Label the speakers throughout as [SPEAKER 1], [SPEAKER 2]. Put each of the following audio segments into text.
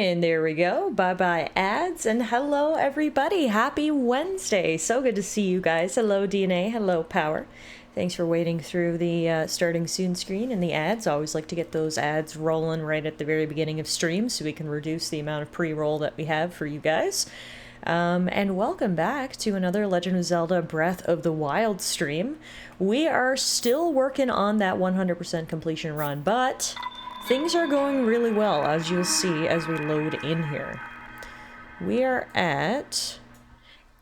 [SPEAKER 1] And there we go. Bye-bye ads. And hello, everybody. Happy Wednesday. So good to see you guys. Hello, DNA. Hello, Power. Thanks for waiting through the starting soon screen and the ads. I always like to get those ads rolling right at the very beginning of streams so we can reduce the amount of pre-roll that we have for you guys. And welcome back to another Legend of Zelda Breath of the Wild stream. We are still working on that 100% completion run, but things are going really well, as you'll see as we load in here. We are at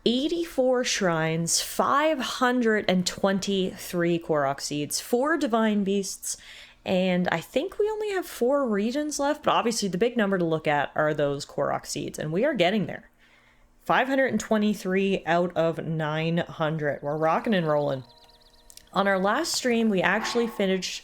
[SPEAKER 1] 84 shrines, 523 Korok seeds, 4 divine beasts, and I think we only have 4 regions left, but obviously the big number to look at are those Korok seeds, and we are getting there. 523 out of 900. We're rocking and rolling. On our last stream, we actually finished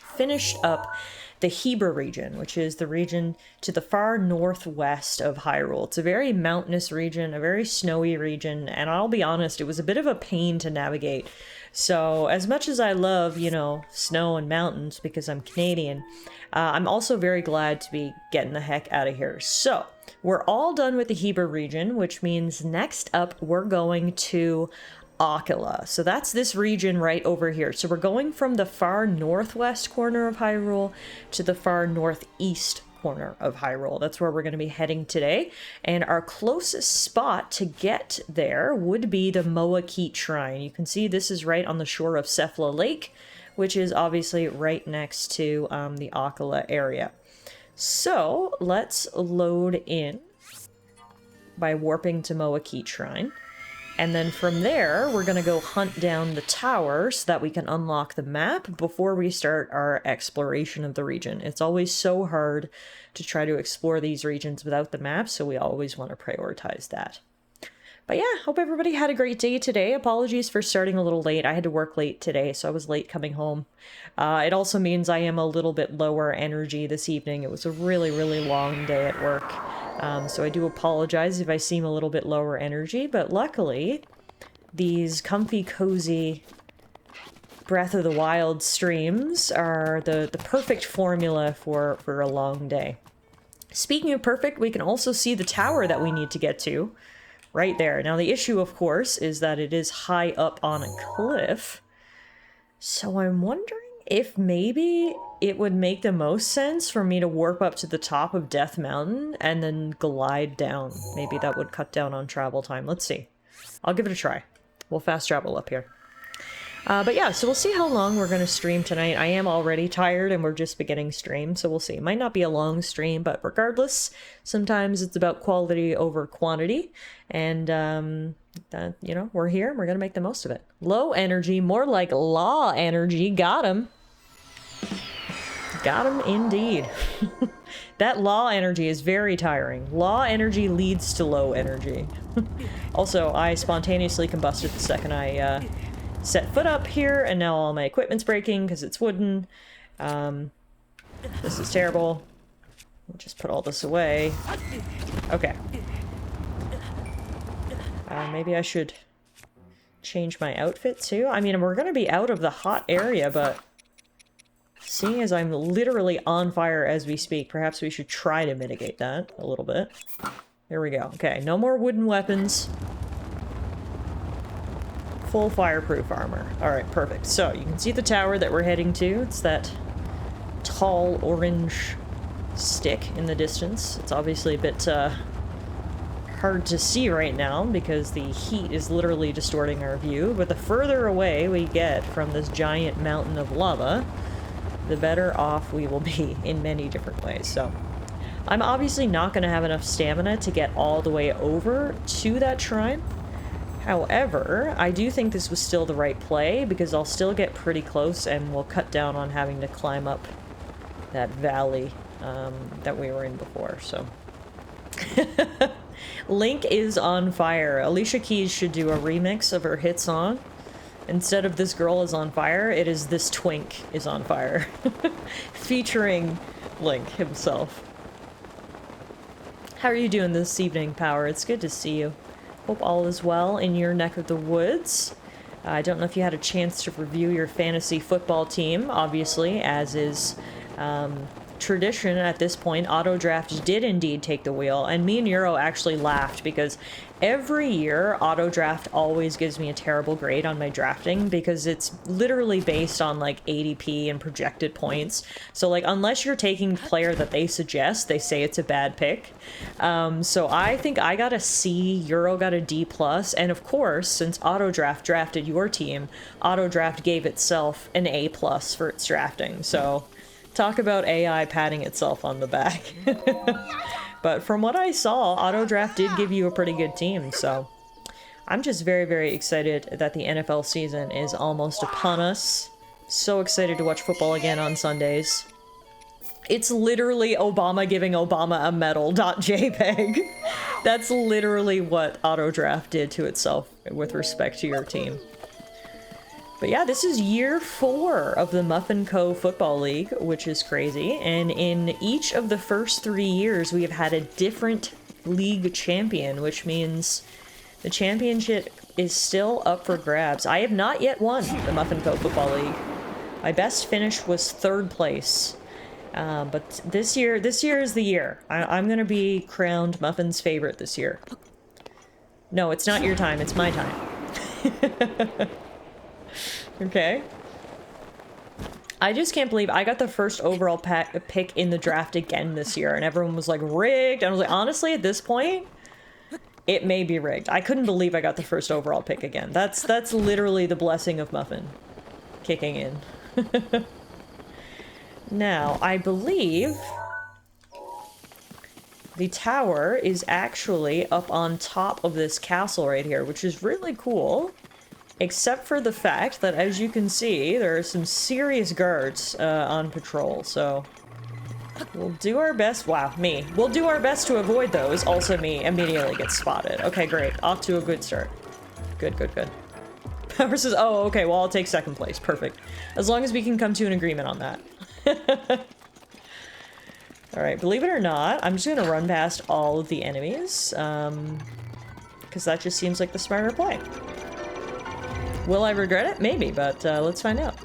[SPEAKER 1] up the Hyrule region, which is the region to the far northwest of Hyrule. It's a very mountainous region, a very snowy region, and I'll be honest, it was a bit of a pain to navigate. So as much as I love, you know, snow and mountains because I'm Canadian, I'm also very glad to be getting the heck out of here. So we're all done with the Hyrule region, which means next up we're going to Akkala. So that's this region right over here. So we're going from the far northwest corner of Hyrule to the far northeast corner of Hyrule. That's where we're going to be heading today. And our closest spot to get there would be the Moakit Shrine. You can see this is right on the shore of Cephala Lake, which is obviously right next to the Akkala area. So let's load in by warping to Moakit Shrine. And then from there, we're going to go hunt down the tower so that we can unlock the map before we start our exploration of the region. It's always so hard to try to explore these regions without the map, so we always want to prioritize that. But yeah, hope everybody had a great day today. Apologies for starting a little late. I had to work late today, so I was late coming home. It also means I am a little bit lower energy this evening. It was a really, really long day at work. So I do apologize if I seem a little bit lower energy, but luckily, these comfy, cozy Breath of the Wild streams are the perfect formula for a long day. Speaking of perfect, we can also see the tower that we need to get to right there. Now, the issue, of course, is that it is high up on a cliff, so I'm wondering if maybe it would make the most sense for me to warp up to the top of Death Mountain and then glide down. Maybe that would cut down on travel time. Let's see. I'll give it a try. We'll fast travel up here. But yeah, so we'll see how long we're going to stream tonight. I am already tired and we're just beginning stream, so we'll see. It might not be a long stream, but regardless, sometimes it's about quality over quantity. And, you know, we're here and we're going to make the most of it. Low energy, more like law energy. Got him. Got him indeed. That law energy is very tiring. Law energy leads to low energy. Also, I spontaneously combusted the second I set foot up here, and now all my equipment's breaking because it's wooden. This is terrible. We'll just put all this away. Okay. Maybe I should change my outfit too. I mean, we're going to be out of the hot area, but seeing as I'm literally on fire as we speak, perhaps we should try to mitigate that a little bit. There we go. Okay, no more wooden weapons. Full fireproof armor. Alright, perfect. So, you can see the tower that we're heading to. It's that tall orange stick in the distance. It's obviously a bit hard to see right now because the heat is literally distorting our view, but the further away we get from this giant mountain of lava, the better off we will be in many different ways. So I'm obviously not going to have enough stamina to get all the way over to that shrine. However, I do think this was still the right play because I'll still get pretty close and we'll cut down on having to climb up that valley that we were in before, so. Link is on fire. Alicia Keys should do a remix of her hit song. Instead of This Girl Is on Fire, it is This Twink Is on Fire. Featuring Link himself. How are you doing this evening, Power? It's good to see you. Hope all is well in your neck of the woods. I don't know if you had a chance to review your fantasy football team, obviously, as is tradition at this point, auto draft did indeed take the wheel, and me and Euro actually laughed because every year auto draft always gives me a terrible grade on my drafting because it's literally based on like ADP and projected points. So like unless you're taking the player that they suggest, they say it's a bad pick. So I think I got a C, Euro got a D+, and of course, since auto draft drafted your team, auto draft gave itself an A+ for its drafting. So talk about AI patting itself on the back. But from what I saw, auto draft did give you a pretty good team, so I'm just very, very excited that the NFL season is almost upon us. So excited to watch football again on Sundays. It's literally Obama giving Obama a medal.jpg. That's literally what auto draft did to itself with respect to your team. But yeah, this is year 4 of the Muffin Co. Football League, which is crazy. And in each of the first 3 years, we have had a different league champion, which means the championship is still up for grabs. I have not yet won the Muffin Co. Football League. My best finish was 3rd place. But this year is the year. I'm gonna be crowned Muffin's favorite this year. No, it's not your time, it's my time. Okay. I just can't believe I got the first overall pick in the draft again this year, and everyone was like, rigged. And I was like, honestly, at this point, it may be rigged. I couldn't believe I got the first overall pick again. That's literally the blessing of Muffin kicking in. Now, I believe the tower is actually up on top of this castle right here, which is really cool. Except for the fact that, as you can see, there are some serious guards on patrol, so we'll do our best. Wow, me. We'll do our best to avoid those. Also, me immediately gets spotted. Okay, great. Off to a good start. Good, good, good. Versus, oh, okay, well, I'll take 2nd place. Perfect. As long as we can come to an agreement on that. Alright, believe it or not, I'm just gonna run past all of the enemies, because that just seems like the smarter play. Will I regret it? Maybe, but let's find out.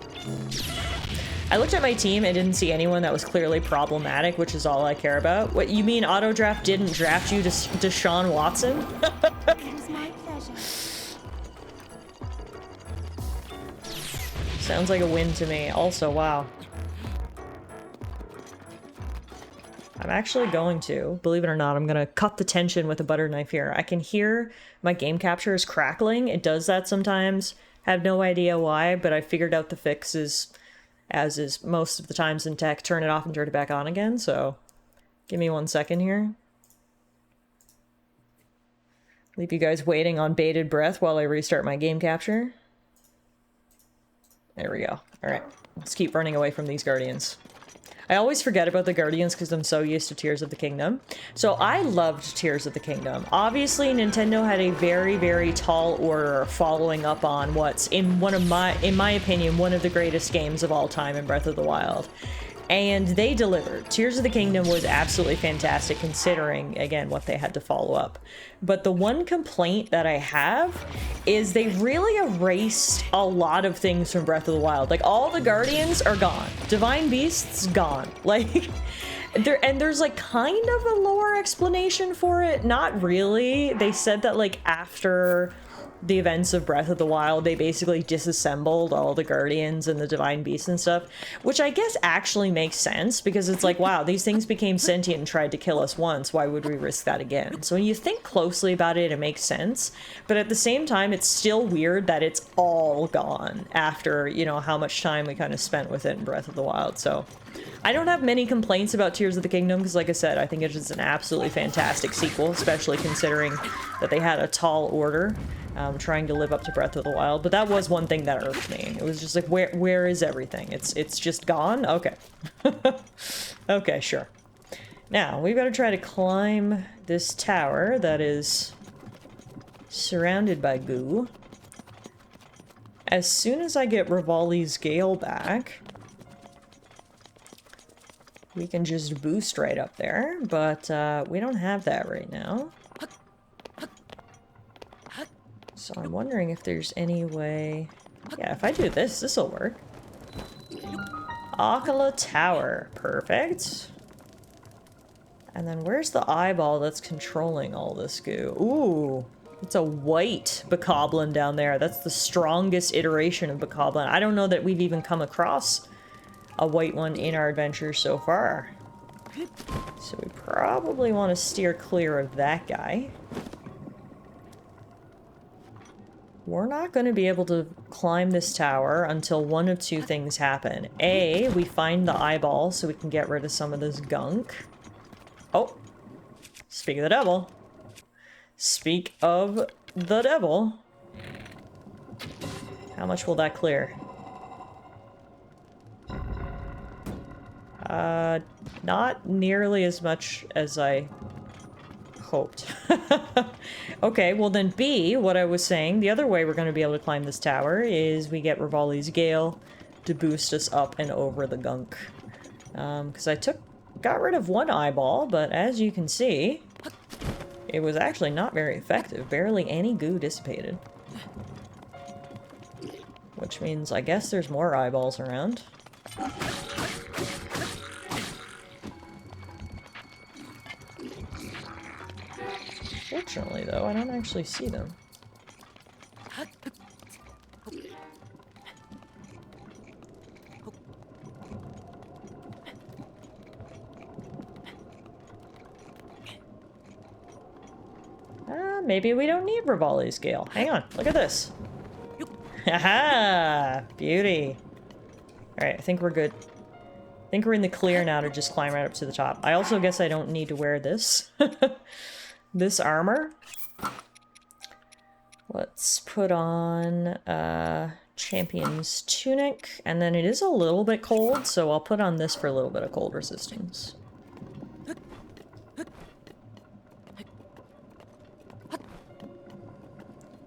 [SPEAKER 1] I looked at my team and didn't see anyone that was clearly problematic, which is all I care about. What, you mean auto draft didn't draft you to Deshaun Watson?
[SPEAKER 2] It was my pleasure.
[SPEAKER 1] Sounds like a win to me. Also, wow. I'm actually going to, believe it or not, I'm gonna cut the tension with a butter knife here. I can hear my game capture is crackling. It does that sometimes. Have no idea why, but I figured out the fix is, as is most of the times in tech, turn it off and turn it back on again, so give me 1 second here. Leave you guys waiting on bated breath while I restart my game capture. There we go. Alright, let's keep running away from these guardians. I always forget about the Guardians because I'm so used to Tears of the Kingdom. So I loved Tears of the Kingdom. Obviously, Nintendo had a very, very tall order following up on what's in my opinion, one of the greatest games of all time in Breath of the Wild. And they delivered. Tears of the Kingdom was absolutely fantastic considering, again, what they had to follow up. But the one complaint that I have is they really erased a lot of things from Breath of the Wild. Like, all the Guardians are gone. Divine Beasts, gone. Like, there's like kind of a lore explanation for it. Not really. They said that like after the events of Breath of the Wild, they basically disassembled all the Guardians and the Divine Beasts and stuff, which I guess actually makes sense, because it's like, wow, these things became sentient and tried to kill us once, why would we risk that again? So when you think closely about it, it makes sense, but at the same time, it's still weird that it's all gone after, you know, how much time we kind of spent with it in Breath of the Wild. So I don't have many complaints about Tears of the Kingdom, because like I said, I think it is an absolutely fantastic sequel, especially considering that they had a tall order. Trying to live up to Breath of the Wild, but that was one thing that irked me. It was just like, where is everything? It's just gone? Okay. Okay, sure. Now, we've got to try to climb this tower that is surrounded by goo. As soon as I get Rivali's Gale back, we can just boost right up there, but we don't have that right now. So I'm wondering if there's any way... Yeah, if I do this, this'll work. Akkala Tower. Perfect. And then where's the eyeball that's controlling all this goo? Ooh, it's a white bokoblin down there. That's the strongest iteration of bokoblin. I don't know that we've even come across a white one in our adventure so far. So we probably want to steer clear of that guy. We're not going to be able to climb this tower until one of two things happen. A, we find the eyeball so we can get rid of some of this gunk. Oh, speak of the devil. Speak of the devil. How much will that clear? Not nearly as much as I hoped. Okay, well then B, what I was saying, the other way we're going to be able to climb this tower is we get Rivali's Gale to boost us up and over the gunk. Because I got rid of one eyeball, but as you can see, it was actually not very effective. Barely any goo dissipated. Which means I guess there's more eyeballs around. Fortunately, though, I don't actually see them. Maybe we don't need Rivali's Gale. Hang on, look at this. Haha! Beauty. Alright, I think we're good. I think we're in the clear now to just climb right up to the top. I also guess I don't need to wear this. This armor. Let's put on Champion's Tunic, and then it is a little bit cold, so I'll put on this for a little bit of cold resistance.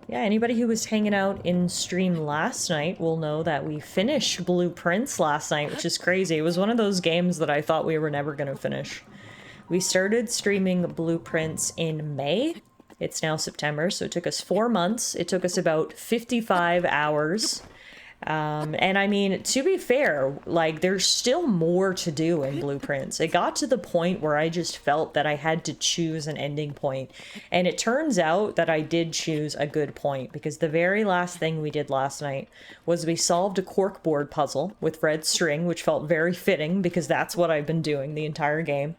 [SPEAKER 1] Yeah, anybody who was hanging out in stream last night will know that we finished Blueprints last night, which is crazy. It was one of those games that I thought we were never going to finish. We started streaming Blueprints in May. It's now September, so it took us 4 months. It took us about 55 hours. And I mean, to be fair, like, there's still more to do in Blueprints. It got to the point where I just felt that I had to choose an ending point. And it turns out that I did choose a good point, because the very last thing we did last night was we solved a corkboard puzzle with red string, which felt very fitting because that's what I've been doing the entire game.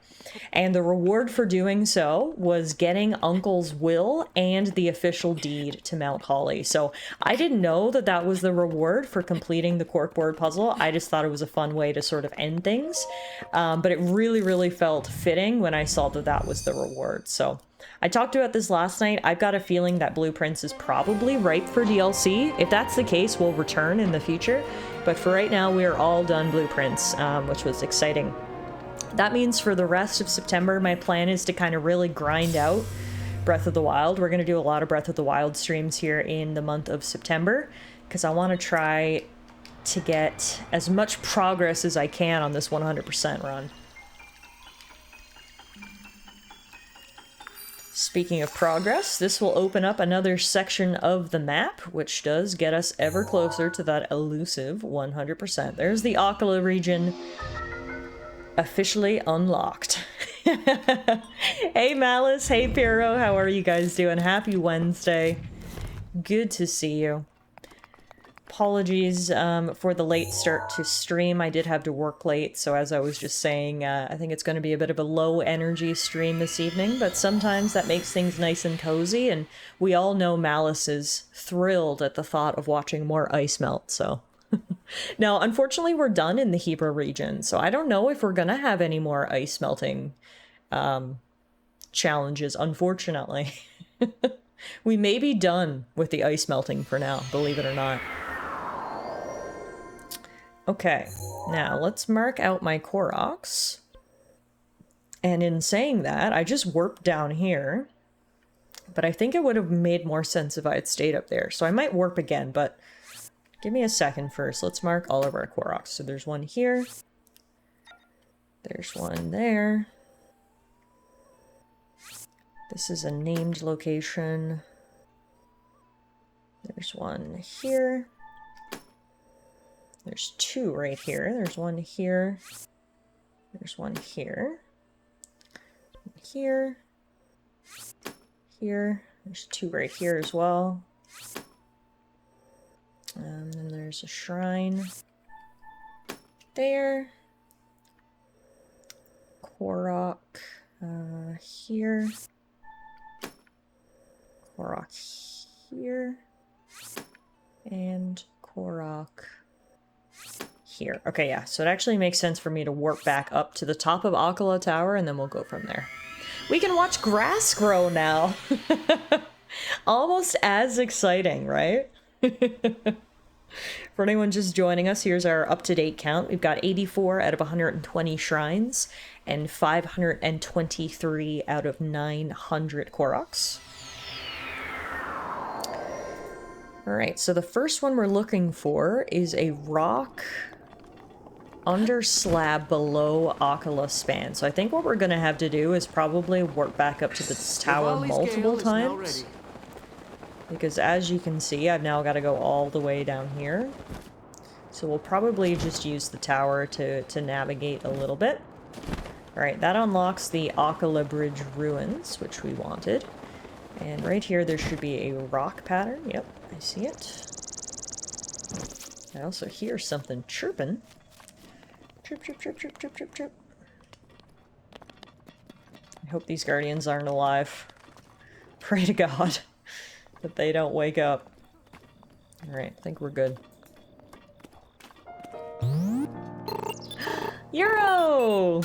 [SPEAKER 1] And the reward for doing so was getting Uncle's will and the official deed to Mount Holly. So I didn't know that that was the reward for completing the corkboard puzzle. I just thought it was a fun way to sort of end things. But it really, really felt fitting when I saw that that was the reward. So I talked about this last night. I've got a feeling that Blueprints is probably ripe for DLC. If that's the case, we'll return in the future. But for right now, we are all done Blueprints, which was exciting. That means for the rest of September, my plan is to kind of really grind out Breath of the Wild. We're going to do a lot of Breath of the Wild streams here in the month of September, because I want to try to get as much progress as I can on this 100% run. Speaking of progress, this will open up another section of the map, which does get us ever closer to that elusive 100%. There's the Akkala region. Officially unlocked. Hey Malice, hey Pyro, how are you guys doing? Happy Wednesday. Good to see you. Apologies for the late start to stream. I did have to work late, so as I was just saying, I think it's going to be a bit of a low energy stream this evening, but sometimes that makes things nice and cozy, and we all know Malice is thrilled at the thought of watching more ice melt, so... Now, unfortunately, we're done in the Hyrule region, so I don't know if we're gonna have any more ice melting challenges, unfortunately. We may be done with the ice melting for now, believe it or not. Okay, now let's mark out my Koroks. And in saying that, I just warped down here, but I think it would have made more sense if I had stayed up there, so I might warp again, but... Give me a second first. Let's mark all of our Koroks. So there's one here. There's one there. This is a named location. There's one here. There's 2 right here. There's 1 here. There's 1 here. Here. Here. There's 2 right here as well. And then there's a shrine there. Korok here. Korok here. And Korok here. Okay, yeah, so it actually makes sense for me to warp back up to the top of Akkala Tower, and then we'll go from there. We can watch grass grow now! Almost as exciting, right? For anyone just joining us, here's our up-to-date count. We've got 84 out of 120 shrines, and 523 out of 900 Koroks. Alright, so the first one we're looking for is a rock under slab below Akkala span. So I think what we're going to have to do is probably warp back up to this tower multiple times. Because as you can see, I've now got to go all the way down here. So we'll probably just use the tower to navigate a little bit. Alright, that unlocks the Akkala Bridge ruins, which we wanted. And right here there should be a rock pattern. Yep, I see it. I also hear something chirping. Chirp, chirp, chirp, chirp, chirp, chirp, chirp. I hope these guardians aren't alive. Pray to God that they don't wake up. Alright, I think we're good. Euro!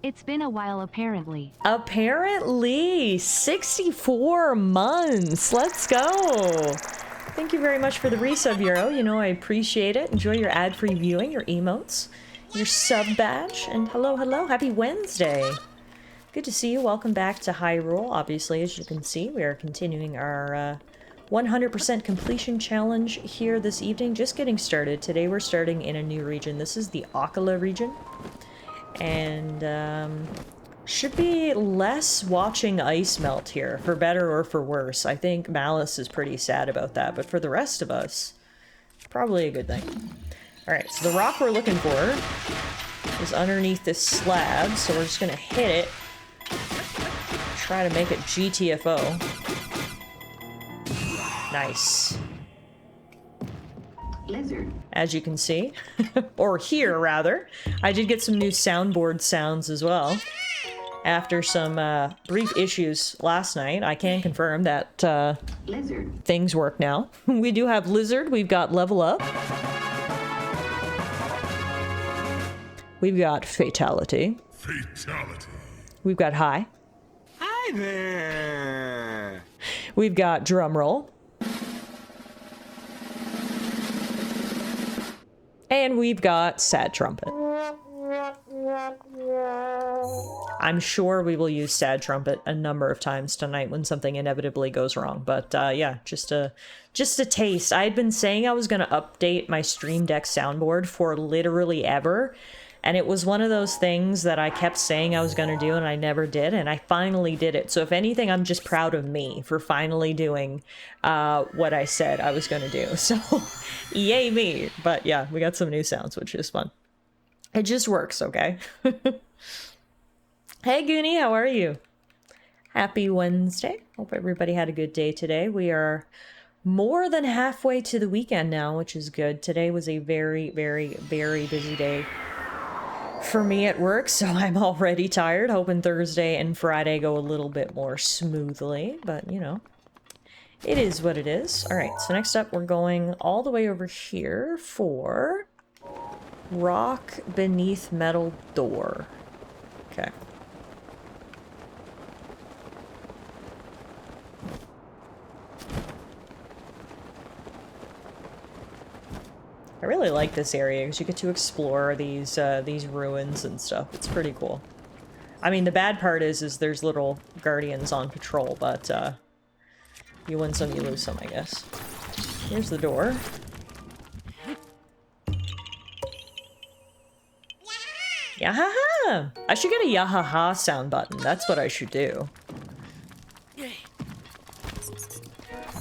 [SPEAKER 3] It's been a while, apparently.
[SPEAKER 1] Apparently! 64 months! Let's go! Thank you very much for the resub, Euro. You know I appreciate it. Enjoy your ad-free viewing, your emotes, your sub badge, and hello, hello. Happy Wednesday! Good to see you. Welcome back to Hyrule. Obviously, as you can see, we are continuing our 100% completion challenge here this evening. Just getting started. Today we're starting in a new region. This is the Akkala region. And should be less watching ice melt here, for better or for worse. I think Malice is pretty sad about that, but for the rest of us, probably a good thing. Alright, so the rock we're looking for is underneath this slab, so we're just gonna hit it. Try to make it GTFO. Nice.
[SPEAKER 4] Lizard.
[SPEAKER 1] As you can see, or hear rather, I did get some new soundboard sounds as well. After some brief issues last night, I can confirm that
[SPEAKER 4] Lizard.
[SPEAKER 1] Things work now. We do have Lizard, we've got Level Up. We've got Fatality.
[SPEAKER 5] Fatality.
[SPEAKER 1] We've got High.
[SPEAKER 5] Hi there.
[SPEAKER 1] We've got Drumroll. And we've got Sad Trumpet. I'm sure we will use Sad Trumpet a number of times tonight when something inevitably goes wrong. But yeah, just a taste. I had been saying I was going to update my Stream Deck soundboard for literally ever. And it was one of those things that I kept saying I was going to do and I never did. And I finally did it. So if anything, I'm just proud of me for finally doing what I said I was going to do. So yay me. But yeah, we got some new sounds, which is fun. It just works, okay? Hey Goonie, how are you? Happy Wednesday. Hope everybody had a good day today. We are more than halfway to the weekend now, which is good. Today was a very, very, very busy day for me at work, so I'm already tired. Hoping Thursday and Friday go a little bit more smoothly, but you know, it is what it is. All right, so next up we're going all the way over here for Rock Beneath Metal Door. Okay. I really like this area because you get to explore these ruins and stuff. It's pretty cool. I mean, the bad part is there's little guardians on patrol, but you win some, you lose some, I guess. Here's the door. Yahaha! I should get a yahaha sound button. That's what I should do.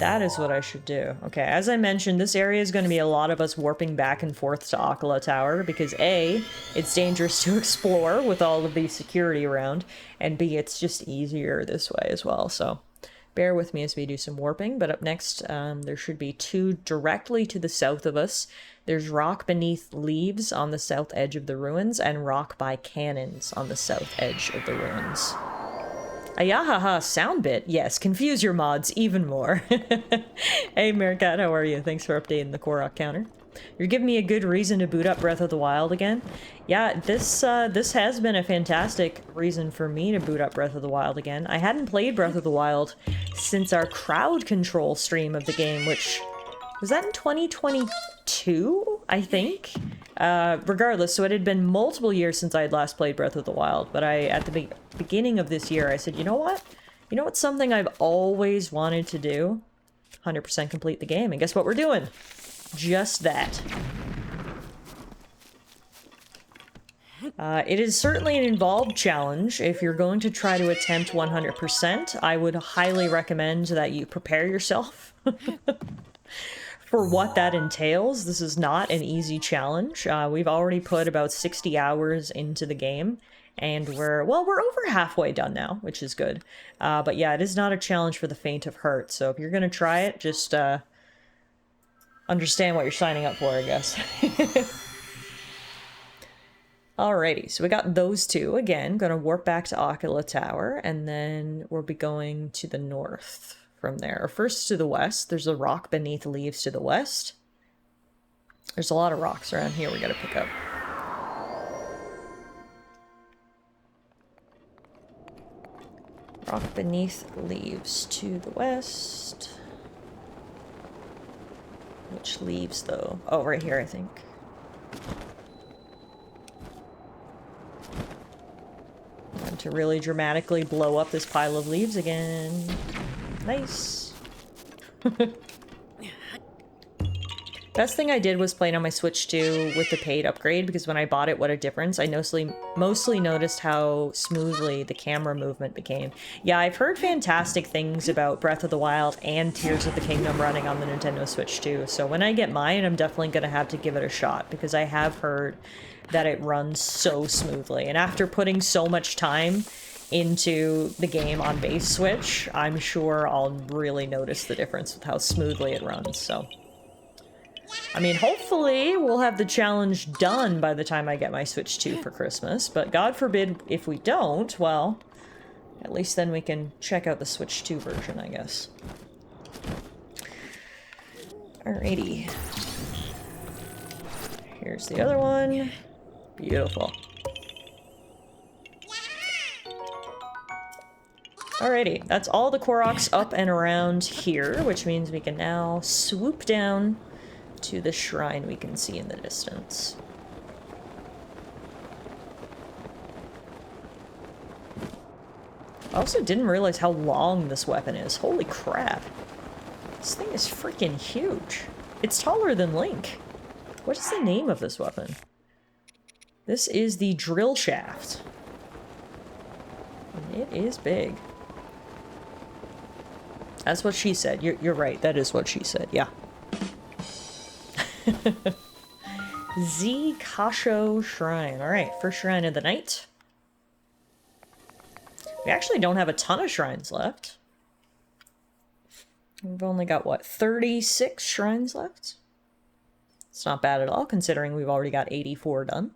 [SPEAKER 1] That is what I should do. Okay, as I mentioned, this area is going to be a lot of us warping back and forth to Akkala Tower because A, it's dangerous to explore with all of the security around, and B, it's just easier this way as well, so bear with me as we do some warping. But up next, there should be two directly to the south of us. There's rock beneath leaves on the south edge of the ruins, and rock by cannons on the south edge of the ruins. Ayahaha, sound bit. Yes, confuse your mods even more. Hey, Meerkat, how are you? Thanks for updating the Korok counter. You're giving me a good reason to boot up Breath of the Wild again. Yeah, this has been a fantastic reason for me to boot up Breath of the Wild again. I hadn't played Breath of the Wild since our crowd control stream of the game, which... was that in 2022, I think? Regardless, so it had been multiple years since I had last played Breath of the Wild, but at the beginning of this year, I said, you know what? You know what's something I've always wanted to do? 100% complete the game, and guess what we're doing? Just that. It is certainly an involved challenge. If you're going to try to attempt 100%, I would highly recommend that you prepare yourself. For what that entails. This is not an easy challenge. We've already put about 60 hours into the game, and we're over halfway done now, which is good. But yeah, it is not a challenge for the faint of heart, so if you're gonna try it, just understand what you're signing up for, I guess. Alrighty, so we got those two. Again, gonna warp back to Akkala Tower, and then we'll be going to the north from there. Or first to the west. There's a rock beneath leaves to the west. There's a lot of rocks around here we gotta pick up. Rock beneath leaves to the west. Which leaves, though? Oh, right here, I think. And to really dramatically blow up this pile of leaves again. Nice. Best thing I did was play it on my Switch 2 with the paid upgrade, because when I bought it, what a difference. I mostly noticed how smoothly the camera movement became. Yeah, I've heard fantastic things about Breath of the Wild and Tears of the Kingdom running on the Nintendo Switch 2, so when I get mine, I'm definitely going to have to give it a shot, because I have heard that it runs so smoothly. And after putting so much time into the game on base Switch, I'm sure I'll really notice the difference with how smoothly it runs, so... I mean, hopefully we'll have the challenge done by the time I get my Switch 2 for Christmas, but God forbid if we don't, well, at least then we can check out the Switch 2 version, I guess. Alrighty. Here's the other one. Beautiful. Alrighty, that's all the Koroks up and around here, which means we can now swoop down to the shrine we can see in the distance. I also didn't realize how long this weapon is. Holy crap. This thing is freaking huge. It's taller than Link. What is the name of this weapon? This is the drill shaft. And it is big. That's what she said. You're right. That is what she said. Yeah. Z Kasho Shrine. Alright, first shrine of the night. We actually don't have a ton of shrines left. We've only got, what, 36 shrines left? It's not bad at all, considering we've already got 84 done.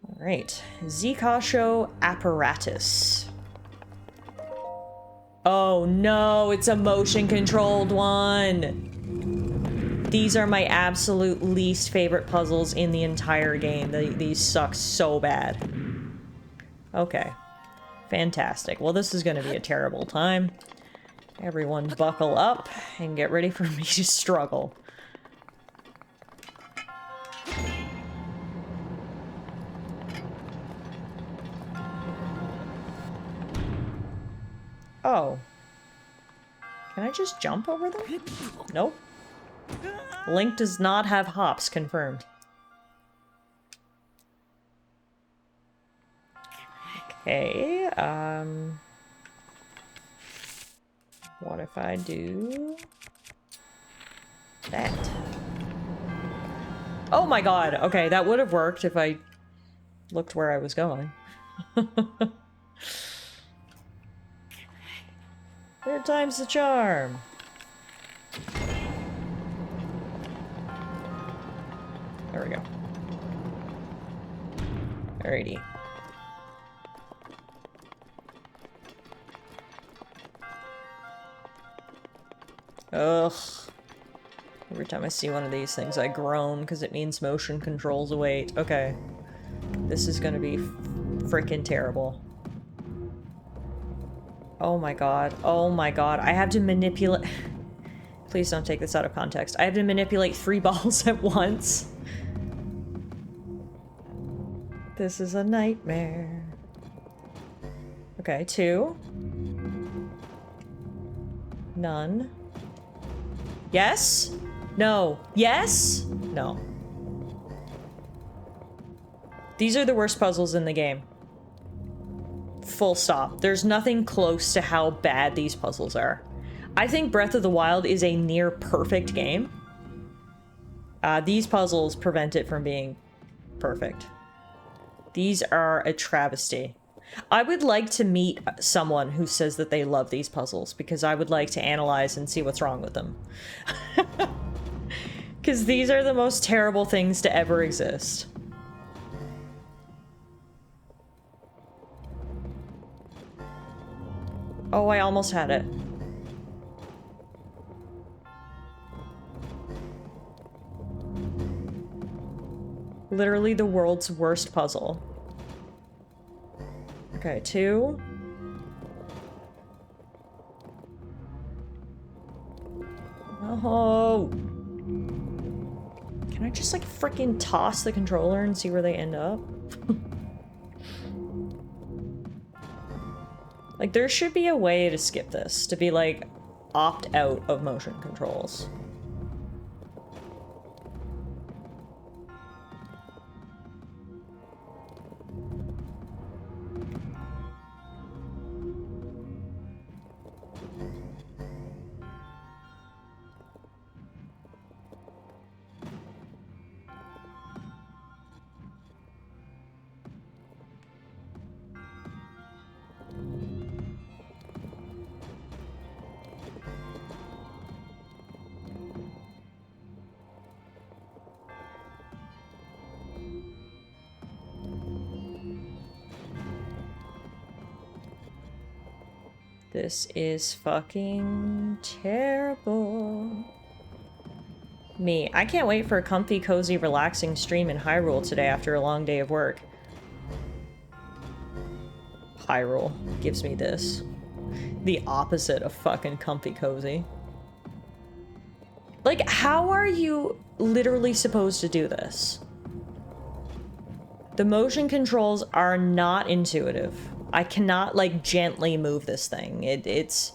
[SPEAKER 1] Alright, Z Kasho Apparatus. Oh no, it's a motion-controlled one! These are my absolute least favorite puzzles in the entire game. These suck so bad. Okay. Fantastic. Well, this is going to be a terrible time. Everyone buckle up and get ready for me to struggle. Oh. Can I just jump over them? Nope. Link does not have hops confirmed. Okay, What if I do that? Oh my god! Okay, that would have worked if I looked where I was going. Third time's the charm. There we go. Alrighty. Ugh. Every time I see one of these things, I groan because it means motion controls await. Okay. This is gonna be freaking terrible. Oh my god. Oh my god. I have to manipulate... Please don't take this out of context. I have to manipulate 3 balls at once. This is a nightmare. Okay, 2. None. Yes? No. Yes? No. These are the worst puzzles in the game. Full stop. There's nothing close to how bad these puzzles are. I think Breath of the Wild is a near perfect game. These puzzles prevent it from being perfect. These are a travesty. I would like to meet someone who says that they love these puzzles, because I would like to analyze and see what's wrong with them. Because these are the most terrible things to ever exist. Oh, I almost had it. Literally the world's worst puzzle. Okay, 2. Oh. Can I just like freaking toss the controller and see where they end up? Like, there should be a way to skip this, to be like opt out of motion controls. This is fucking terrible. Me. I can't wait for a comfy, cozy, relaxing stream in Hyrule today after a long day of work. Hyrule gives me this. The opposite of fucking comfy, cozy. Like, how are you literally supposed to do this? The motion controls are not intuitive. I cannot, like, gently move this thing. It's...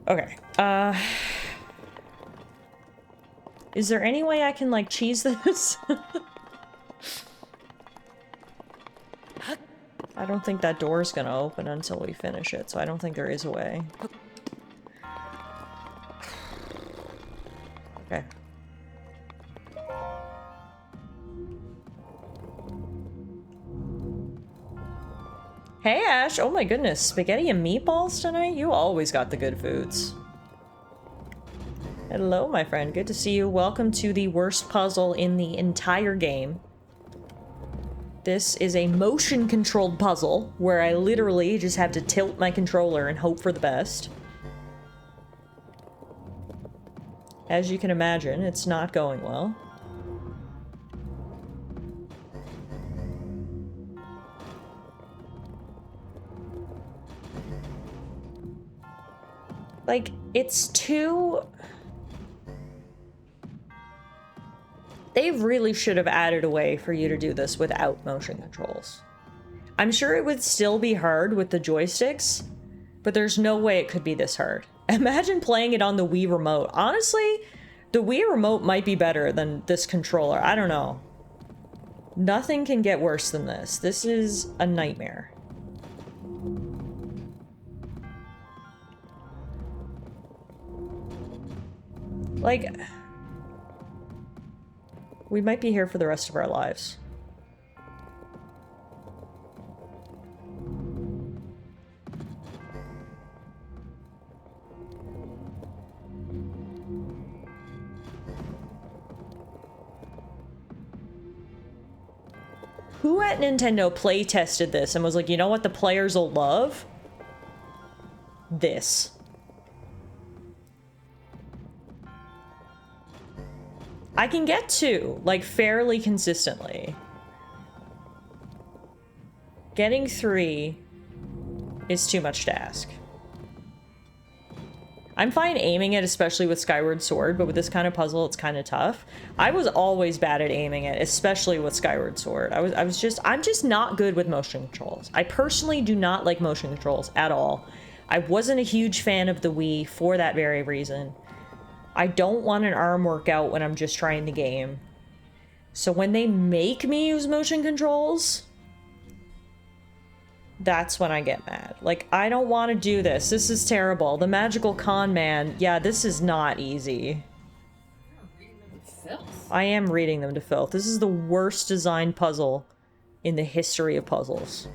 [SPEAKER 1] Okay. Is there any way I can, like, cheese this? I don't think that door's gonna open until we finish it, so I don't think there is a way. Okay. Hey Ash, oh my goodness, spaghetti and meatballs tonight? You always got the good foods. Hello my friend, good to see you. Welcome to the worst puzzle in the entire game. This is a motion controlled puzzle where I literally just have to tilt my controller and hope for the best. As you can imagine, it's not going well. Like, it's too... They really should have added a way for you to do this without motion controls. I'm sure it would still be hard with the joysticks, but there's no way it could be this hard. Imagine playing it on the Wii Remote. Honestly, the Wii Remote might be better than this controller. I don't know. Nothing can get worse than this. This is a nightmare. Like, we might be here for the rest of our lives. Who at Nintendo play tested this and was like, you know what the players will love? This. I can get 2, like, fairly consistently. Getting 3 is too much to ask. I'm fine aiming it, especially with Skyward Sword, but with this kind of puzzle, it's kind of tough. I was always bad at aiming it, especially with Skyward Sword. I'm just not good with motion controls. I personally do not like motion controls at all. I wasn't a huge fan of the Wii for that very reason. I don't want an arm workout when I'm just trying the game. So when they make me use motion controls, that's when I get mad. Like, I don't want to do this. This is terrible. The magical con man. Yeah, this is not easy. I am reading them to filth. This is the worst designed puzzle in the history of puzzles.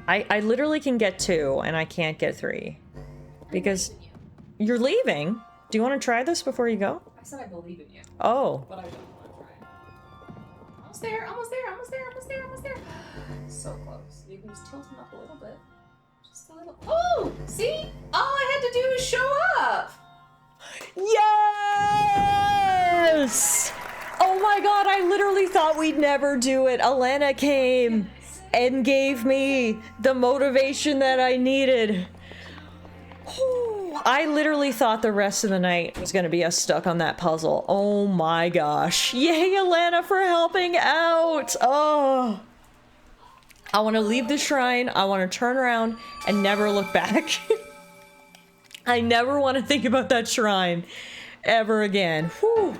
[SPEAKER 1] I literally can get 2 and I can't get 3. Because you're leaving. Do you want to try this before you go?
[SPEAKER 4] I said I believe in you.
[SPEAKER 1] Oh.
[SPEAKER 4] But I don't want to try. Almost there, almost there, almost there, almost there, almost there. So close. You can just tilt him up a little bit. Just a little. Oh! See? All I had to do is show up!
[SPEAKER 1] Yes! Oh my god, I literally thought we'd never do it. Alana came and gave me the motivation that I needed. I literally thought the rest of the night was gonna be us stuck on that puzzle. Oh my gosh. Yay, Alana, for helping out! Oh. I want to leave the shrine, I want to turn around and never look back. I never want to think about that shrine ever again. Whew.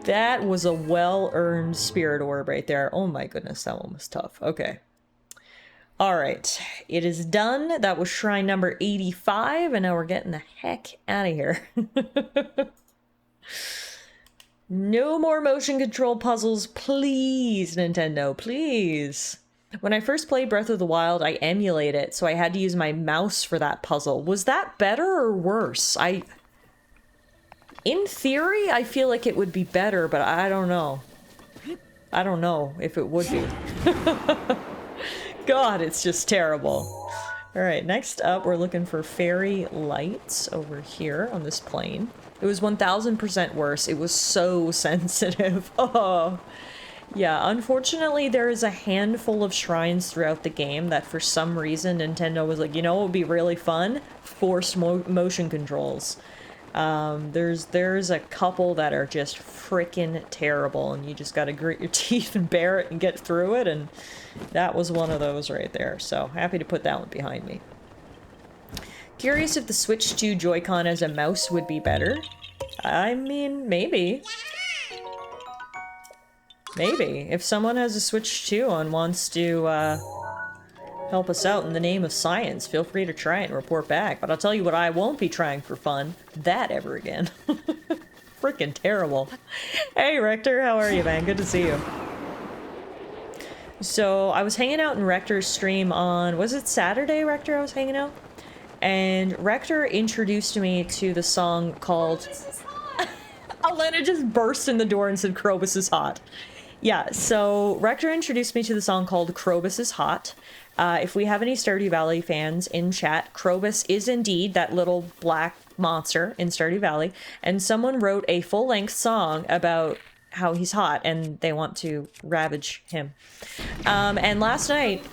[SPEAKER 1] That was a well-earned spirit orb right there. Oh my goodness, that one was tough. Okay. Alright, it is done. That was shrine number 85, and now we're getting the heck out of here. No more motion control puzzles, please, Nintendo, please. When I first played Breath of the Wild, I emulated it, so I had to use my mouse for that puzzle. Was that better or worse? In theory, I feel like it would be better, but I don't know. I don't know if it would be. God, it's just terrible. Alright, next up, we're looking for fairy lights over here on this plane. It was 1000% worse. It was so sensitive. Oh. Yeah, unfortunately, there is a handful of shrines throughout the game that for some reason Nintendo was like, you know what would be really fun? Forced motion controls. There's a couple that are just freaking terrible, and you just gotta grit your teeth and bear it and get through it, and that was one of those right there. So, happy to put that one behind me. Curious if the Switch 2 Joy-Con as a mouse would be better. I mean, maybe. Maybe. If someone has a Switch 2 and wants to, help us out in the name of science, feel free to try it and report back. But I'll tell you what I won't be trying for fun. That ever again. Freaking terrible. Hey, Rector, how are you, man? Good to see you. So, I was hanging out in Rector's stream on... Was it Saturday, Rector, I was hanging out? And Rector introduced me to the song called... Alena just burst in the door and said, Krobus is hot. Yeah, so Rector introduced me to the song called Krobus is Hot. If we have any Stardew Valley fans in chat, Krobus is indeed that little black monster in Stardew Valley, and someone wrote a full-length song about how he's hot and they want to ravage him. And last night,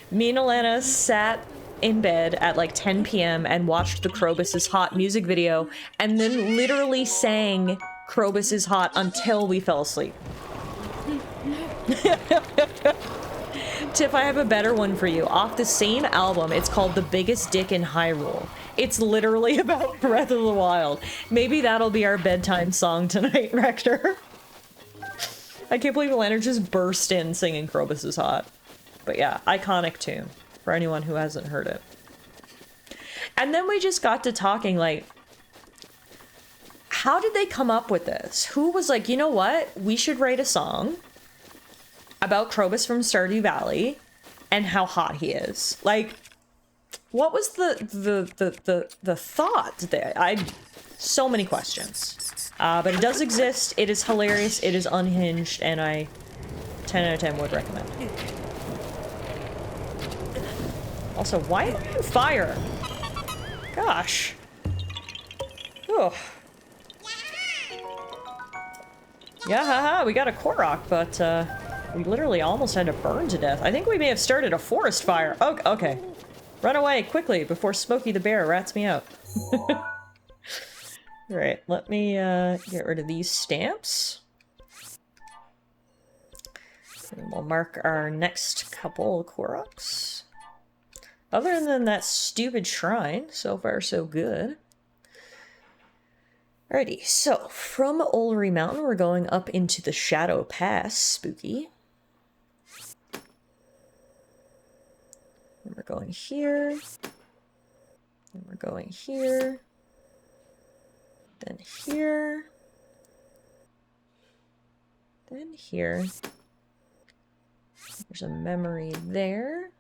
[SPEAKER 1] me and Alana sat in bed at like 10 p.m. and watched the Krobus is Hot music video, and then literally sang Krobus is Hot until we fell asleep. Tiff, I have a better one for you. Off the same album, it's called The Biggest Dick in Hyrule. It's literally about Breath of the Wild. Maybe that'll be our bedtime song tonight, Rector. I can't believe Elena just burst in singing Krobus is Hot. But yeah, iconic tune for anyone who hasn't heard it. And then we just got to talking, like, how did they come up with this? Who was like, you know what? We should write a song about Krobus from Stardew Valley and how hot he is. Like, what was the thought there? So many questions. But it does exist. It is hilarious. It is unhinged, and I 10 out of 10 would recommend. Also, why am I on fire? Gosh. Oh. Yeah, haha, we got a Korok, but we literally almost had to burn to death. I think we may have started a forest fire. Oh, okay. Run away quickly before Smokey the Bear rats me out. Alright, let me get rid of these stamps. And we'll mark our next couple Koroks. Other than that stupid shrine, so far so good. Alrighty, so from Ullery Mountain, we're going up into the Shadow Pass, spooky. And we're going here. And we're going here. Then here. Then here. There's a memory there.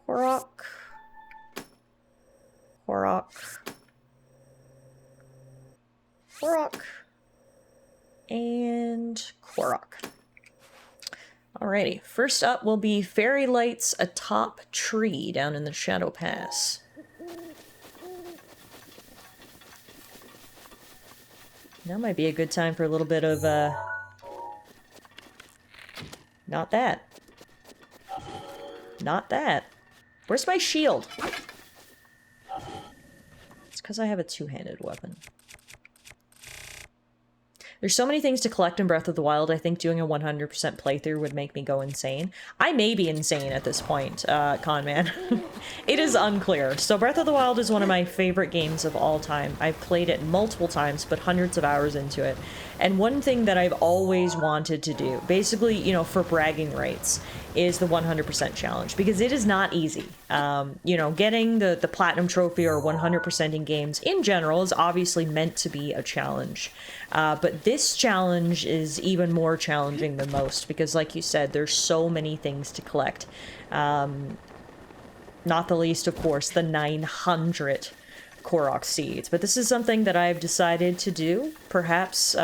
[SPEAKER 1] Korok. Korok. Korok. And Korok. Alrighty, first up will be Fairy Lights atop tree down in the Shadow Pass. Now might be a good time for a little bit of, not that. Not that. Where's my shield? It's because I have a two-handed weapon. There's so many things to collect in Breath of the Wild, I think doing a 100% playthrough would make me go insane. I may be insane at this point, Conman. It is unclear. So Breath of the Wild is one of my favorite games of all time. I've played it multiple times, put hundreds of hours into it. And one thing that I've always wanted to do, basically, you know, for bragging rights, is the 100% challenge, because it is not easy. You know, getting the platinum trophy or 100% in games in general is obviously meant to be a challenge. But this challenge is even more challenging than most, because like you said, there's so many things to collect. Not the least, of course, the 900 Korok seeds. But this is something that I've decided to do, perhaps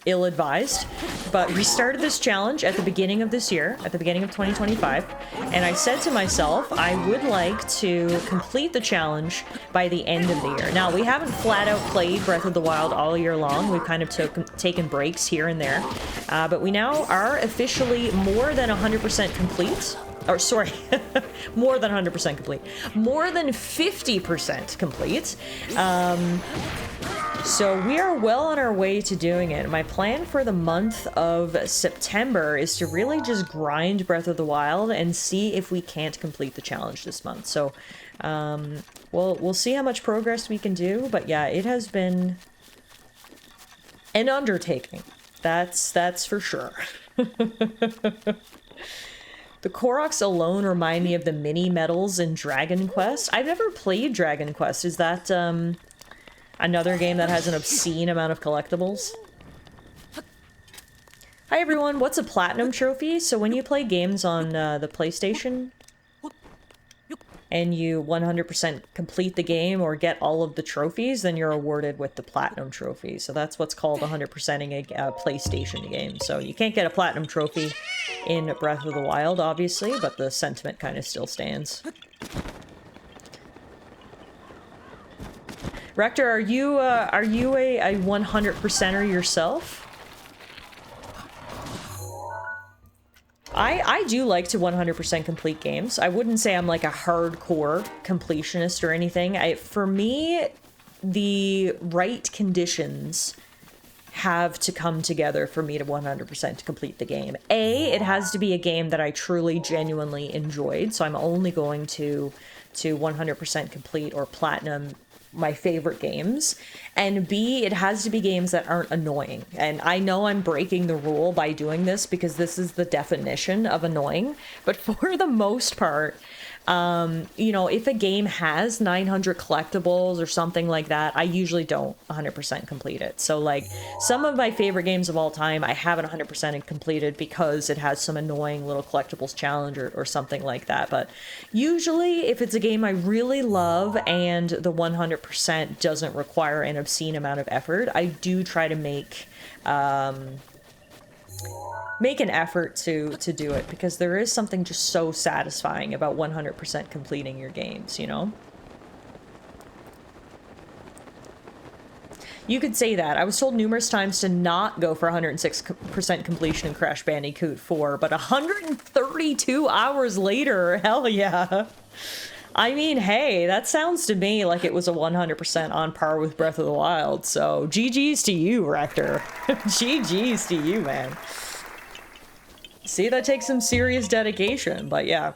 [SPEAKER 1] ill-advised, but we started this challenge at the beginning of this year, at the beginning of 2025, and I said to myself, I would like to complete the challenge by the end of the year. Now, we haven't flat-out played Breath of the Wild all year long. We've kind of taken breaks here and there, but we now are officially more than 100% complete. Or, sorry, more than 100% complete. More than 50% complete. So we are well on our way to doing it. My plan for the month of September is to really just grind Breath of the Wild and see if we can't complete the challenge this month. So we'll see how much progress we can do. But yeah, it has been an undertaking. That's for sure. The Koroks alone remind me of the mini medals in Dragon Quest. I've never played Dragon Quest. Is that another game that has an obscene amount of collectibles? Hi everyone, what's a platinum trophy? So when you play games on the PlayStation and you 100% complete the game or get all of the trophies, then you're awarded with the platinum trophy. So that's what's called 100%ing a PlayStation game. So you can't get a platinum trophy in Breath of the Wild, obviously, but the sentiment kind of still stands. Rector, are you a 100%er yourself? I do like to 100% complete games. I wouldn't say I'm like a hardcore completionist or anything. For me, the right conditions have to come together for me to 100% complete the game. It has to be a game that I truly, genuinely enjoyed, so I'm only going to 100% complete or platinum my favorite games, and B, it has to be games that aren't annoying. And I know I'm breaking the rule by doing this because this is the definition of annoying, but for the most part, you know, if a game has 900 collectibles or something like that, I usually don't 100% complete it. So like some of my favorite games of all time, I haven't 100% completed because it has some annoying little collectibles challenge or something like that. But usually if it's a game I really love and the 100% doesn't require an obscene amount of effort, I do try to make an effort to do it, because there is something just so satisfying about 100% completing your games, you know? You could say that. I was told numerous times to not go for 106% completion in Crash Bandicoot 4, but 132 hours later, hell yeah. I mean, hey, that sounds to me like it was a 100% on par with Breath of the Wild, so GG's to you, Rector. GG's to you, man. See, that takes some serious dedication, but yeah.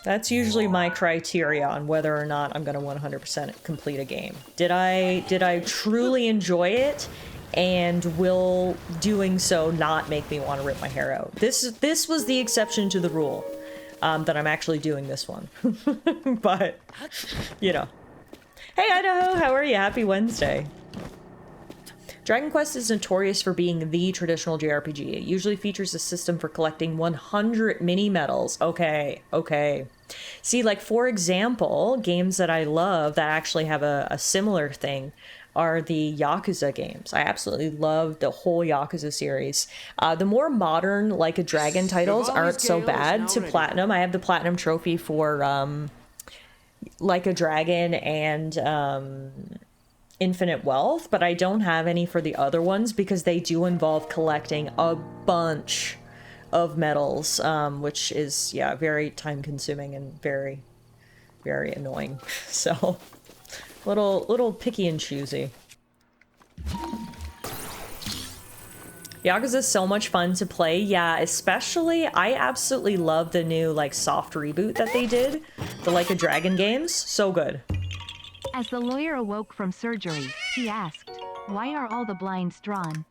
[SPEAKER 1] That's usually my criteria on whether or not I'm gonna 100% complete a game. Did I truly enjoy it, and will doing so not make me want to rip my hair out? This was the exception to the rule, that I'm actually doing this one. But, you know. Hey Idaho, how are you? Happy Wednesday. Dragon Quest is notorious for being the traditional JRPG. It usually features a system for collecting 100 mini medals. Okay. See, like, for example, games that I love that actually have a similar thing are the Yakuza games. I absolutely love the whole Yakuza series. The more modern Like a Dragon titles aren't so bad to platinum. I have the platinum trophy for Like a Dragon and Infinite Wealth, but I don't have any for the other ones because they do involve collecting a bunch of medals, which is, yeah, very time consuming and very, very annoying. So, little picky and choosy. Yakuza's so much fun to play. Yeah, especially, I absolutely love the new, like, soft reboot that they did. The Like a Dragon games. So good.
[SPEAKER 3] As the lawyer awoke from surgery, he asked, "Why are all the blinds drawn?"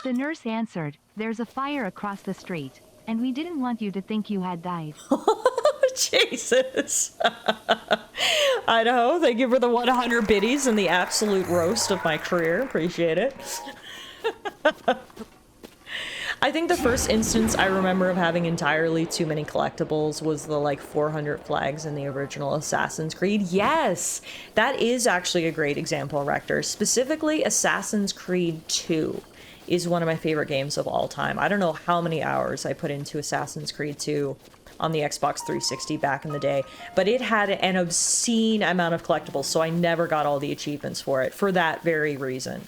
[SPEAKER 3] The nurse answered, "There's a fire across the street, and we didn't want you to think you had died."
[SPEAKER 1] Jesus. Idaho, thank you for the 100 biddies and the absolute roast of my career. Appreciate it. I think the first instance I remember of having entirely too many collectibles was the, like, 400 flags in the original Assassin's Creed. Yes! That is actually a great example, Rector. Specifically, Assassin's Creed 2 is one of my favorite games of all time. I don't know how many hours I put into Assassin's Creed 2 on the Xbox 360 back in the day, but it had an obscene amount of collectibles, so I never got all the achievements for it, for that very reason.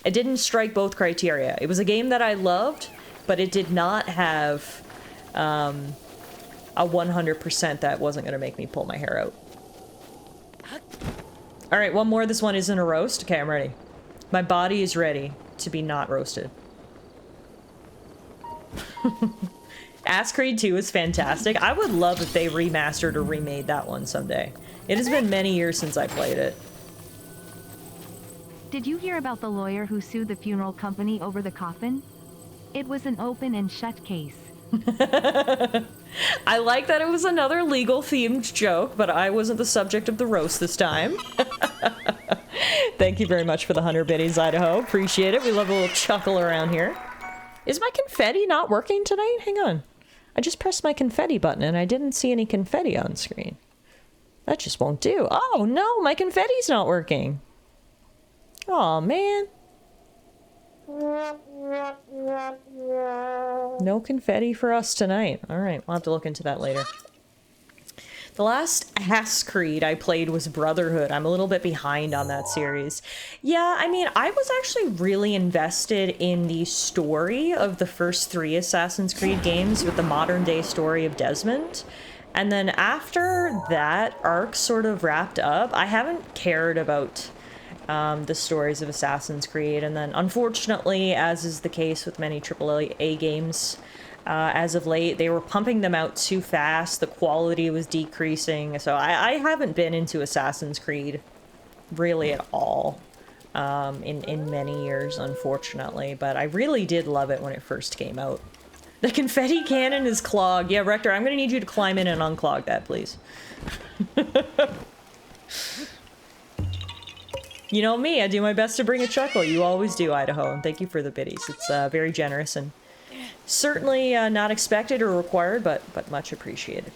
[SPEAKER 1] It didn't strike both criteria. It was a game that I loved, but it did not have a 100% that wasn't going to make me pull my hair out. Alright, one more. This one isn't a roast. Okay, I'm ready. My body is ready to be not roasted. Ass Creed 2 is fantastic. I would love if they remastered or remade that one someday. It has been many years since I played it.
[SPEAKER 3] Did you hear about the lawyer who sued the funeral company over the coffin? It was an open and shut case.
[SPEAKER 1] I like that it was another legal themed joke, but I wasn't the subject of the roast this time. Thank you very much for the 100 biddies, Idaho. Appreciate it. We love a little chuckle around here. Is my confetti not working tonight? Hang on. I just pressed my confetti button and I didn't see any confetti on screen. That just won't do. Oh no, my confetti's not working. Aw, man. No confetti for us tonight. Alright, we'll have to look into that later. The last Ass Creed I played was Brotherhood. I'm a little bit behind on that series. Yeah, I mean, I was actually really invested in the story of the first 3 Assassin's Creed games with the modern day story of Desmond. And then after that arc sort of wrapped up, I haven't cared about the stories of Assassin's Creed. And then unfortunately, as is the case with many AAA games, as of late. They were pumping them out too fast. The quality was decreasing. So I haven't been into Assassin's Creed really at all in many years, unfortunately. But I really did love it when it first came out. The confetti cannon is clogged. Yeah, Rector, I'm going to need you to climb in and unclog that, please. You know me, I do my best to bring a chuckle. You always do, Idaho, and thank you for the biddies. It's very generous and certainly not expected or required, but much appreciated.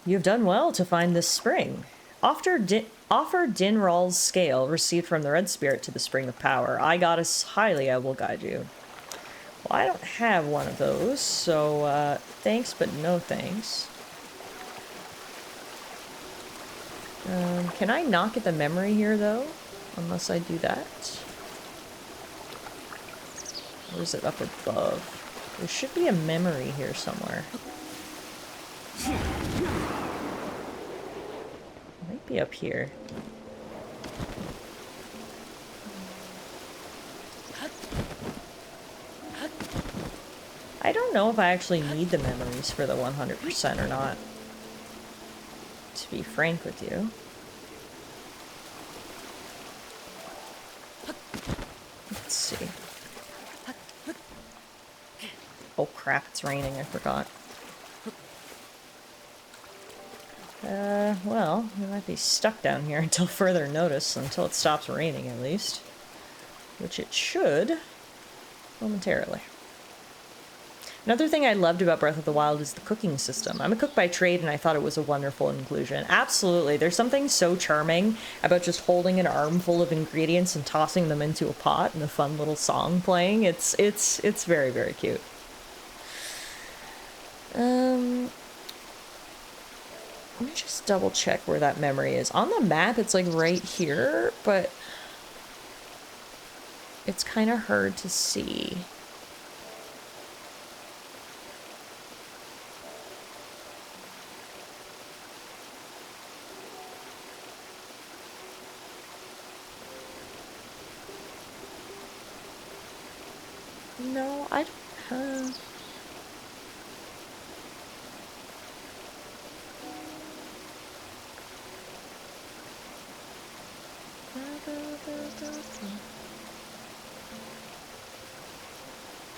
[SPEAKER 1] You have done well to find this spring. Offer Dinral's scale received from the Red Spirit to the Spring of Power. I goddess highly, I will guide you. Well, I don't have one of those, so thanks, but no thanks. Can I not get the memory here, though? Unless I do that. Or is it up above? There should be a memory here somewhere. It might be up here. I don't know if I actually need the memories for the 100% or not, to be frank with you. Let's see. Oh crap, it's raining, I forgot. Well, we might be stuck down here until further notice, until it stops raining at least. Which it should, momentarily. Another thing I loved about Breath of the Wild is the cooking system. I'm a cook by trade, and I thought it was a wonderful inclusion. Absolutely, there's something so charming about just holding an armful of ingredients and tossing them into a pot and a fun little song playing. It's very, very cute. Let me just double check where that memory is. On the map, it's like right here, but it's kind of hard to see. No, I don't.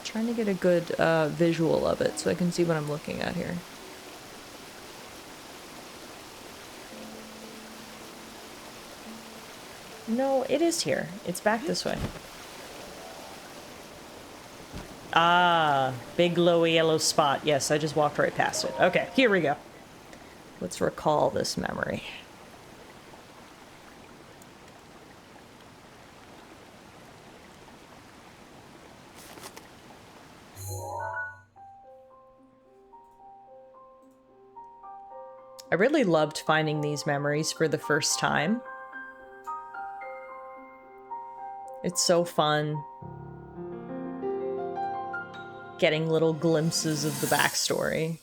[SPEAKER 1] Trying to get a good visual of it so I can see what I'm looking at here. No, it is here. It's back this way. Ah, big glowy yellow spot. Yes, I just walked right past it. Okay, here we go. Let's recall this memory. I really loved finding these memories for the first time. It's so fun getting little glimpses of the backstory.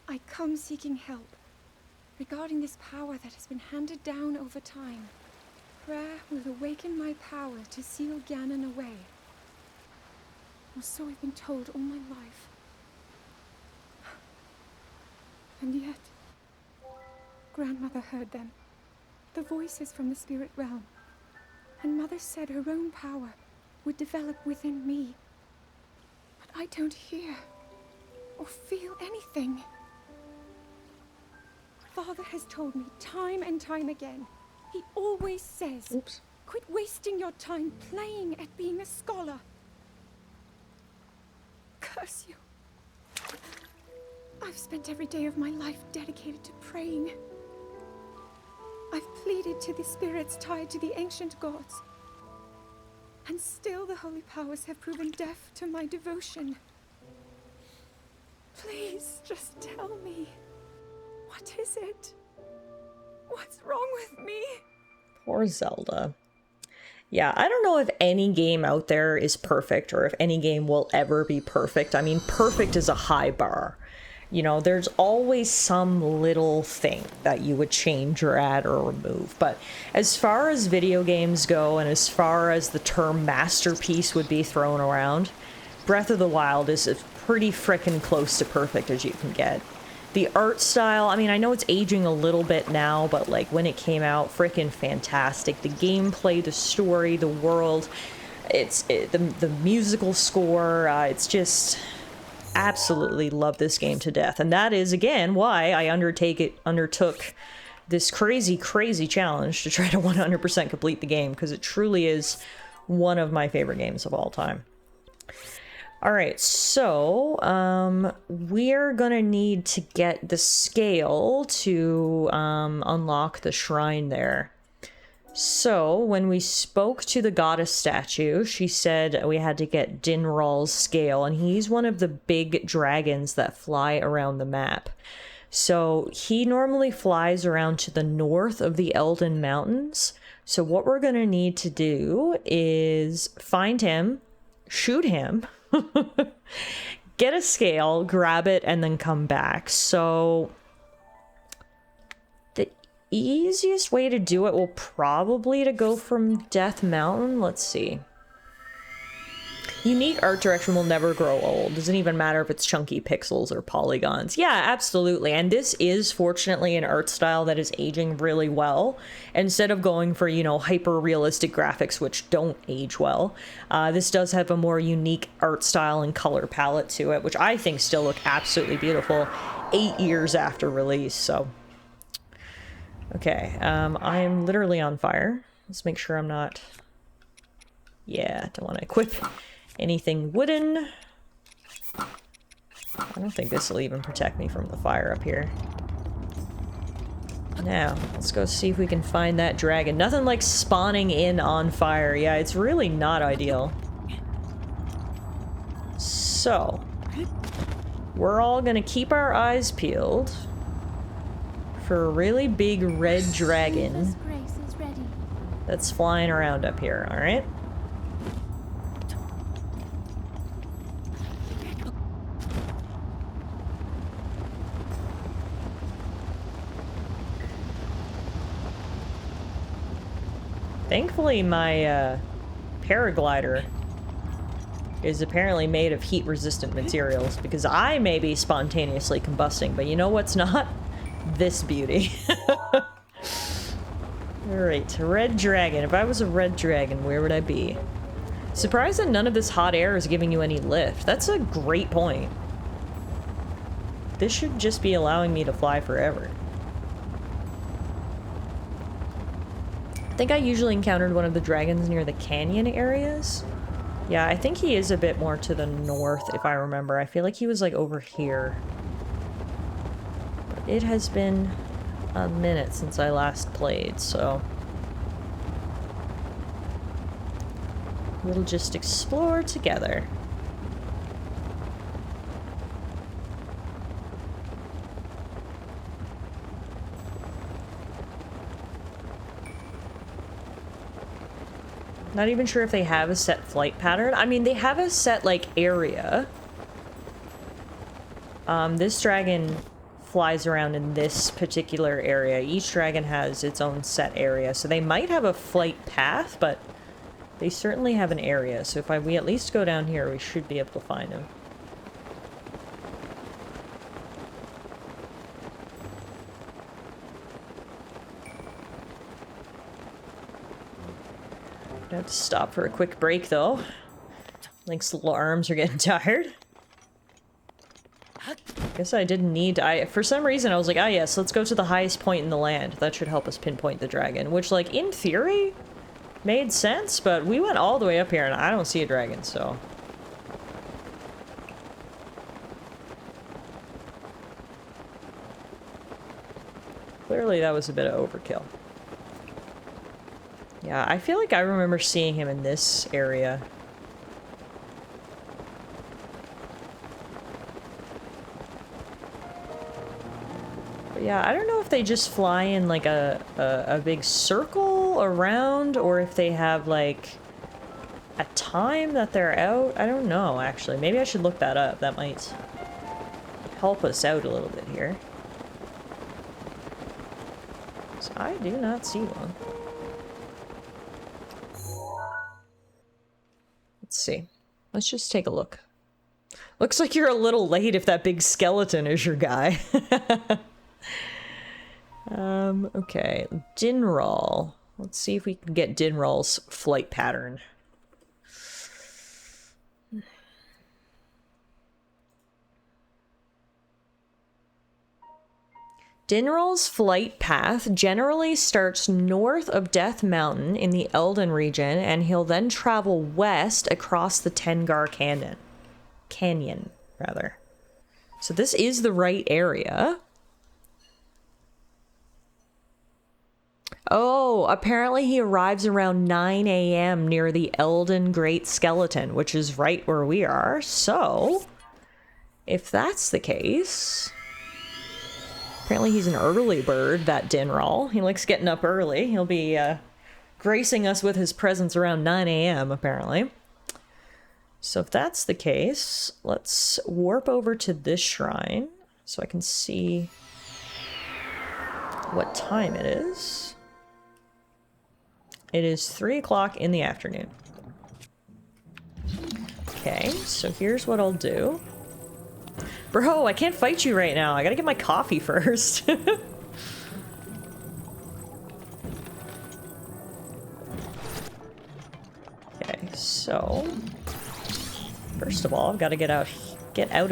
[SPEAKER 2] I come seeking help regarding this power that has been handed down over time. Prayer will awaken my power to seal Ganon away. Or so I've been told all my life. And yet, Grandmother heard them. The voices from the spirit realm. And Mother said her own power would develop within me. But I don't hear or feel anything. Father has told me time and time again. He always says,
[SPEAKER 1] Oops.
[SPEAKER 2] Quit wasting your time playing at being a scholar. Curse you. I've spent every day of my life dedicated to praying. I've pleaded to the spirits tied to the ancient gods. And still the holy powers have proven deaf to my devotion. Please, just tell me. What is it? What's wrong with me?
[SPEAKER 1] Poor Zelda. Yeah, I don't know if any game out there is perfect or if any game will ever be perfect. I mean, perfect is a high bar. You know, there's always some little thing that you would change or add or remove. But as far as video games go, and as far as the term masterpiece would be thrown around, Breath of the Wild is as pretty frickin' close to perfect as you can get. The art style, I mean, I know it's aging a little bit now, but like when it came out, frickin' fantastic. The gameplay, the story, the world, the musical score, it's just absolutely love this game to death. And that is, again, why I undertook this crazy, crazy challenge to try to 100% complete the game, because it truly is one of my favorite games of all time. Alright, so, we're gonna need to get the scale to, unlock the shrine there. So, when we spoke to the goddess statue, she said we had to get Dinral's scale, and he's one of the big dragons that fly around the map. So, he normally flies around to the north of the Elden Mountains. So what we're gonna need to do is find him, shoot him, get a scale, grab it, and then come back. So the easiest way to do it will probably to go from Death Mountain. Let's see. Unique art direction will never grow old. Doesn't even matter if it's chunky pixels or polygons. Yeah, absolutely. And this is fortunately an art style that is aging really well. Instead of going for, you know, hyper realistic graphics, which don't age well, this does have a more unique art style and color palette to it, which I think still look absolutely beautiful 8 years after release. So, okay, I am literally on fire. Let's make sure I'm not. Yeah, don't want to equip anything wooden. I don't think this will even protect me from the fire up here. Now, let's go see if we can find that dragon. Nothing like spawning in on fire. Yeah, it's really not ideal. So, we're all gonna keep our eyes peeled for a really big red dragon that's flying around up here, alright? Thankfully, my paraglider is apparently made of heat-resistant materials, because I may be spontaneously combusting, but you know what's not? This beauty. Alright, red dragon. If I was a red dragon, where would I be? Surprised that none of this hot air is giving you any lift. That's a great point. This should just be allowing me to fly forever. I think I usually encountered one of the dragons near the canyon areas. Yeah, I think he is a bit more to the north, if I remember. I feel like he was, like, over here. But it has been a minute since I last played, so we'll just explore together. Not even sure if they have a set flight pattern. I mean, they have a set, like, area. This dragon flies around in this particular area. Each dragon has its own set area, so they might have a flight path, but they certainly have an area. So if we at least go down here, we should be able to find him. I have to stop for a quick break, though. Link's little arms are getting tired. Guess I didn't need to, for some reason I was like, ah yes, let's go to the highest point in the land. That should help us pinpoint the dragon. Which, like, in theory, made sense, but we went all the way up here and I don't see a dragon, so. Clearly that was a bit of overkill. Yeah, I feel like I remember seeing him in this area. But yeah, I don't know if they just fly in like a big circle still around or if they have, like, a time that they're out. I don't know, actually. Maybe I should look that up. That might help us out a little bit here. So I do not see one. Let's see. Let's just take a look. Looks like you're a little late if that big skeleton is your guy. Okay. Dinral. Let's see if we can get Dinral's flight pattern. Dinral's flight path generally starts north of Death Mountain in the Elden region, and he'll then travel west across the Tengar Canyon, rather. So this is the right area. Oh, apparently he arrives around 9 a.m. near the Elden Great Skeleton, which is right where we are. So, if that's the case... Apparently he's an early bird, that Dinral. He likes getting up early. He'll be gracing us with his presence around 9 a.m., apparently. So if that's the case, let's warp over to this shrine so I can see what time it is. It is 3 o'clock in the afternoon. Okay, so here's what I'll do. Bro, I can't fight you right now. I gotta get my coffee first. Okay, so... First of all, I've got to get out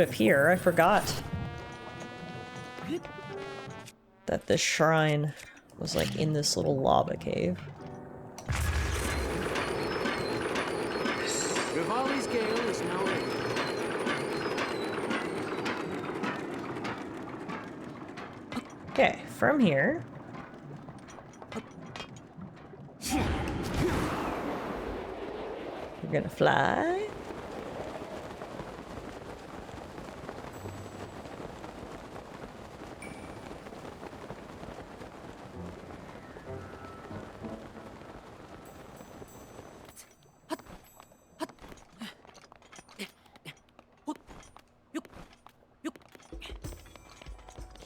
[SPEAKER 1] of here. I forgot that this shrine was, like, in this little lava cave.
[SPEAKER 6] Rivali's gale is now in.
[SPEAKER 1] Okay, from here... We're gonna fly.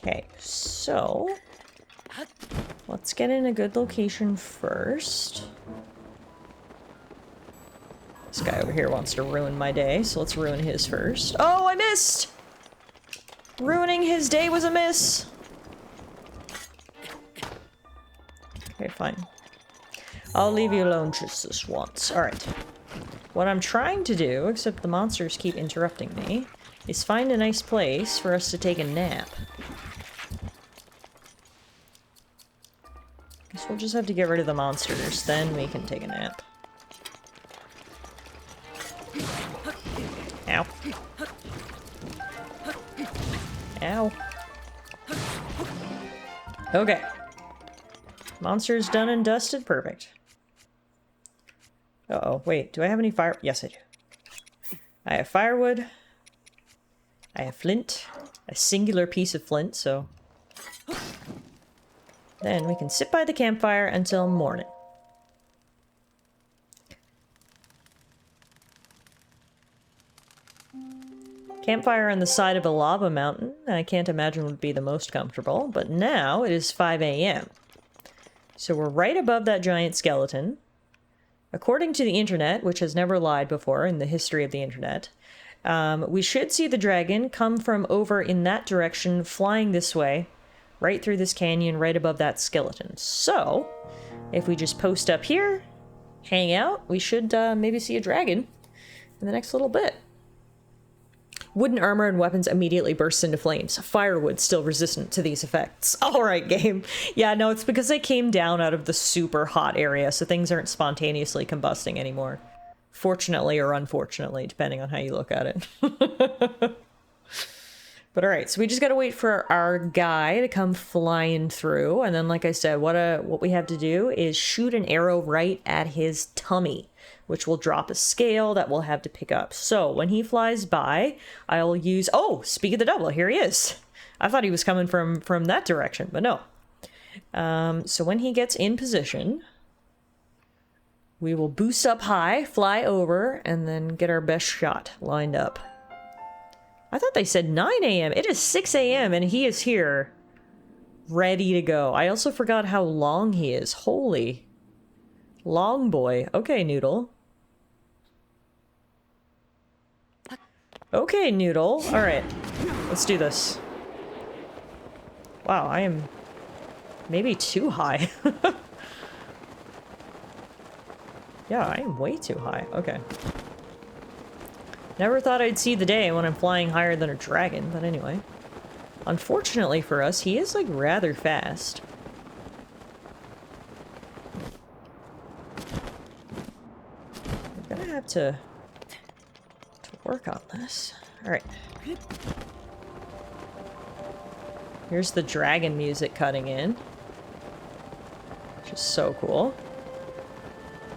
[SPEAKER 1] Okay, so let's get in a good location first. This guy over here wants to ruin my day, so let's ruin his first. Oh, I missed! Ruining his day was a miss! Okay, fine. I'll leave you alone just this once. Alright. What I'm trying to do, except the monsters keep interrupting me, is find a nice place for us to take a nap. Guess we'll just have to get rid of the monsters, then we can take a nap. Ow. Ow. Okay. Monsters done and dusted? Perfect. Uh-oh, wait, do I have any fire? Yes, I do. I have firewood. I have flint. A singular piece of flint, so... Then we can sit by the campfire until morning. Campfire on the side of a lava mountain, I can't imagine would be the most comfortable, but now it is 5 a.m. So we're right above that giant skeleton. According to the internet, which has never lied before in the history of the internet, we should see the dragon come from over in that direction, flying this way, right through this canyon, right above that skeleton. So, if we just post up here, hang out, we should maybe see a dragon in the next little bit. Wooden armor and weapons immediately burst into flames. Firewood still resistant to these effects. Alright, game. Yeah, no, it's because I came down out of the super hot area, so things aren't spontaneously combusting anymore. Fortunately or unfortunately, depending on how you look at it. But alright, so we just gotta wait for our guy to come flying through, and then like I said, what we have to do is shoot an arrow right at his tummy, which will drop a scale that we'll have to pick up. So when he flies by, I'll use... Oh, speak of the devil, here he is. I thought he was coming from that direction, but no. So when he gets in position, We will boost up high, fly over, and then get our best shot lined up. I thought they said 9 a.m. It is 6 a.m. and he is here. Ready to go. I also forgot how long he is. Holy. Long boy. Okay, Noodle. Okay, Noodle. Alright. Let's do this. Wow, I am maybe too high. Yeah, I am way too high. Okay. Never thought I'd see the day when I'm flying higher than a dragon, but anyway. Unfortunately for us, he is, like, rather fast. We're gonna have to work on this. Alright. Here's the dragon music cutting in. Which is so cool.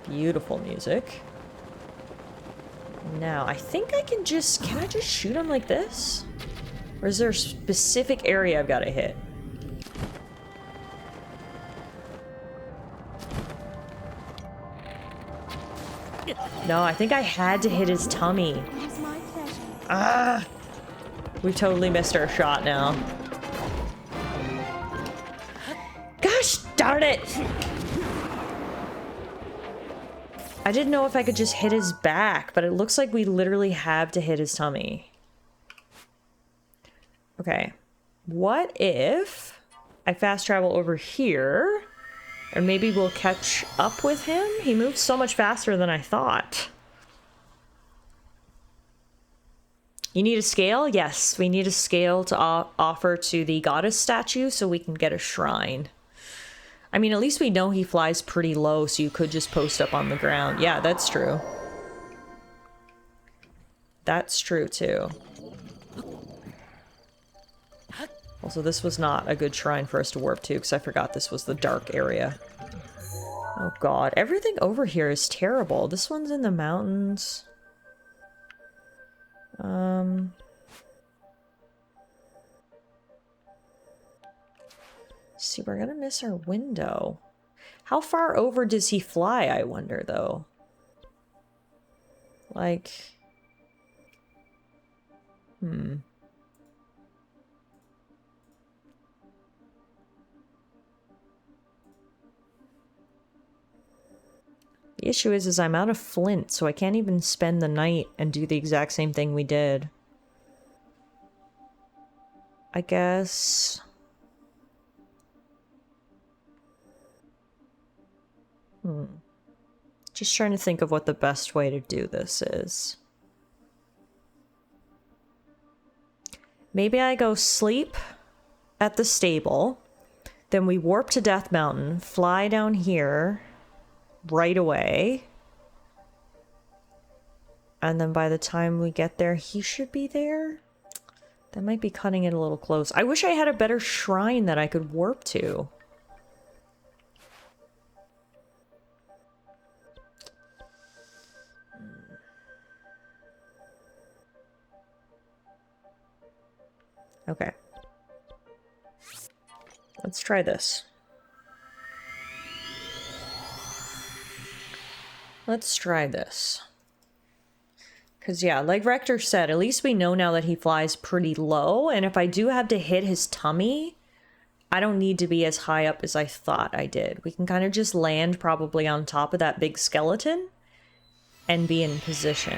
[SPEAKER 1] Beautiful music. Now, I think I can just... Can I just shoot him like this? Or is there a specific area I've got to hit? No, I think I had to hit his tummy. Ah! We totally missed our shot now. Gosh darn it! I didn't know if I could just hit his back, but it looks like we literally have to hit his tummy. Okay. What if I fast travel over here and maybe we'll catch up with him? He moves so much faster than I thought. You need a scale? Yes, we need a scale to offer to the goddess statue so we can get a shrine. I mean, at least we know he flies pretty low, so you could just post up on the ground. Yeah, that's true. That's true, too. Also, this was not a good shrine for us to warp to, because I forgot this was the dark area. Oh god, everything over here is terrible. This one's in the mountains. See, we're gonna miss our window. How far over does he fly, I wonder, though? Like... The issue is I'm out of flint, so I can't even spend the night and do the exact same thing we did. I guess... Just trying to think of what the best way to do this is. Maybe I go sleep at the stable, then we warp to Death Mountain, fly down here right away, and then by the time we get there, he should be there? That might be cutting it a little close. I wish I had a better shrine that I could warp to. Okay. Let's try this. Let's try this. Because, yeah, like Rector said, at least we know now that he flies pretty low, and if I do have to hit his tummy, I don't need to be as high up as I thought I did. We can kind of just land probably on top of that big skeleton and be in position.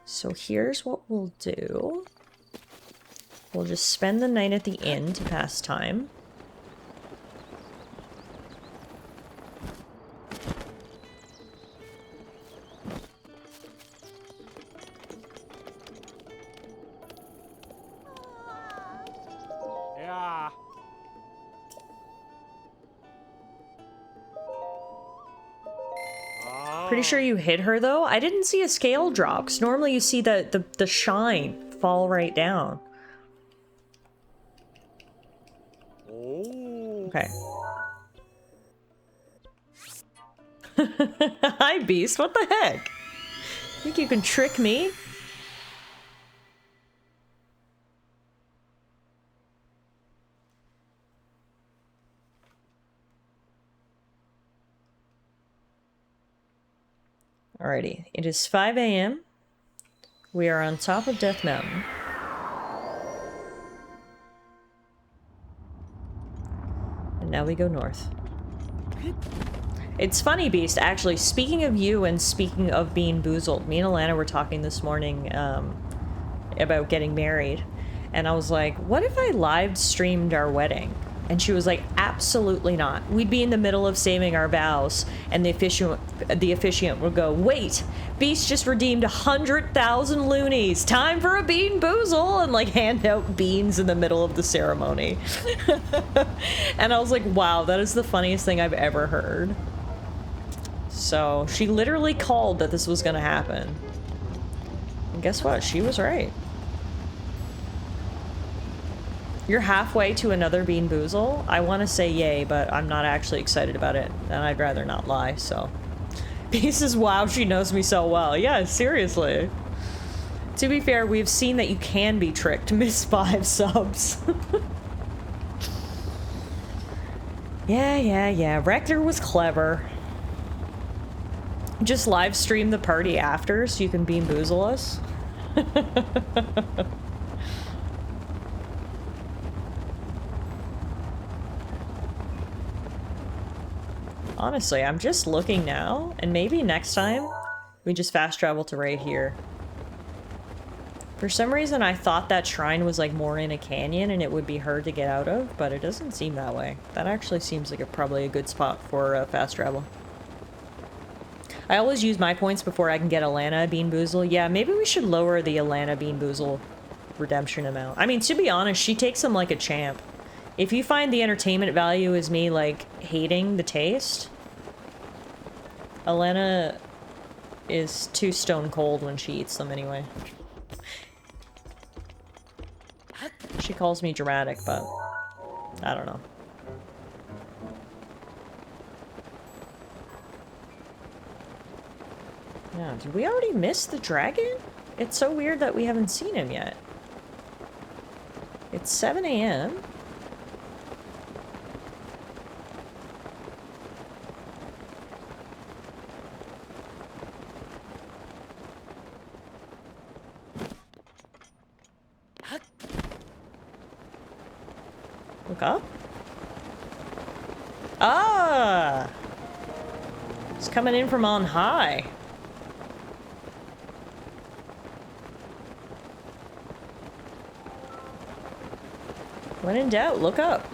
[SPEAKER 1] So here's what we'll do. We'll just spend the night at the inn to pass time.
[SPEAKER 6] Yeah.
[SPEAKER 1] Pretty sure you hit her, though. I didn't see a scale drop, because normally you see the shine fall right down.
[SPEAKER 6] Oh.
[SPEAKER 1] Okay. Hi, Beast. What the heck? Think you can trick me? Alrighty, it is 5 a.m. We are on top of Death Mountain. And now we go north. It's funny, Beast, actually, speaking of you and speaking of being boozled, me and Alana were talking this morning about getting married, and I was like, what if I live streamed our wedding? And she was like, absolutely not. We'd be in the middle of saving our vows, and the officiant would go, wait, Beast just redeemed 100,000 loonies. Time for a bean boozle, and like hand out beans in the middle of the ceremony. And I was like, wow, that is the funniest thing I've ever heard. So she literally called that this was gonna happen. And guess what? She was right. You're halfway to another Bean Boozle. I want to say yay, but I'm not actually excited about it, and I'd rather not lie, so. Pieces, wow, she knows me so well. Yeah, seriously. To be fair, we've seen that you can be tricked. Miss 5 subs. Yeah. Rector was clever. Just live stream the party after so you can Bean Boozle us. Honestly, I'm just looking now, and maybe next time we just fast travel to right here. For some reason, I thought that shrine was like more in a canyon and it would be hard to get out of, but it doesn't seem that way. That actually seems like probably a good spot for fast travel. I always use my points before I can get Alana a Bean Boozle. Yeah, maybe we should lower the Alana Bean Boozle redemption amount. I mean, to be honest, she takes them like a champ. If you find the entertainment value is me, like, hating the taste, Alana is too stone cold when she eats them anyway. She calls me dramatic, but I don't know. Yeah, did we already miss the dragon? It's so weird that we haven't seen him yet. It's 7 a.m. Look up. Ah! It's coming in from on high. When in doubt, look up.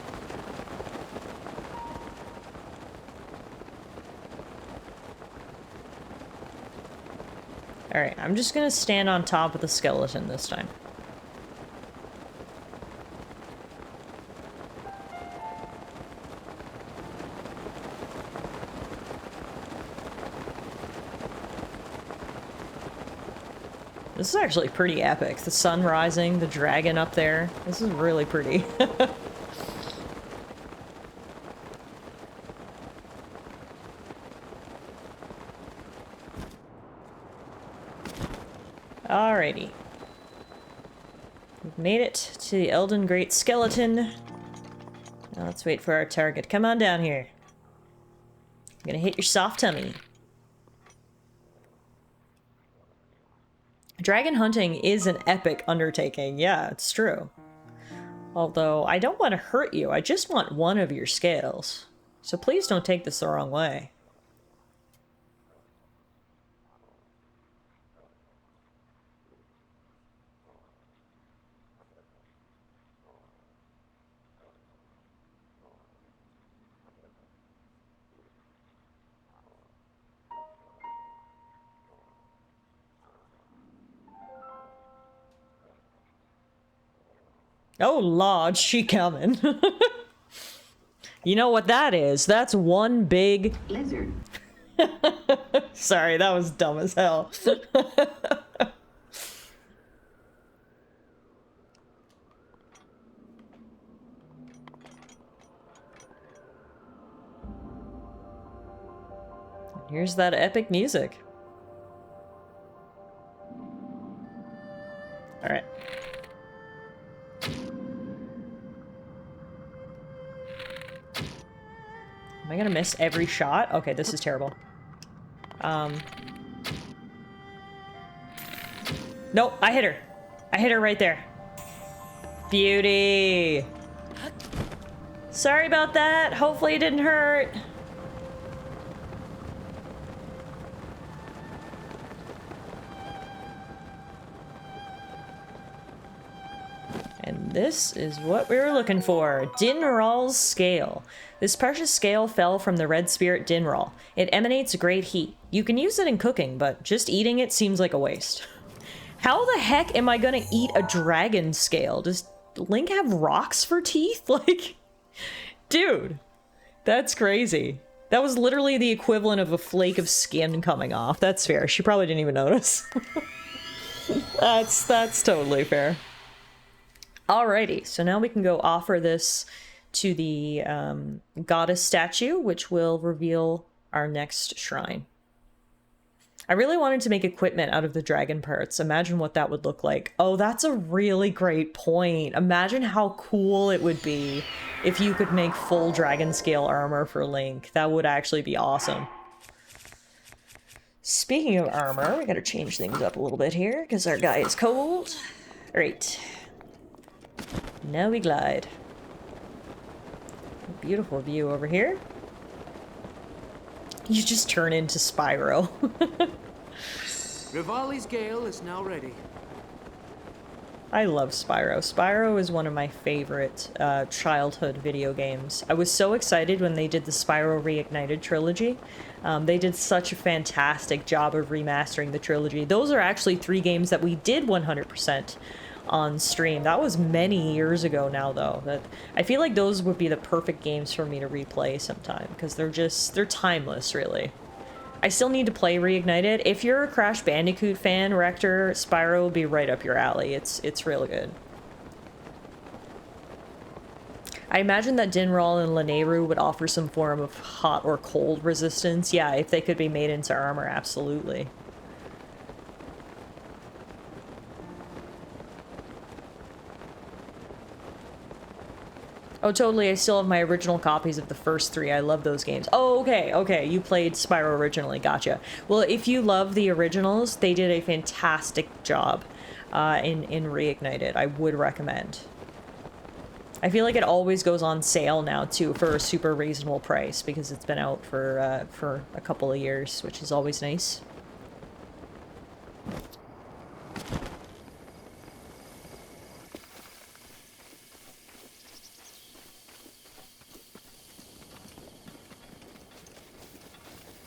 [SPEAKER 1] Alright, I'm just gonna stand on top of the skeleton this time. This is actually pretty epic. The sun rising, the dragon up there. This is really pretty. Alrighty. We've made it to the Elden Great Skeleton. Now let's wait for our target. Come on down here. I'm gonna hit your soft tummy. Dragon hunting is an epic undertaking. Yeah, it's true. Although, I don't want to hurt you. I just want one of your scales. So please don't take this the wrong way. Oh, Lord, she coming. You know what that is? That's one big...
[SPEAKER 7] lizard.
[SPEAKER 1] Sorry, that was dumb as hell. Here's that epic music. Alright. Am I gonna miss every shot? Okay, this is terrible. Nope, I hit her. I hit her right there. Beauty. Sorry about that. Hopefully it didn't hurt. And this is what we were looking for. Dinral's scale. This precious scale fell from the red spirit Dinral. It emanates great heat. You can use it in cooking, but just eating it seems like a waste. How the heck am I gonna eat a dragon scale? Does Link have rocks for teeth? Like, dude, that's crazy. That was literally the equivalent of a flake of skin coming off. That's fair. She probably didn't even notice. That's totally fair. Alrighty, so now we can go offer this to the goddess statue, which will reveal our next shrine. I really wanted to make equipment out of the dragon parts. Imagine what that would look like. Oh, that's a really great point. Imagine how cool it would be if you could make full dragon scale armor for Link. That would actually be awesome. Speaking of armor, we gotta change things up a little bit here because our guy is cold. Alright. Now we glide. Beautiful view over here. You just turn into Spyro.
[SPEAKER 6] Rivali's Gale is now ready.
[SPEAKER 1] I love Spyro. Spyro is one of my favorite childhood video games. I was so excited when they did the Spyro Reignited trilogy. They did such a fantastic job of remastering the trilogy. Those are actually 3 games that we did 100% on stream. That was many years ago now, though. I feel like those would be the perfect games for me to replay sometime, because they're timeless, really. I still need to play Reignited. If you're a Crash Bandicoot fan, Rector, Spyro will be right up your alley. It's real good. I imagine that Dinral and Lanayru would offer some form of hot or cold resistance. Yeah, if they could be made into armor, absolutely. Oh, totally. I still have my original copies of the first 3. I love those games. Oh, okay. Okay. You played Spyro originally. Gotcha. Well, if you love the originals, they did a fantastic job in Reignited. I would recommend. I feel like it always goes on sale now, too, for a super reasonable price because it's been out for a couple of years, which is always nice.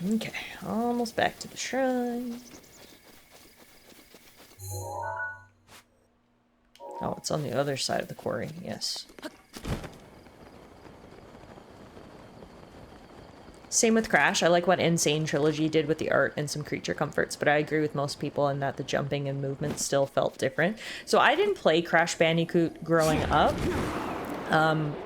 [SPEAKER 1] Okay, almost back to the shrine. Oh, it's on the other side of the quarry, yes. Same with Crash. I like what Insane Trilogy did with the art and some creature comforts, but I agree with most people in that the jumping and movement still felt different. So I didn't play Crash Bandicoot growing up.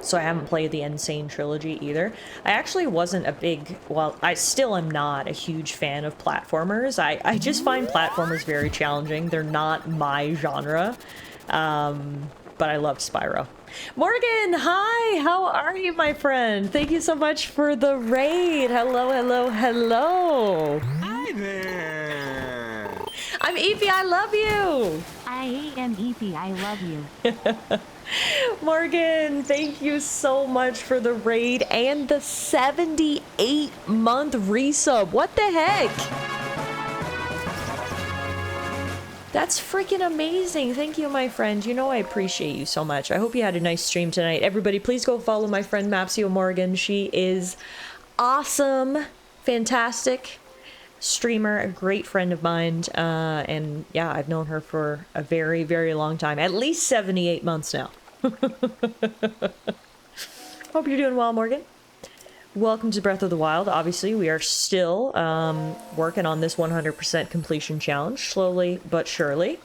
[SPEAKER 1] So I haven't played the Insane Trilogy either. I actually wasn't a big, well, I still am not a huge fan of platformers. I just find platformers very challenging. They're not my genre. But I loved Spyro. Morgan, hi! How are you, my friend? Thank you so much for the raid. Hello, hello, hello.
[SPEAKER 5] Hi there.
[SPEAKER 1] I'm Evie, I love you.
[SPEAKER 3] I am Ethy, I love you.
[SPEAKER 1] Morgan, thank you so much for the raid and the 78-month resub. What the heck? That's freaking amazing. Thank you, my friend. You know I appreciate you so much. I hope you had a nice stream tonight. Everybody, please go follow my friend Mapsio Morgan. She is awesome, fantastic streamer, a great friend of mine. And yeah, I've known her for a very, very long time. At least 78 months now. Hope you're doing well, Morgan. Welcome to Breath of the Wild. Obviously, we are still working on this 100% completion challenge, slowly but surely.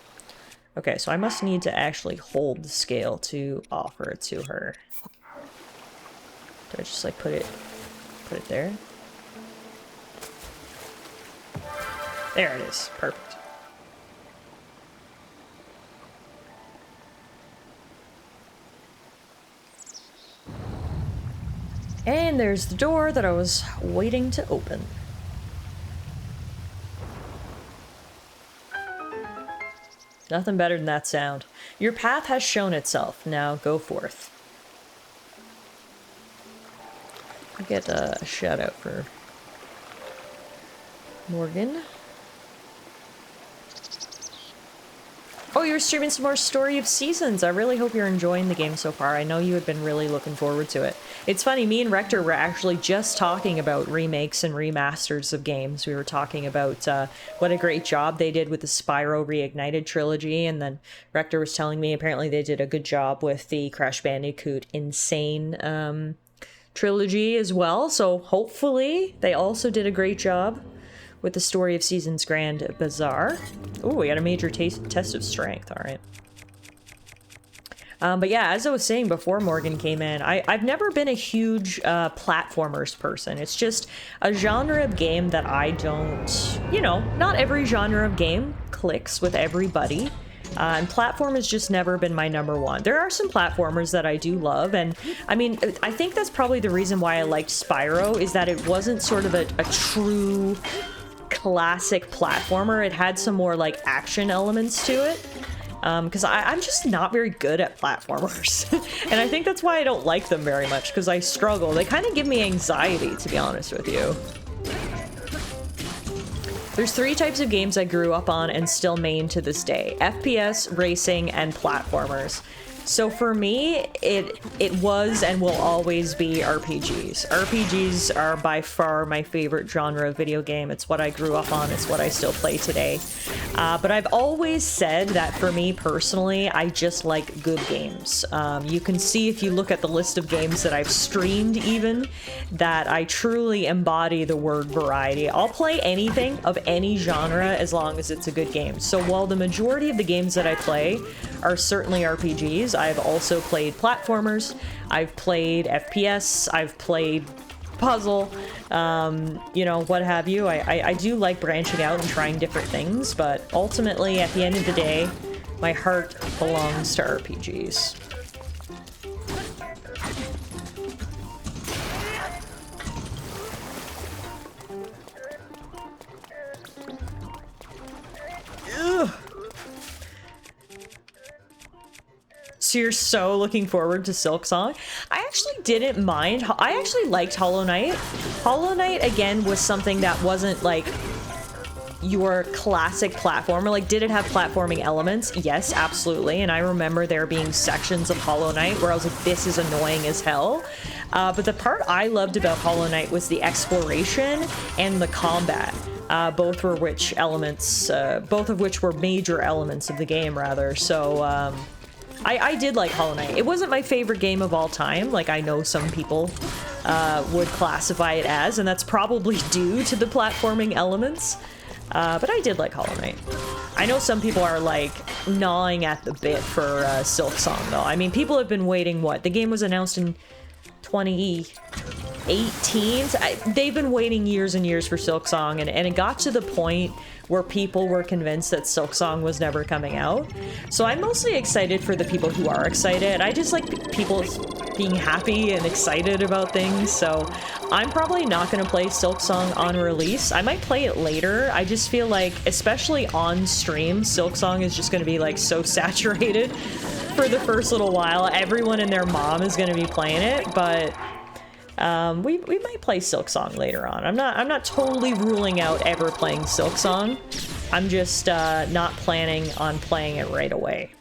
[SPEAKER 1] Okay, so I must need to actually hold the scale to offer it to her. Do I just like put it there? There it is. Perfect. And there's the door that I was waiting to open. Nothing better than that sound. Your path has shown itself. Now go forth. I get a shout out for Morgan. Oh, you're streaming some more Story of Seasons. I really hope you're enjoying the game so far. I know you had been really looking forward to it. It's funny, me and Rector were actually just talking about remakes and remasters of games. We were talking about what a great job they did with the Spyro Reignited trilogy, and then Rector was telling me apparently they did a good job with the Crash Bandicoot Insane trilogy as well. So hopefully they also did a great job with the Story of Seasons Grand Bazaar. Ooh, we got a major test of strength, all right. But yeah, as I was saying before Morgan came in, I've never been a huge platformers person. It's just a genre of game that I don't, you know, not every genre of game clicks with everybody. And platform has just never been my number one. There are some platformers that I do love, and I mean, I think that's probably the reason why I liked Spyro, is that it wasn't sort of a true classic platformer. It had some more like action elements to it, because I'm just not very good at platformers. And I think that's why I don't like them very much, because I struggle. They kind of give me anxiety, to be honest with you. There's 3 types of games I grew up on and still main to this day: FPS, racing, and platformers. So for me, it was and will always be RPGs. RPGs are by far my favorite genre of video game. It's what I grew up on. It's what I still play today. But I've always said that for me personally, I just like good games. You can see if you look at the list of games that I've streamed even, that I truly embody the word variety. I'll play anything of any genre as long as it's a good game. So while the majority of the games that I play are certainly RPGs, I've also played platformers, I've played FPS, I've played puzzle, you know, what have you. I do like branching out and trying different things, but ultimately, at the end of the day, my heart belongs to RPGs. Ugh. So you're so looking forward to Silksong? I actually didn't mind. I actually liked Hollow Knight. Hollow Knight, again, was something that wasn't like your classic platformer. Like, did it have platforming elements? Yes, absolutely. And I remember there being sections of Hollow Knight where I was like, this is annoying as hell. But the part I loved about Hollow Knight was the exploration and the combat. Both of which were major elements of the game, rather. So, I did like Hollow Knight. It wasn't my favorite game of all time, like I know some people would classify it as, and that's probably due to the platforming elements. But I did like Hollow Knight. I know some people are like gnawing at the bit for Silksong, though. I mean, people have been waiting, what? The game was announced in 2018? They've been waiting years and years for Silksong, and it got to the point where people were convinced that Silksong was never coming out. So I'm mostly excited for the people who are excited. I just like people being happy and excited about things, so I'm probably not going to play Silksong on release. I might play it later. I just feel like, especially on stream, Silksong is just going to be like so saturated for the first little while. Everyone and their mom is going to be playing it, but we might play Silksong later on. I'm not totally ruling out ever playing Silksong. I'm just not planning on playing it right away.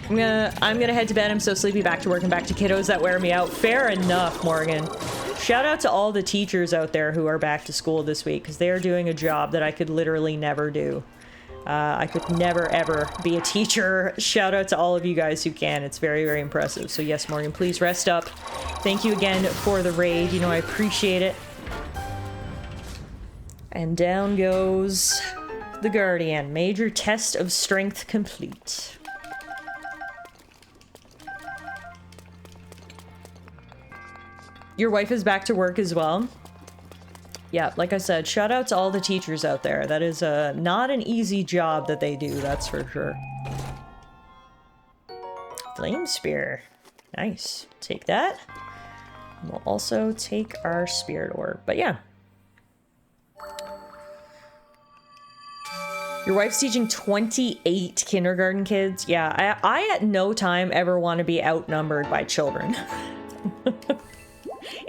[SPEAKER 1] I'm gonna head to bed. I'm so sleepy. Back to work and back to kiddos that wear me out. Fair enough, Morgan. Shout out to all the teachers out there who are back to school this week, because they are doing a job that I could literally never do. I could never, ever be a teacher. Shout out to all of you guys who can. It's very, very impressive. So yes, Morgan, please rest up. Thank you again for the raid. You know, I appreciate it. And down goes the Guardian. Major test of strength complete. Your wife is back to work as well? Yeah, like I said, shout out to all the teachers out there. That is not an easy job that they do, that's for sure. Flame Spear. Nice. Take that. We'll also take our Spirit Orb. But yeah. Your wife's teaching 28 kindergarten kids? Yeah, I at no time ever want to be outnumbered by children.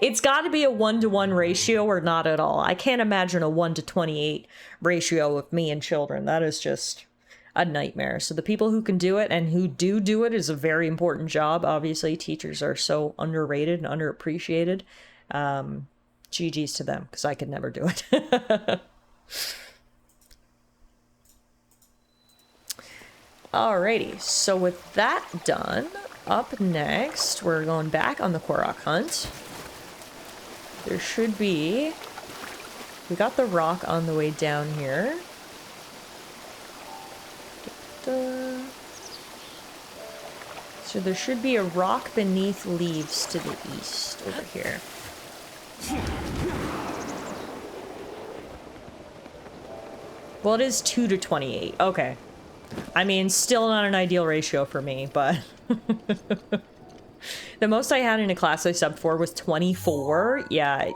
[SPEAKER 1] It's got to be a 1-to-1 ratio or not at all. I can't imagine a 1 to 28 ratio of me and children. That is just a nightmare. So the people who can do it and who do it is a very important job. Obviously, teachers are so underrated and underappreciated. GG's to them, because I could never do it. Alrighty, so with that done, up next, we're going back on the Korok hunt. There should be... We got the rock on the way down here. So there should be a rock beneath leaves to the east over here. Well, it is 2 to 28. Okay. I mean, still not an ideal ratio for me, but... The most I had in a class I subbed for was 24. Yeah.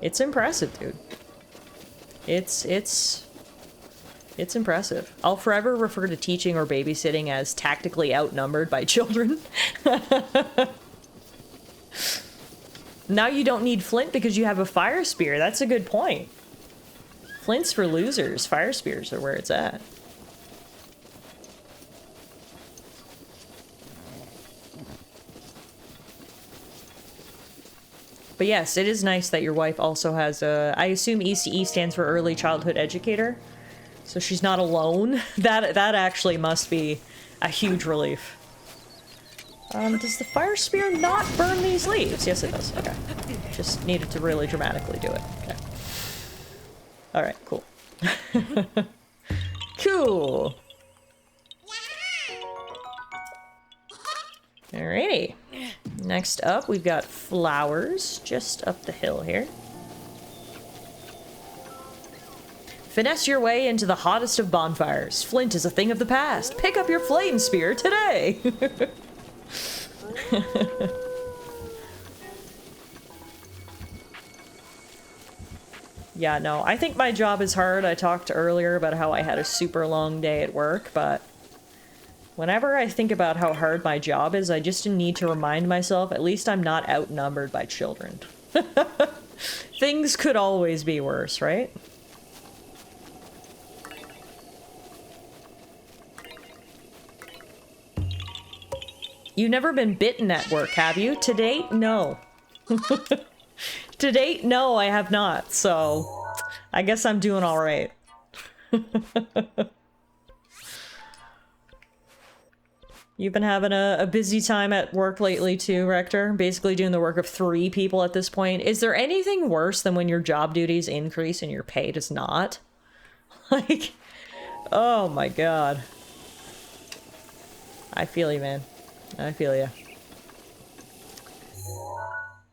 [SPEAKER 1] It's impressive, dude. It's impressive. I'll forever refer to teaching or babysitting as tactically outnumbered by children. Now you don't need flint because you have a fire spear. That's a good point. Flint's for losers. Fire spears are where it's at. But yes, it is nice that your wife also has a... I assume ECE stands for Early Childhood Educator. So she's not alone. That actually must be a huge relief. Does the fire spear not burn these leaves? Yes, it does. Okay. Just needed to really dramatically do it. Okay. Alright, cool. Cool. Alrighty. Next up, we've got flowers just up the hill here. Finesse your way into the hottest of bonfires. Flint is a thing of the past. Pick up your flame spear today. Yeah, no, I think my job is hard. I talked earlier about how I had a super long day at work, but whenever I think about how hard my job is, I just need to remind myself, at least I'm not outnumbered by children. Things could always be worse, right? You've never been bitten at work, have you? To date, no. To date, no, I have not, so I guess I'm doing all right. You've been having a busy time at work lately too, Rector? Basically doing the work of 3 people at this point. Is there anything worse than when your job duties increase and your pay does not? Like, oh my god. I feel you, man. I feel you.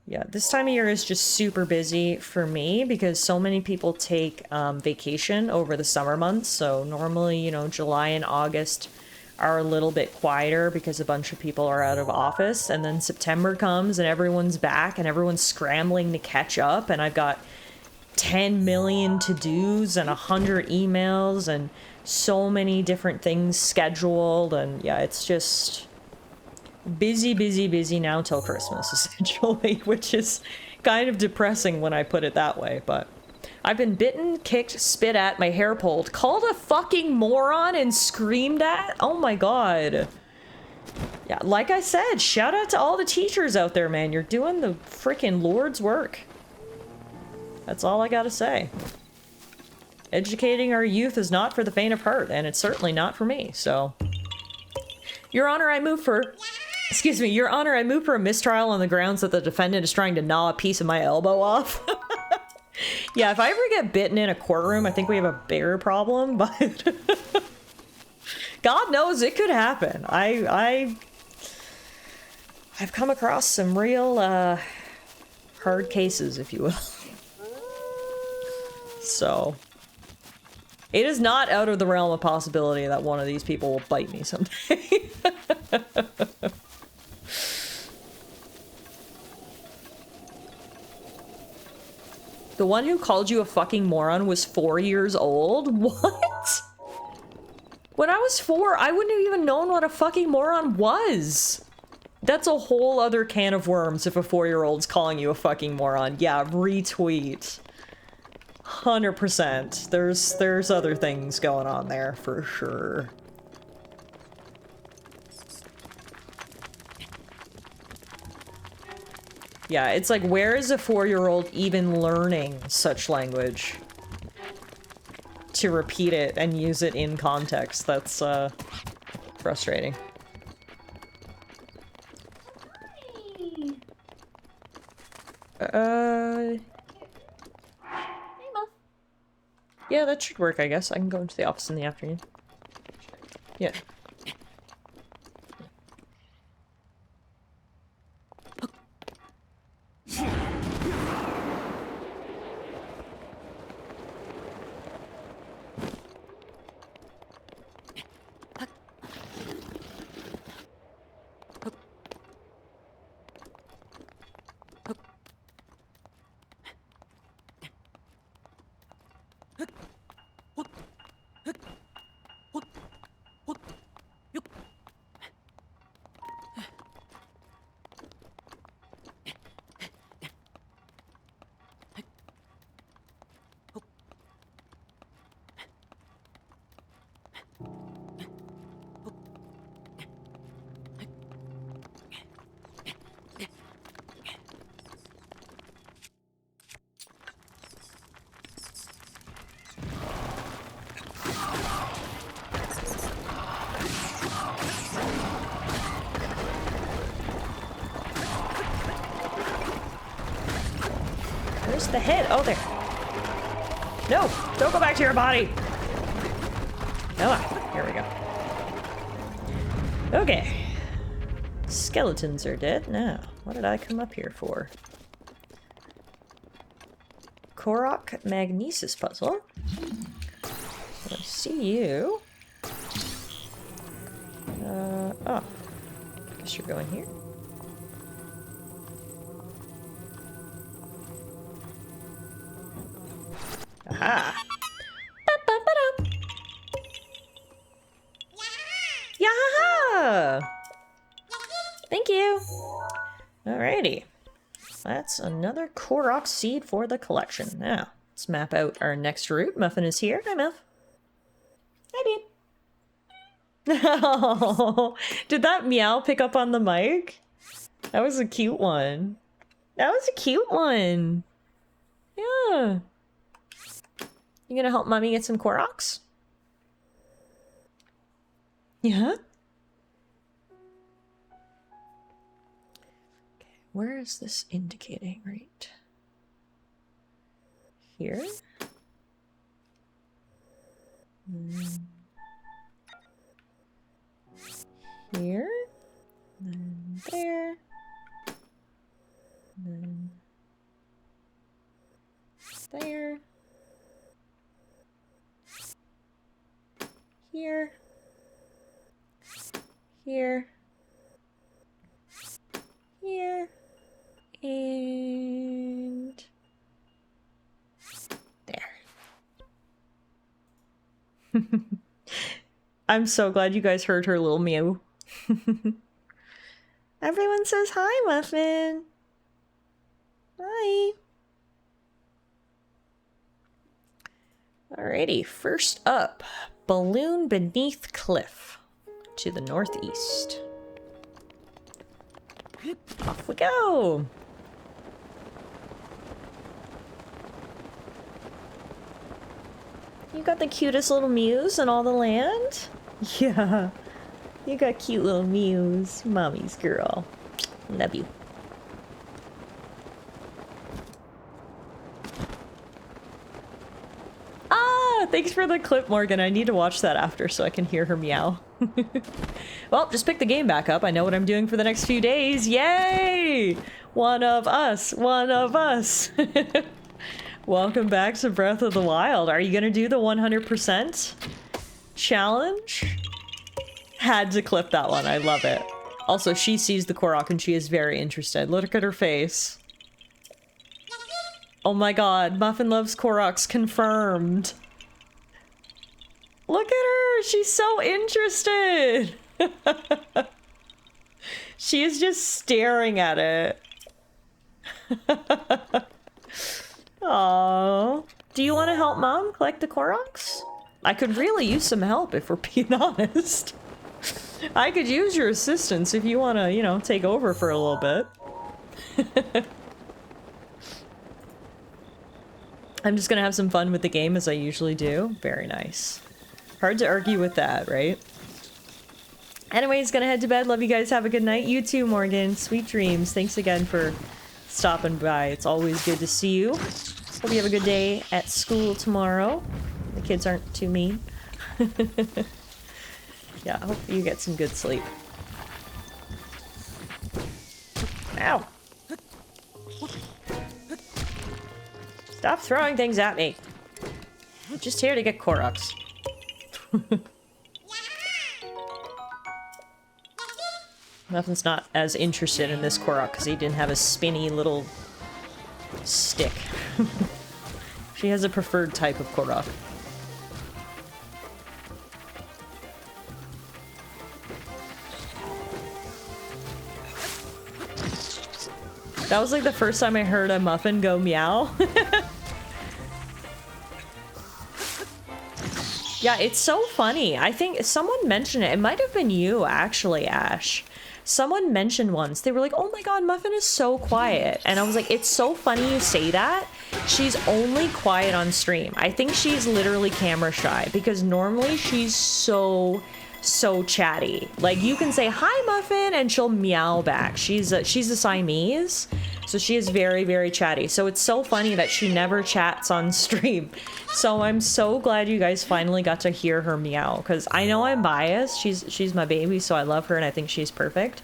[SPEAKER 1] Yeah, this time of year is just super busy for me because so many people take vacation over the summer months. So normally, you know, July and August are a little bit quieter because a bunch of people are out of office. And then September comes and everyone's back and everyone's scrambling to catch up. And I've got 10 million to-dos and 100 emails and so many different things scheduled. And yeah, it's just... busy, busy, busy now till Christmas, essentially, which is kind of depressing when I put it that way, but I've been bitten, kicked, spit at, my hair pulled, called a fucking moron and screamed at? Oh my god. Yeah, like I said, shout out to all the teachers out there, man. You're doing the freaking Lord's work. That's all I gotta say. Educating our youth is not for the faint of heart, and it's certainly not for me, so... Your Honor, I move for... Excuse me, Your Honor, I move for a mistrial on the grounds that the defendant is trying to gnaw a piece of my elbow off. Yeah, if I ever get bitten in a courtroom, I think we have a bigger problem, but... God knows it could happen. I've come across some real, hard cases, if you will. So... It is not out of the realm of possibility that one of these people will bite me someday. The one who called you a fucking moron was 4 years old? What? When I was 4, I wouldn't have even known what a fucking moron was. That's a whole other can of worms if a 4-year-old's calling you a fucking moron. Yeah, retweet. 100%. There's other things going on there for sure. Yeah, it's like, where is a 4-year-old even learning such language? To repeat it and use it in context. That's, frustrating.
[SPEAKER 4] Hey, Muff.
[SPEAKER 1] Yeah, that should work, I guess. I can go into the office in the afternoon. Yeah. Where's the head? Oh, there. No! Don't go back to your body! Oh, here we go. Okay. Skeletons are dead. Now, what did I come up here for? Korok Magnesis puzzle. I see you. Oh. Guess you're going here. Aha! Ba-ba-ba-da. Yaha! Thank you! Alrighty. That's another Korok seed for the collection. Now, let's map out our next route. Muffin is here. Hi, Muff. Hi, babe. Oh, did that meow pick up on the mic? That was a cute one. That was a cute one. Yeah. You gonna help Mommy get some Koroks? Yeah? Okay, where is this indicating? Right here? Here? Then there. Then there. Here. Here. Here. And there. I'm so glad you guys heard her little meow. Everyone says hi, Muffin. Hi. Alrighty, first up, balloon beneath cliff to the northeast. Off we go. You got the cutest little mews in all the land? Yeah. You got cute little mews. Mommy's girl. Love you. Ah, thanks for the clip, Morgan. I need to watch that after so I can hear her meow. Well, just pick the game back up. I know what I'm doing for the next few days. Yay! One of us. One of us. Welcome back to Breath of the Wild. Are you gonna do the 100% challenge? Had to clip that one. I love it. Also, she sees the Korok and she is very interested. Look at her face. Oh my god, Muffin loves Koroks, confirmed. Look at her, she's so interested. She is just staring at it. Aww. Do you want to help Mom collect the Koroks? I could really use some help if we're being honest. I could use your assistance if you want to, you know, take over for a little bit. I'm just gonna have some fun with the game as I usually do. Very nice. Hard to argue with that, right? Anyways, gonna head to bed. Love you guys. Have a good night. You too, Morgan. Sweet dreams. Thanks again for stopping by. It's always good to see you. Hope you have a good day at school tomorrow. The kids aren't too mean. Yeah, I hope you get some good sleep. Ow! Stop throwing things at me. I'm just here to get Koroks. Muffin's not as interested in this Korok because he didn't have a spinny little stick. She has a preferred type of Korok. That was like the first time I heard a Muffin go meow. Yeah, it's so funny. I think someone mentioned it. It might have been you, actually, Ash. Someone mentioned once, they were like, oh my god, Muffin is so quiet. And I was like, it's so funny you say that. She's only quiet on stream. I think she's literally camera shy because normally she's so chatty. Like, you can say, hi, Muffin, and she'll meow back. She's a Siamese, so she is very, very chatty. So it's so funny that she never chats on stream. So I'm so glad you guys finally got to hear her meow, because I know I'm biased. She's my baby, so I love her, and I think she's perfect.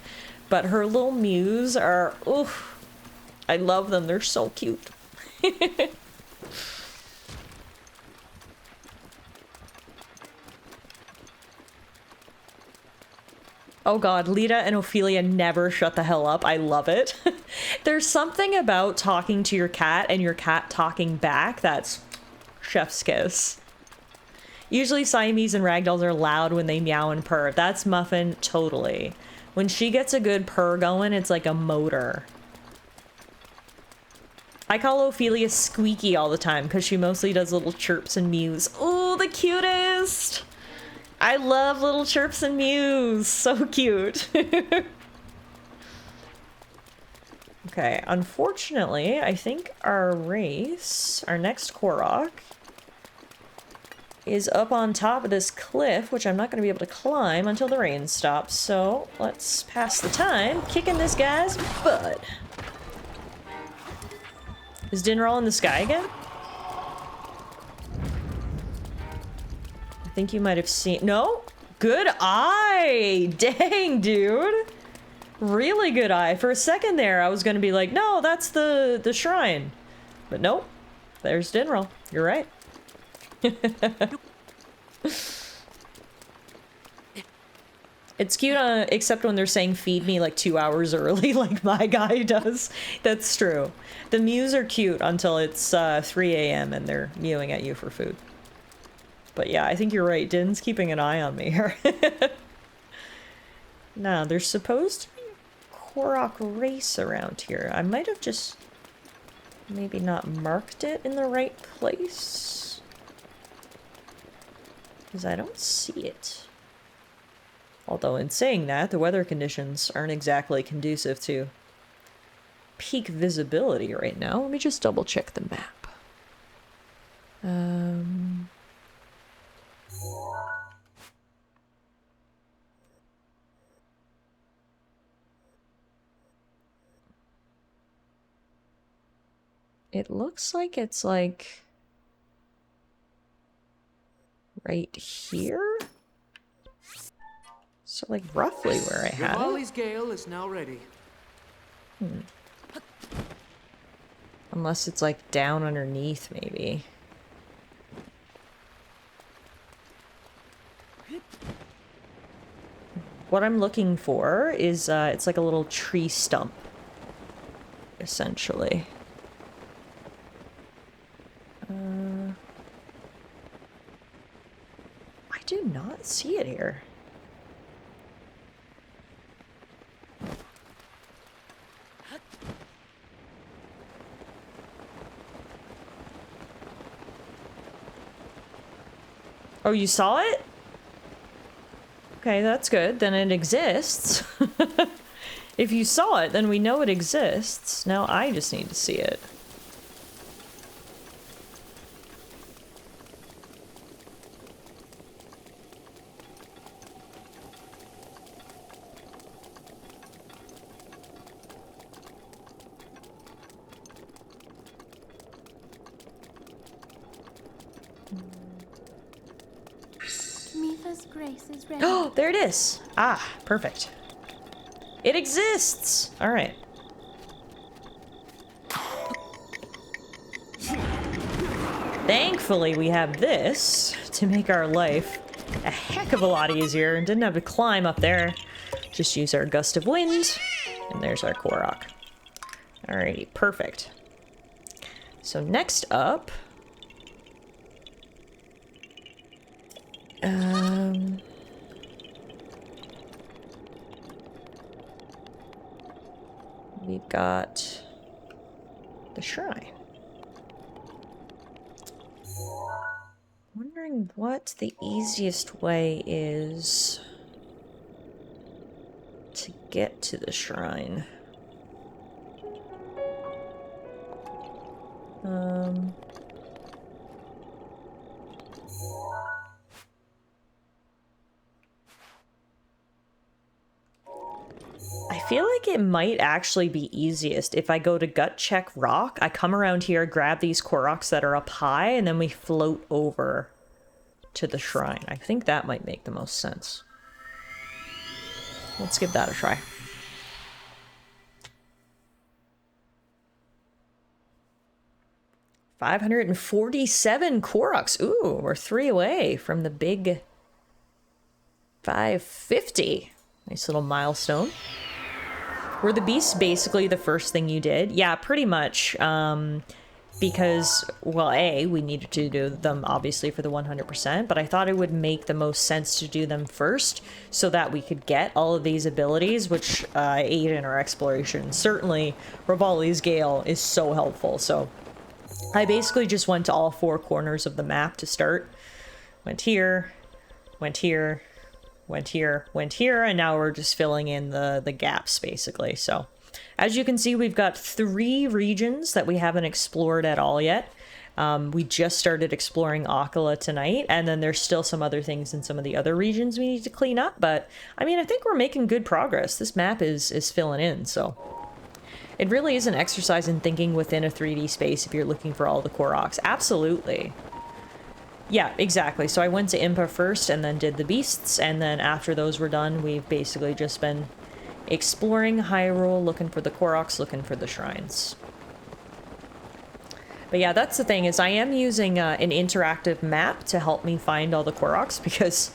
[SPEAKER 1] But her little mews are, oof. I love them. They're so cute. Oh god, Lita and Ophelia never shut the hell up. I love it. There's something about talking to your cat and your cat talking back that's chef's kiss. Usually Siamese and ragdolls are loud when they meow and purr. That's Muffin totally. When she gets a good purr going, it's like a motor. I call Ophelia Squeaky all the time because she mostly does little chirps and mews. Oh, the cutest! I love little chirps and mews. So cute. Okay, unfortunately, I think our race, our next Korok, is up on top of this cliff, which I'm not going to be able to climb until the rain stops. So let's pass the time kicking this guy's butt. Is Dinral in the sky again? I think you might have seen... No? Good eye! Dang, dude! Really good eye. For a second there, I was gonna be like, no, that's the shrine. But nope. There's Dinral. You're right. It's cute, except when they're saying feed me like 2 hours early, like my guy does. That's true. The mews are cute until it's 3 a.m. and they're mewing at you for food. But yeah, I think you're right. Din's keeping an eye on me here. Now, there's supposed to be a Korok race around here. I might have just maybe not marked it in the right place. Because I don't see it. Although in saying that, the weather conditions aren't exactly conducive to peak visibility right now. Let me just double check the map. It looks like it's like right here. So like roughly where I had
[SPEAKER 6] Molly's gale is now ready.
[SPEAKER 1] Unless it's like down underneath, maybe. What I'm looking for is, it's like a little tree stump, essentially. do not see it here. Oh, you saw it? Okay, that's good. Then it exists. If you saw it, then we know it exists. Now I just need to see it.
[SPEAKER 7] Mifa's grace is ready.
[SPEAKER 1] Oh, there it is. Ah, perfect. It exists. All right. Thankfully, we have this to make our life a heck of a lot easier and didn't have to climb up there. Just use our gust of wind, and there's our Korok. Alrighty, perfect. So next up... we've got the shrine. Wondering what the easiest way is to get to the shrine. I feel like it might actually be easiest if I go to gut check rock, I come around here, grab these Koroks that are up high, and then we float over to the shrine. I think that might make the most sense. Let's give that a try. $547 Koroks. Ooh, we're 3 away from the big 550. Nice little milestone. Were the beasts basically the first thing you did? Yeah, pretty much. Because, well, A, we needed to do them obviously for the 100%, but I thought it would make the most sense to do them first so that we could get all of these abilities, which aid in our exploration. Certainly, Revali's Gale is so helpful, so I basically just went to all 4 corners of the map to start. Went here, went here, went here, went here, and now we're just filling in the gaps, basically. So, as you can see, we've got 3 regions that we haven't explored at all yet. We just started exploring Akkala tonight, and then there's still some other things in some of the other regions we need to clean up, but, I mean, I think we're making good progress. This map is filling in, so... It really is an exercise in thinking within a 3D space if you're looking for all the Koroks. Absolutely. Yeah, exactly. So I went to Impa first and then did the beasts, and then after those were done, we've basically just been exploring Hyrule, looking for the Koroks, looking for the shrines. But yeah, that's the thing, is I am using an interactive map to help me find all the Koroks, because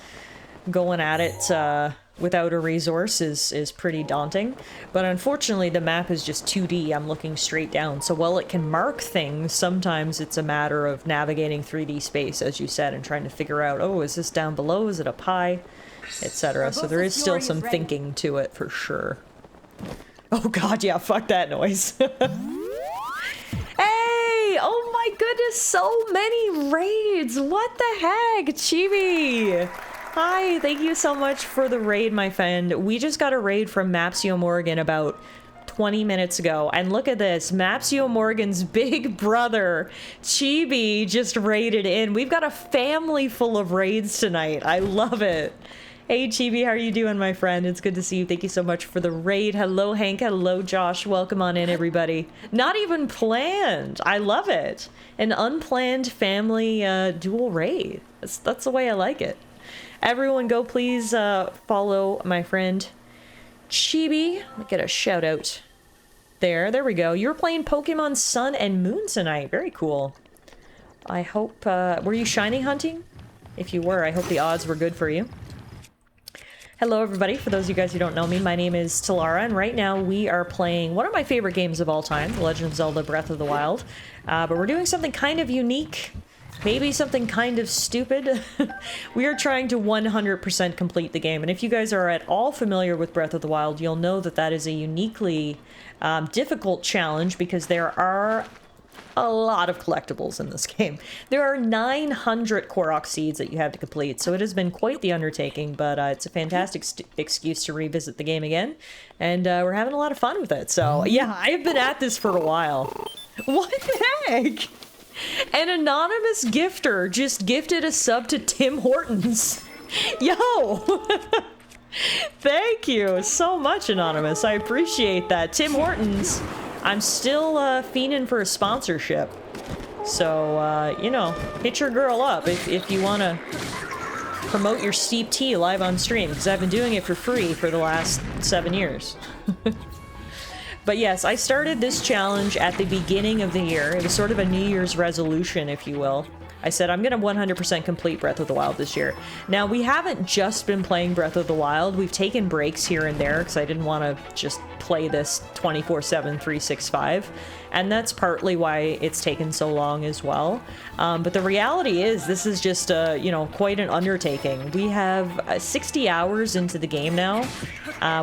[SPEAKER 1] going at it without a resource is pretty daunting. But unfortunately, the map is just 2D. I'm looking straight down. So while it can mark things, sometimes it's a matter of navigating 3D space, as you said, and trying to figure out, oh, is this down below? Is it up high? Etc. So there is still some thinking to it, for sure. Oh god, yeah, fuck that noise. Hey! Oh my goodness, so many raids! What the heck? Chibi! Hi, thank you so much for the raid, my friend. We just got a raid from Mapsio Morgan about 20 minutes ago, and look at this. Mapsio Morgan's big brother, Chibi, just raided in. We've got a family full of raids tonight. I love it. Hey, Chibi, how are you doing, my friend? It's good to see you. Thank you so much for the raid. Hello, Hank. Hello, Josh. Welcome on in, everybody. Not even planned. I love it. An unplanned family dual raid. That's the way I like it. Everyone go please follow my friend Chibi. Let me get a shout out. There we go. You were playing Pokemon Sun and Moon tonight. Very cool. I hope, were you shiny hunting? If you were, I hope the odds were good for you. Hello everybody, for those of you guys who don't know me, my name is Tallara, and right now we are playing one of my favorite games of all time, The Legend of Zelda Breath of the Wild. But we're doing something kind of unique maybe something kind of stupid. We are trying to 100% complete the game, and if you guys are at all familiar with Breath of the Wild, you'll know that that is a uniquely difficult challenge because there are a lot of collectibles in this game. There are 900 Korok seeds that you have to complete, so it has been quite the undertaking, but it's a fantastic excuse to revisit the game again, and we're having a lot of fun with it. So yeah, I've been at this for a while. What the heck? An anonymous gifter just gifted a sub to Tim Hortons. Yo! Thank you so much, Anonymous. I appreciate that. Tim Hortons, I'm still fiending for a sponsorship. So, you know, hit your girl up if you want to promote your steep tea live on stream, because I've been doing it for free for the last 7 years. But yes, I started this challenge at the beginning of the year. It was sort of a New Year's resolution, if you will. I said, I'm going to 100% complete Breath of the Wild this year. Now, we haven't just been playing Breath of the Wild. We've taken breaks here and there because I didn't want to just play this 24/7, 365. And that's partly why it's taken so long as well. But the reality is, this is just, you know, quite an undertaking. We have 60 hours into the game now.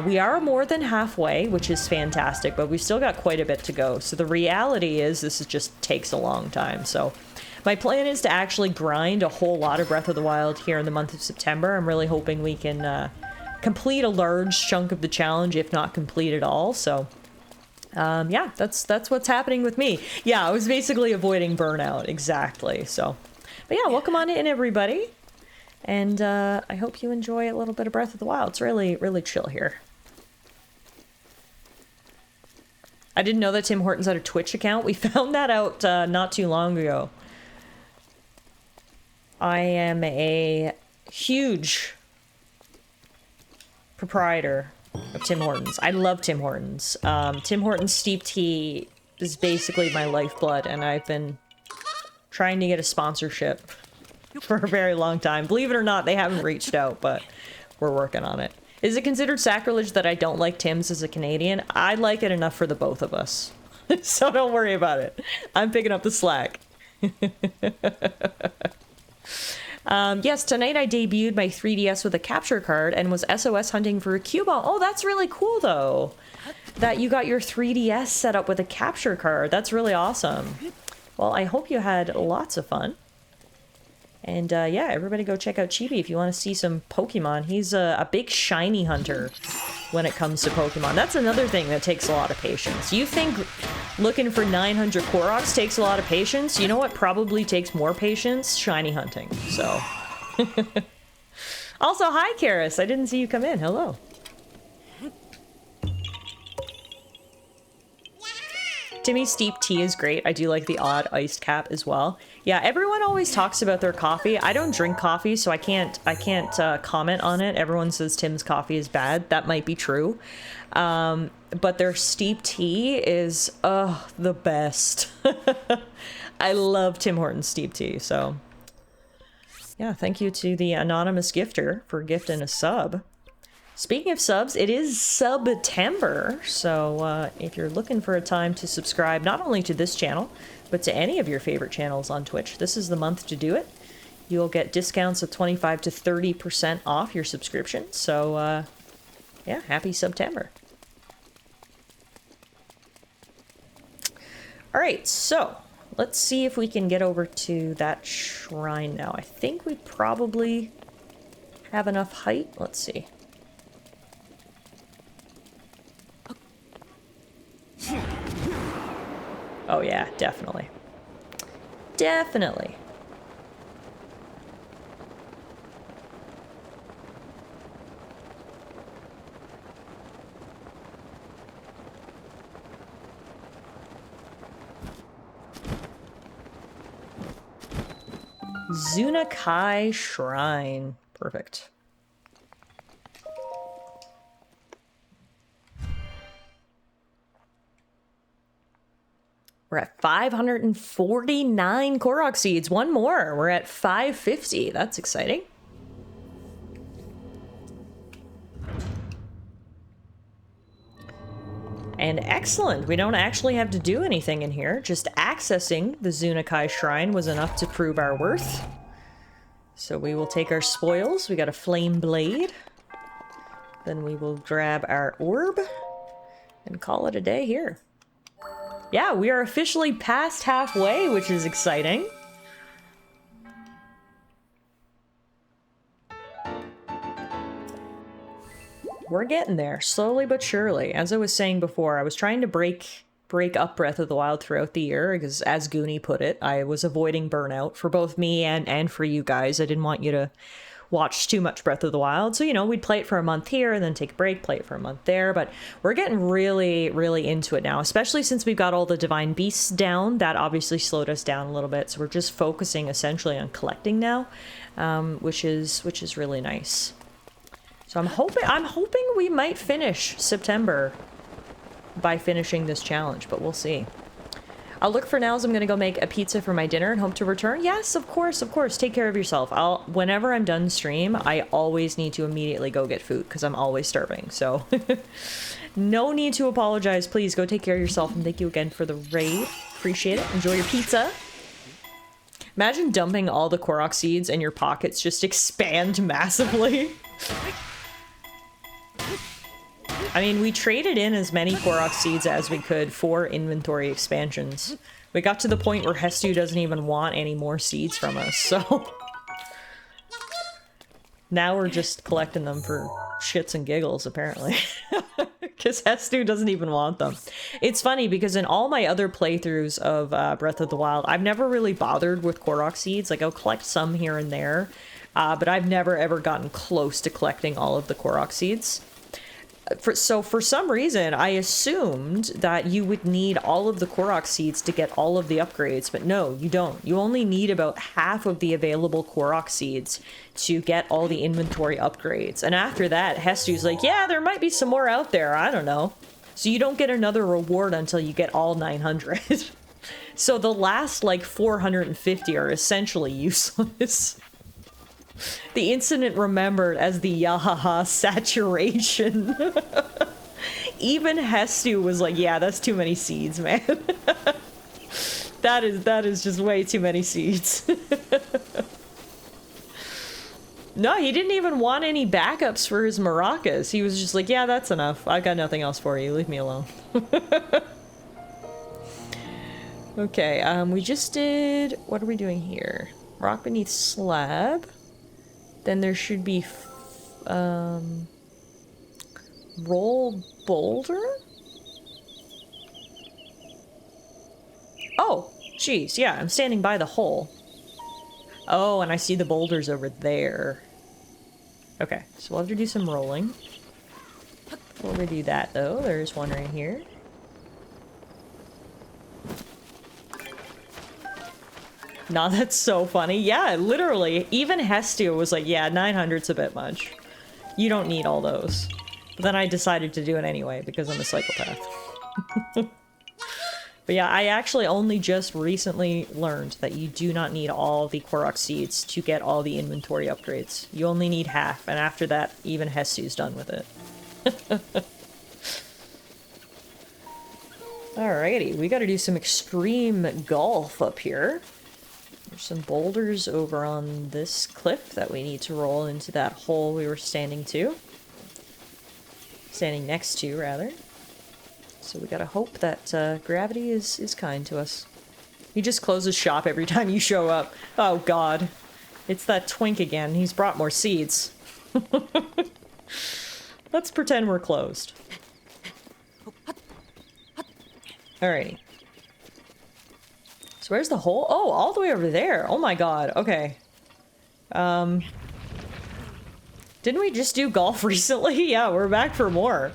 [SPEAKER 1] We are more than halfway, which is fantastic, but we've still got quite a bit to go. So the reality is, this just takes a long time. So my plan is to actually grind a whole lot of Breath of the Wild here in the month of September. I'm really hoping we can complete a large chunk of the challenge, if not complete it all. So yeah, that's what's happening with me. Yeah, I was basically avoiding burnout, exactly. So, but yeah, welcome on in, everybody. And I hope you enjoy a little bit of Breath of the Wild. It's really, really chill here. I didn't know that Tim Hortons had a Twitch account. We found that out not too long ago. I am a huge proprietor of Tim Hortons. I love Tim Hortons. Tim Hortons steep tea is basically my lifeblood, and I've been trying to get a sponsorship for a very long time. Believe it or not, they haven't reached out, but we're working on it. Is it considered sacrilege that I don't like Tim's as a Canadian? I like it enough for the both of us. So don't worry about it. I'm picking up the slack. Yes, tonight I debuted my 3DS with a capture card and was SOS hunting for a cue ball. Oh, that's really cool, though, that you got your 3DS set up with a capture card. That's really awesome. Well, I hope you had lots of fun. And yeah, everybody go check out Chibi if you want to see some Pokemon. He's a big shiny hunter when it comes to Pokemon. That's another thing that takes a lot of patience. You think looking for 900 Koroks takes a lot of patience? You know what probably takes more patience? Shiny hunting. So. Also, hi, Karis. I didn't see you come in. Hello. Timmy's steep tea is great. I do like the odd iced cap as well. Yeah, everyone always talks about their coffee. I don't drink coffee, so I can't comment on it. Everyone says Tim's coffee is bad. That might be true. But their steep tea is, the best. I love Tim Hortons steep tea, so. Yeah, thank you to the anonymous gifter for gifting a sub. Speaking of subs, it is September, so if you're looking for a time to subscribe not only to this channel, but to any of your favorite channels on Twitch, this is the month to do it. You'll get discounts of 25 to 30% off your subscription, so yeah, happy September. Alright, so let's see if we can get over to that shrine now. I think we probably have enough height. Let's see. Oh yeah, definitely. Definitely. Zunakai Shrine. Perfect. We're at 549 Korok seeds. One more. We're at 550. That's exciting. And excellent, we don't actually have to do anything in here. Just accessing the Zunakai Shrine was enough to prove our worth. So we will take our spoils. We got a flame blade. Then we will grab our orb and call it a day here. Yeah, we are officially past halfway, which is exciting. We're getting there, slowly but surely. As I was saying before, I was trying to break up Breath of the Wild throughout the year, because as Goonie put it, I was avoiding burnout for both me and for you guys. I didn't want you to watch too much Breath of the Wild. So, you know, we'd play it for a month here and then take a break, play it for a month there. But we're getting really, really into it now, especially since we've got all the divine beasts down. That obviously slowed us down a little bit. So we're just focusing essentially on collecting now, which is really nice. So I'm hoping we might finish September by finishing this challenge, but we'll see. I'll look for now as I'm gonna go make a pizza for my dinner and hope to return. Yes, of course. Take care of yourself. Whenever I'm done stream, I always need to immediately go get food because I'm always starving. So no need to apologize. Please go take care of yourself, and thank you again for the raid. Appreciate it. Enjoy your pizza. Imagine dumping all the Korok seeds and your pockets just expand massively. I mean, we traded in as many Korok seeds as we could for inventory expansions. We got to the point where Hestu doesn't even want any more seeds from us, so... Now we're just collecting them for shits and giggles, apparently. Because Hestu doesn't even want them. It's funny, because in all my other playthroughs of Breath of the Wild, I've never really bothered with Korok seeds. Like, I'll collect some here and there, but I've never ever gotten close to collecting all of the Korok seeds. So for some reason, I assumed that you would need all of the Korok seeds to get all of the upgrades, but no, you don't. You only need about half of the available Korok seeds to get all the inventory upgrades. And after that, Hestu's like, yeah, there might be some more out there, I don't know. So you don't get another reward until you get all 900. So the last, like, 450 are essentially useless. The incident remembered as the yahaha saturation. Even Hestu was like, yeah, that's too many seeds, man. That is just way too many seeds. No, he didn't even want any backups for his maracas. He was just like, yeah, that's enough. I got nothing else for you. Leave me alone. Okay, we just did... What are we doing here? Rock beneath slab. Then there should be, roll boulder? Oh, jeez, yeah, I'm standing by the hole. Oh, and I see the boulders over there. Okay, so we'll have to do some rolling. Before we do that, though, there's one right here. Nah, that's so funny. Yeah, literally, even Hestu was like, yeah, 900's a bit much. You don't need all those. But then I decided to do it anyway, because I'm a psychopath. But yeah, I actually only just recently learned that you do not need all the Korok seeds to get all the inventory upgrades. You only need half, and after that, even Hestu's done with it. Alrighty, we gotta do some extreme golf up here. There's some boulders over on this cliff that we need to roll into that hole we were standing next to, rather. So we gotta hope that gravity is kind to us. He just closes shop every time you show up. Oh god. It's that twink again. He's brought more seeds. Let's pretend we're closed. Alrighty. So where's the hole? Oh, all the way over there. Oh my god. Okay. Didn't we just do golf recently? Yeah, we're back for more.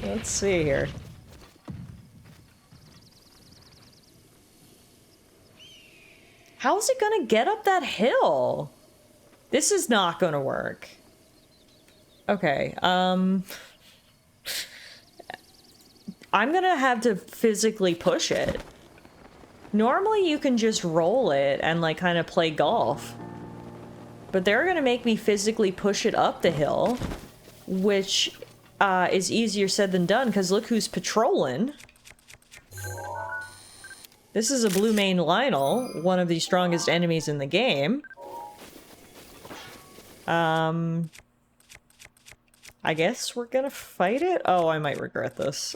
[SPEAKER 1] Let's see here. How's it gonna get up that hill? This is not gonna work. Okay, I'm gonna have to physically push it. Normally you can just roll it and like kind of play golf. But they're gonna make me physically push it up the hill, which is easier said than done, because look who's patrolling. This is a blue mane Lionel, one of the strongest enemies in the game. I guess we're gonna fight it? Oh, I might regret this.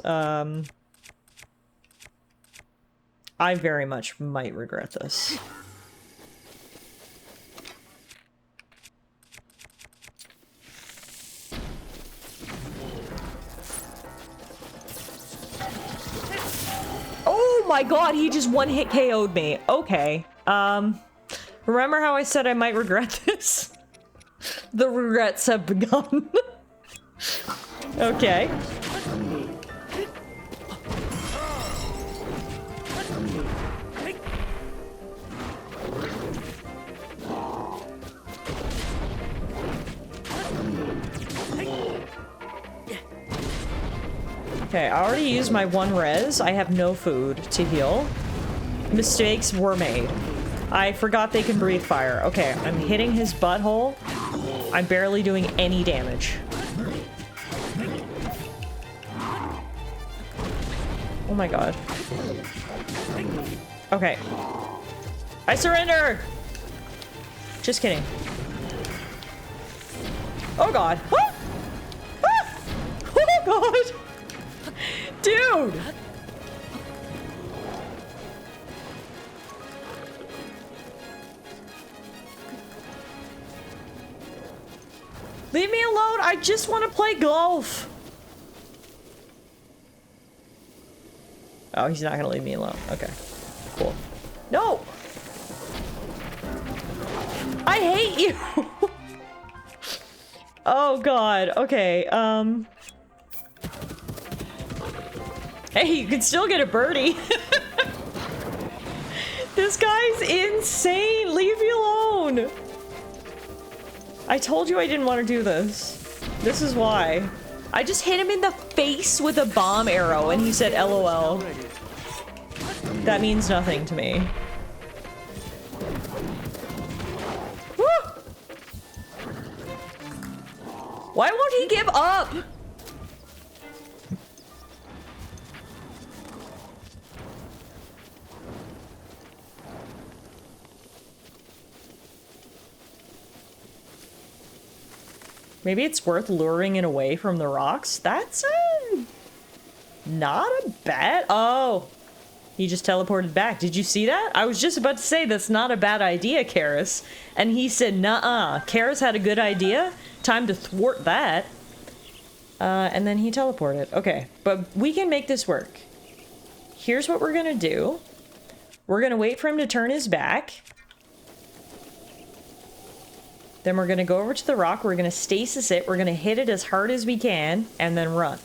[SPEAKER 1] I very much might regret this. Oh my god, he just one-hit KO'd me. Okay. Remember how I said I might regret this? The regrets have begun. Okay. Okay, I already used my one res. I have no food to heal. Mistakes were made. I forgot they can breathe fire. Okay, I'm hitting his butthole. I'm barely doing any damage. Oh my god. Okay. I surrender! Just kidding. Oh god. Ah! Ah! Oh god! Dude! Leave me alone! I just want to play golf! Oh, he's not gonna leave me alone. Okay. Cool. No! I hate you! Oh god. Okay, Hey, you can still get a birdie. This guy's insane! Leave me alone! I told you I didn't want to do this. This is why. I just hit him in the face with a bomb arrow and he said LOL. That means nothing to me. Woo! Why won't he give up? Maybe it's worth luring it away from the rocks. That's not a bad... Oh, he just teleported back. Did you see that? I was just about to say that's not a bad idea, Karis. And he said, nuh-uh. Karis had a good idea. Time to thwart that. And then he teleported. Okay, but we can make this work. Here's what we're gonna do. We're gonna wait for him to turn his back. Then we're gonna go over to the rock, we're gonna stasis it, we're gonna hit it as hard as we can, and then run.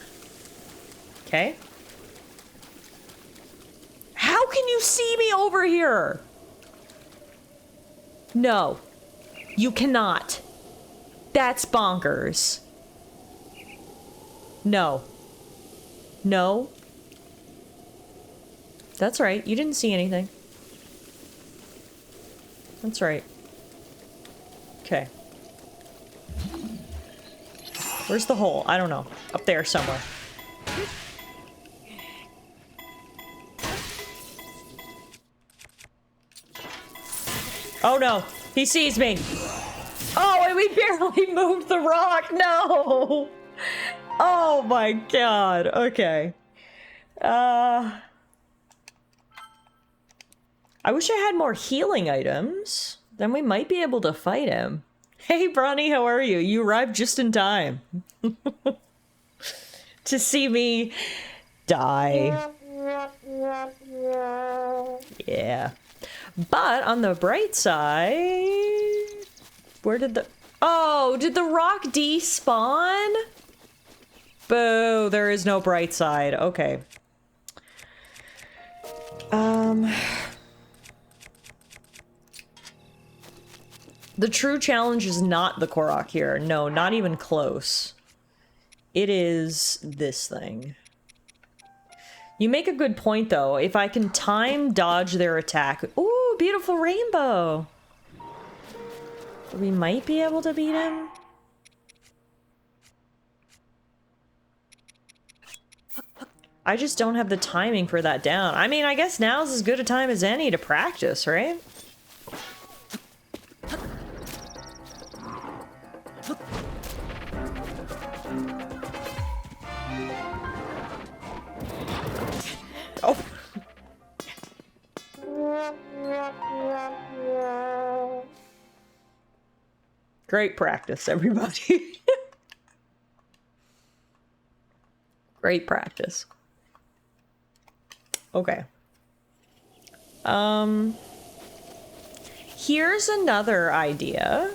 [SPEAKER 1] Okay? How can you see me over here? No. You cannot. That's bonkers. No. No. That's right, you didn't see anything. That's right. Okay. Where's the hole? I don't know. Up there somewhere. Oh no! He sees me! Oh, and we barely moved the rock! No! Oh my god. Okay. I wish I had more healing items. Then we might be able to fight him. Hey, Bronny, how are you? You arrived just in time. To see me die. Yeah. But on the bright side... Where did the... Oh, did the rock despawn? Boo, there is no bright side. Okay. The true challenge is not the Korok here. No, not even close. It is this thing. You make a good point, though. If I can time dodge their attack... Ooh, beautiful rainbow! We might be able to beat him. I just don't have the timing for that down. I mean, I guess now's as good a time as any to practice, right? Oh. Great practice, everybody. Great practice. Okay. Here's another idea.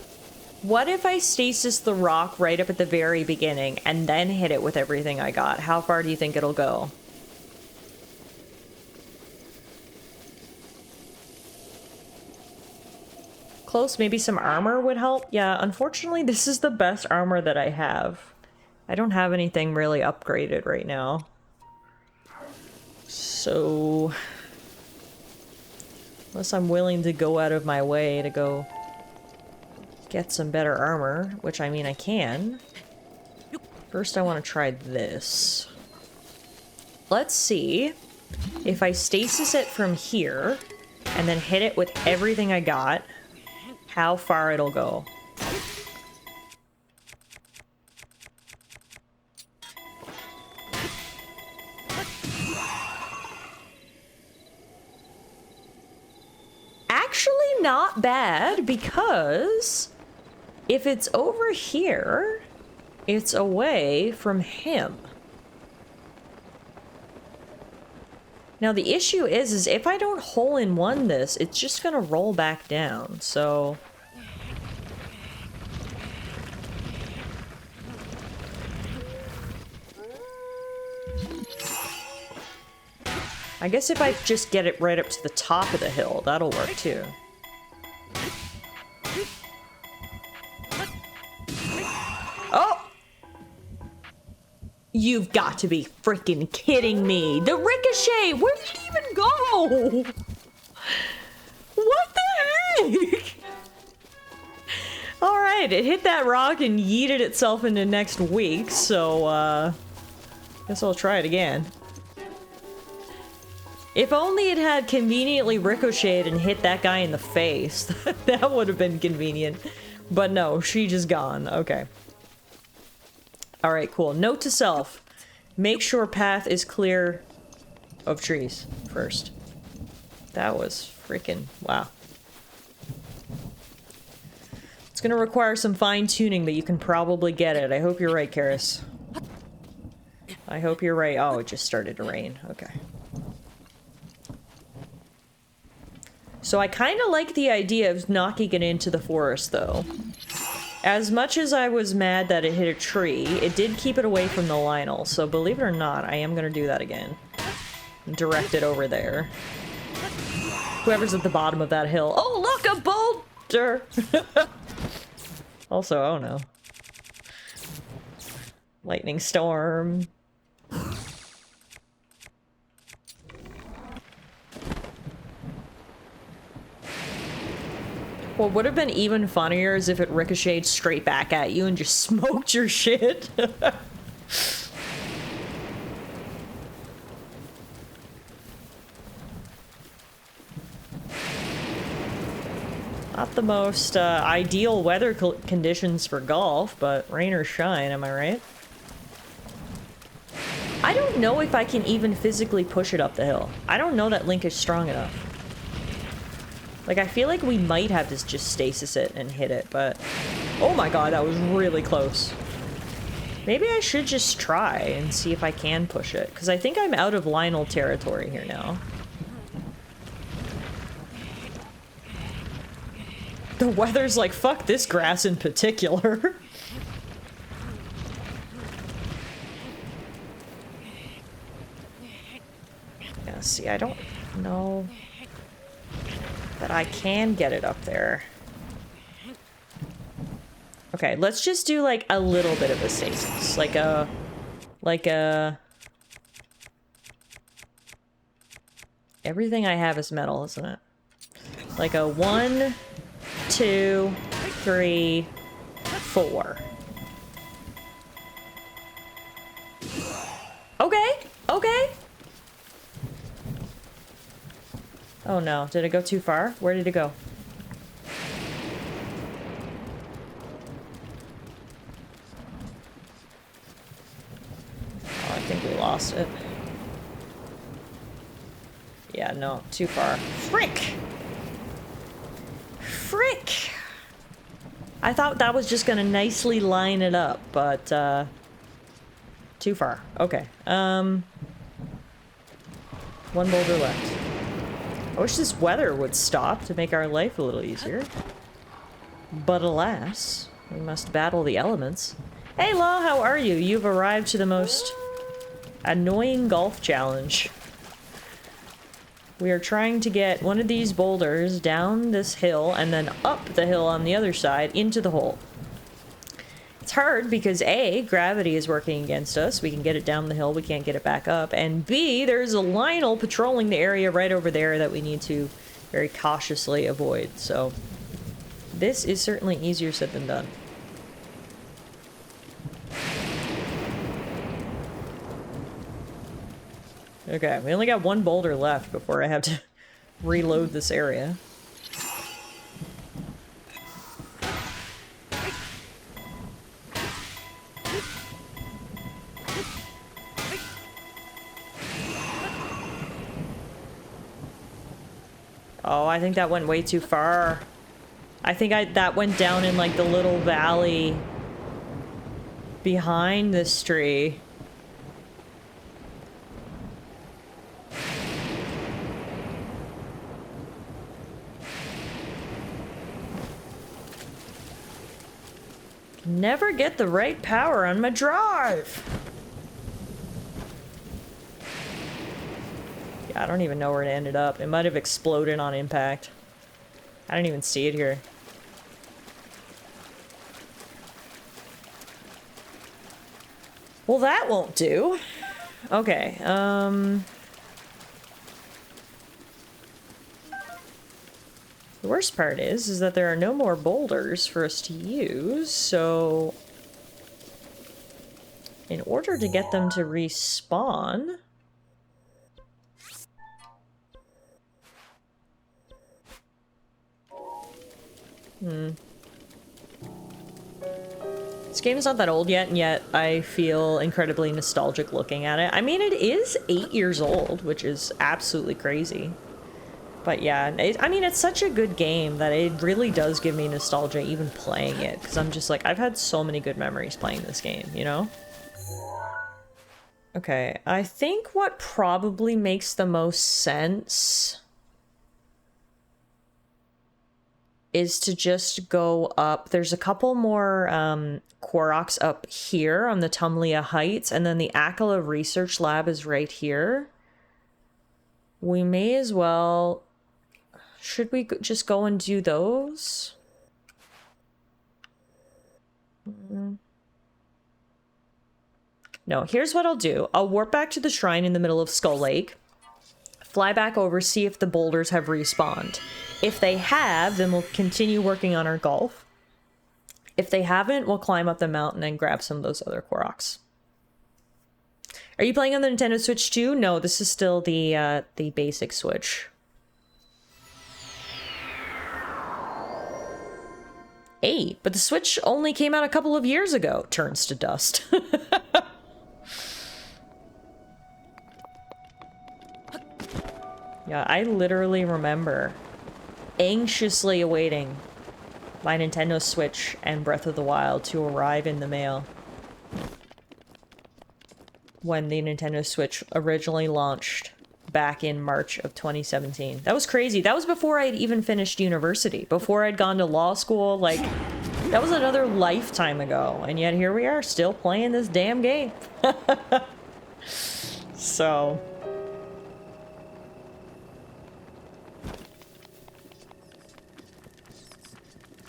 [SPEAKER 1] What if I stasis the rock right up at the very beginning and then hit it with everything I got? How far do you think it'll go? Close, maybe some armor would help? Yeah, unfortunately, this is the best armor that I have. I don't have anything really upgraded right now. So... unless I'm willing to go out of my way to go get some better armor, which I mean I can. First I want to try this. Let's see if I stasis it from here and then hit it with everything I got, how far it'll go. Actually not bad, because if it's over here, it's away from him. Now the issue is if I don't hole-in-one this, it's just gonna roll back down, so... I guess if I just get it right up to the top of the hill, that'll work too. Oh! You've got to be freaking kidding me! The ricochet! Where did it even go? What the heck? Alright, it hit that rock and yeeted itself into next week, so, guess I'll try it again. If only it had conveniently ricocheted and hit that guy in the face. That would have been convenient. But no, she just gone. Okay. Alright, cool. Note to self. Make sure path is clear of trees first. That was freaking... wow. It's gonna require some fine-tuning, but you can probably get it. I hope you're right, Karis. I hope you're right. Oh, it just started to rain. Okay. So I kind of like the idea of knocking it into the forest, though. As much as I was mad that it hit a tree, it did keep it away from the Lionel, so believe it or not, I am gonna do that again. Direct it over there. Whoever's at the bottom of that hill. Oh, look, a boulder! Also, oh no. Lightning storm. What would have been even funnier is if it ricocheted straight back at you and just smoked your shit. Not the most ideal weather conditions for golf, but rain or shine, am I right? I don't know if I can even physically push it up the hill. I don't know that Link is strong enough. Like, I feel like we might have to just stasis it and hit it, but... oh my god, that was really close. Maybe I should just try and see if I can push it, because I think I'm out of Lionel territory here now. The weather's like, fuck this grass in particular. Yeah, see, I don't know that I can get it up there. Okay, let's just do like a little bit of a stasis. Like a... everything I have is metal, isn't it? Like a 1, 2, 3, 4. Okay, okay. Oh no, did it go too far? Where did it go? Oh, I think we lost it. Yeah, no, too far. Frick! Frick! I thought that was just gonna nicely line it up, but, too far. Okay, one boulder left. I wish this weather would stop to make our life a little easier. But alas, we must battle the elements. Hey Law, how are you? You've arrived to the most annoying golf challenge. We are trying to get one of these boulders down this hill and then up the hill on the other side into the hole. It's hard because A, gravity is working against us. We can get it down the hill, we can't get it back up. And B, there's a Lionel patrolling the area right over there that we need to very cautiously avoid. So this is certainly easier said than done. Okay, we only got one boulder left before I have to reload this area. Oh, I think that went way too far. I think that went down in like the little valley behind this tree. Never get the right power on my drive. Yeah, I don't even know where it ended up. It might have exploded on impact. I didn't even see it here. Well, that won't do. Okay, the worst part is that there are no more boulders for us to use, so in order to get them to respawn, this game's not that old yet, and yet I feel incredibly nostalgic looking at it. I mean, it is 8 years old, which is absolutely crazy. But yeah, I mean, it's such a good game that it really does give me nostalgia even playing it. Because I'm just like, I've had so many good memories playing this game, you know? Okay, I think what probably makes the most sense is to just go up. There's a couple more Koroks up here on the Tumlea Heights, and then the Akkala Research Lab is right here. We may as well... Should we just go and do those? No, here's what I'll do. I'll warp back to the shrine in the middle of Skull Lake, fly back over, see if the boulders have respawned. If they have, then we'll continue working on our golf. If they haven't, we'll climb up the mountain and grab some of those other Koroks. Are you playing on the Nintendo Switch too? No, this is still the basic Switch. 8, but the Switch only came out a couple of years ago. Turns to dust. Yeah, I literally remember anxiously awaiting my Nintendo Switch and Breath of the Wild to arrive in the mail when the Nintendo Switch originally launched back in March of 2017. That was crazy. That was before I'd even finished university, before I'd gone to law school. Like, that was another lifetime ago, and yet here we are still playing this damn game. So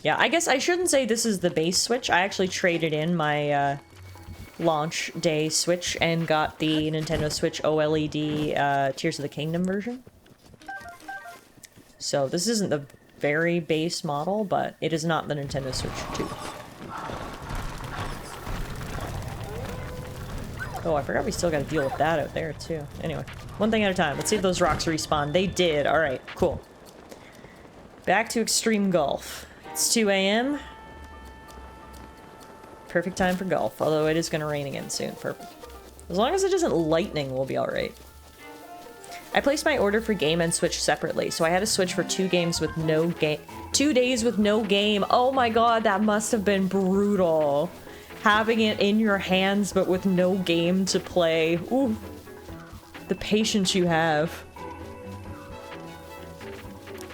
[SPEAKER 1] yeah, I guess I shouldn't say this is the base Switch. I actually traded in my launch day Switch and got the Nintendo Switch OLED Tears of the Kingdom version. So this isn't the very base model, but it is not the Nintendo Switch 2. Oh, I forgot we still gotta deal with that out there, too. Anyway, one thing at a time. Let's see if those rocks respawn. They did. Alright, cool. Back to Extreme Golf. It's 2 a.m. Perfect time for golf, although it is gonna rain again soon. Perfect. As long as it isn't lightning, we'll be alright. I placed my order for game and Switch separately, so I had to switch for 2 games with no game. 2 days with no game. Oh my god, that must have been brutal. Having it in your hands, but with no game to play. Ooh. The patience you have.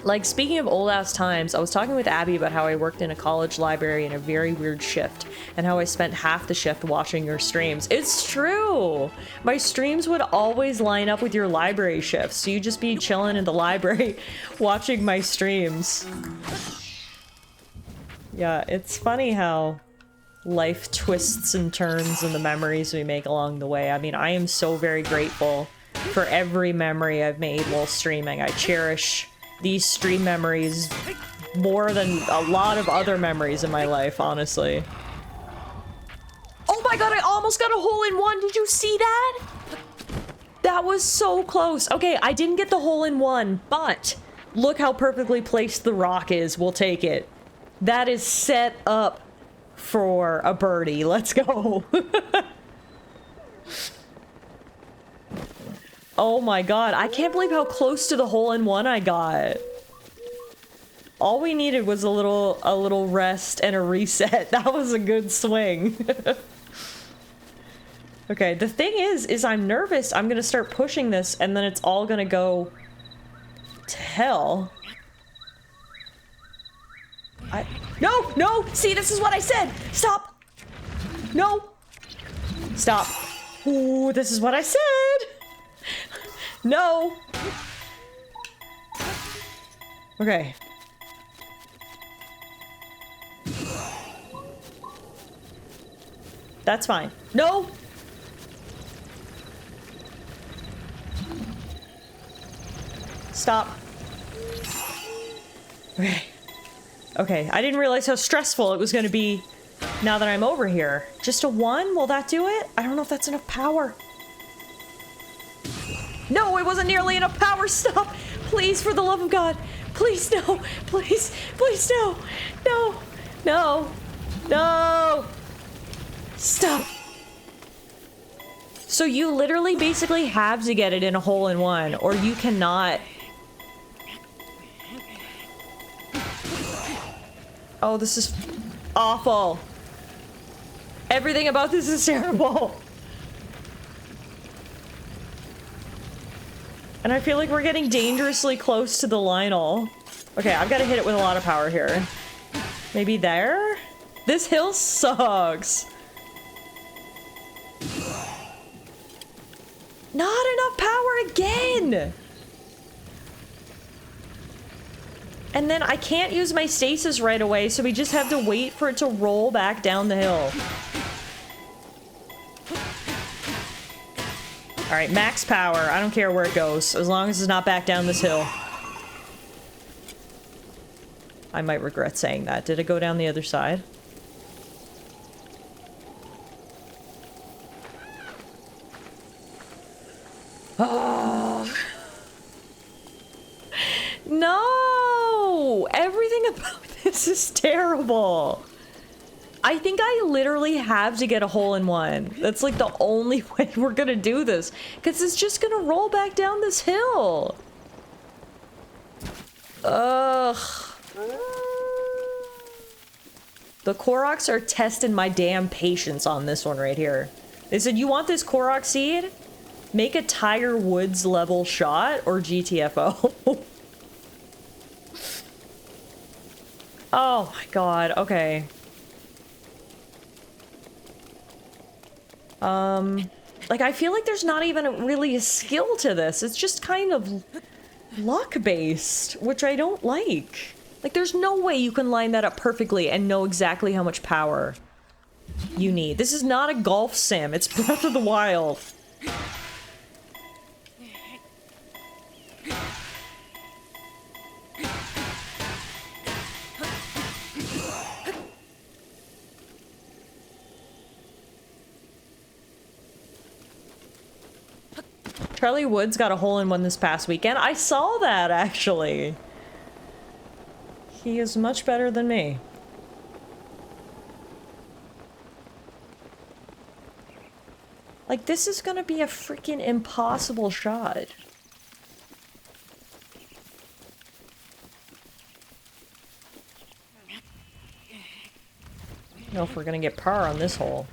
[SPEAKER 1] Like, speaking of old-ass times, I was talking with Abby about how I worked in a college library in a very weird shift, and how I spent half the shift watching your streams. It's true! My streams would always line up with your library shifts, so you'd just be chilling in the library watching my streams. Yeah, it's funny how life twists and turns and the memories we make along the way. I mean, I am so very grateful for every memory I've made while streaming. I cherish these stream memories more than a lot of other memories in my life, honestly. Oh my god, I almost got a hole-in-one! Did you see that? That was so close. Okay, I didn't get the hole-in-one, but look how perfectly placed the rock is. We'll take it. That is set up for a birdie. Let's go. Oh my god, I can't believe how close to the hole-in-one I got. All we needed was a little rest and a reset. That was a good swing. Okay, the thing is I'm nervous. I'm gonna start pushing this and then it's all gonna go to hell. No, no! See, this is what I said! Stop! No! Stop. Ooh, this is what I said! No! Okay. That's fine. No! Stop. Okay. Okay, I didn't realize how stressful it was gonna be now that I'm over here. Just a 1? Will that do it? I don't know if that's enough power. No, it wasn't nearly enough power. Stop. Please, for the love of God. Please, no. Please, please, no. No. No. No. Stop. So you literally basically have to get it in a hole-in-one, or you cannot. Oh, this is awful. Everything about this is terrible. And I feel like we're getting dangerously close to the Lionel. Okay, I've got to hit it with a lot of power here. Maybe there? This hill sucks. Not enough power again! And then I can't use my stasis right away, so we just have to wait for it to roll back down the hill. Alright, max power. I don't care where it goes, as long as it's not back down this hill. I might regret saying that. Did it go down the other side? Oh. No! Everything about this is terrible. I think I literally have to get a hole-in-one. That's like the only way we're gonna do this. Because it's just gonna roll back down this hill. Ugh. The Koroks are testing my damn patience on this one right here. They said, you want this Korok seed? Make a Tiger Woods level shot or GTFO. Oh my god, okay. Like, I feel like there's not even really a skill to this. It's just kind of luck-based, which I don't like. Like, there's no way you can line that up perfectly and know exactly how much power you need. This is not a golf sim. It's Breath of the Wild. Charlie Woods got a hole-in-one this past weekend. I saw that, actually. He is much better than me. Like, this is gonna be a freaking impossible shot. I don't know if we're gonna get par on this hole.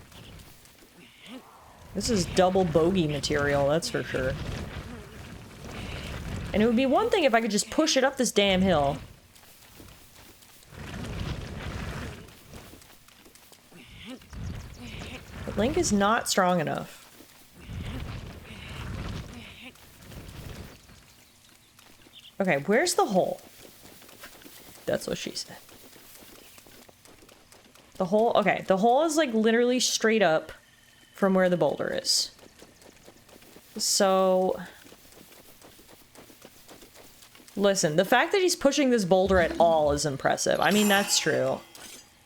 [SPEAKER 1] This is double bogey material, that's for sure. And it would be one thing if I could just push it up this damn hill. But Link is not strong enough. Okay, where's the hole? That's what she said. The hole, okay, the hole is like literally straight up from where the boulder is. So... Listen, the fact that he's pushing this boulder at all is impressive. I mean, that's true.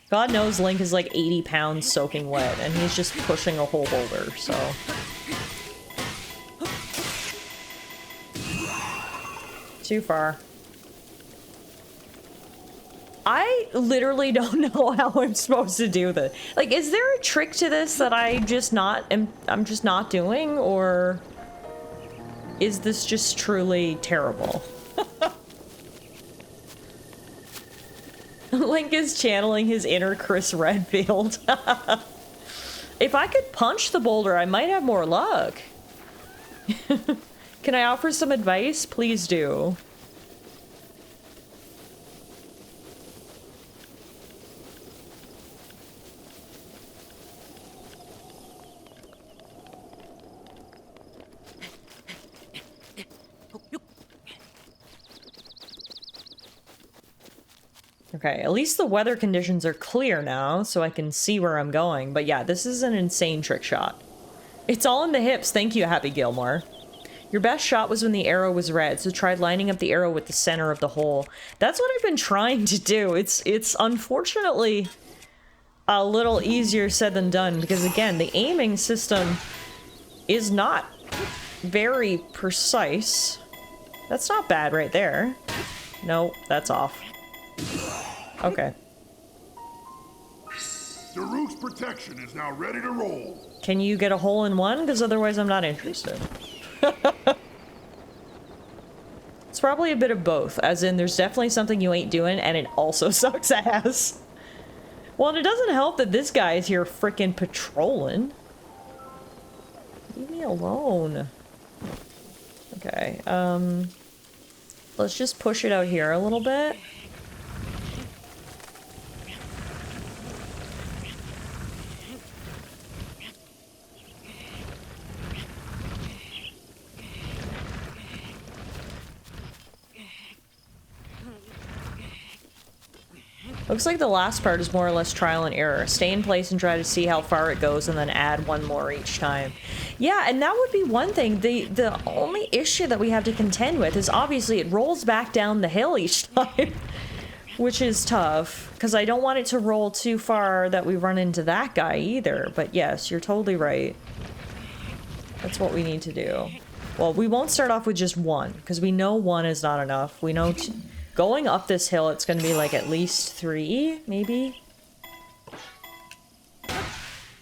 [SPEAKER 1] God knows Link is like 80 pounds soaking wet, and he's just pushing a whole boulder, so... Too far. I literally don't know how I'm supposed to do this. Like, is there a trick to this that I'm just not doing, or is this just truly terrible? Link is channeling his inner Chris Redfield. If I could punch the boulder, I might have more luck. Can I offer some advice? Please do. Okay, at least the weather conditions are clear now, so I can see where I'm going. But yeah, this is an insane trick shot. It's all in the hips, thank you, Happy Gilmore. Your best shot was when the arrow was red, so try lining up the arrow with the center of the hole. That's what I've been trying to do. It's unfortunately a little easier said than done, because again, the aiming system is not very precise. That's not bad right there. No, that's off. Okay.
[SPEAKER 8] Daruk's protection is now ready to roll.
[SPEAKER 1] Can you get a hole in one? Because otherwise I'm not interested. It's probably a bit of both, as in there's definitely something you ain't doing, and it also sucks ass. Well, and it doesn't help that this guy is here frickin' patrolling. Leave me alone. Okay, let's just push it out here a little bit. Looks like the last part is more or less trial and error. Stay in place and try to see how far it goes and then add one more each time. Yeah, and that would be one thing. The only issue that we have to contend with is obviously it rolls back down the hill each time. Which is tough, because I don't want it to roll too far that we run into that guy either. But yes, you're totally right. That's what we need to do. Well, we won't start off with just one, because we know one is not enough. We know... Going up this hill, it's gonna be like at least 3, maybe?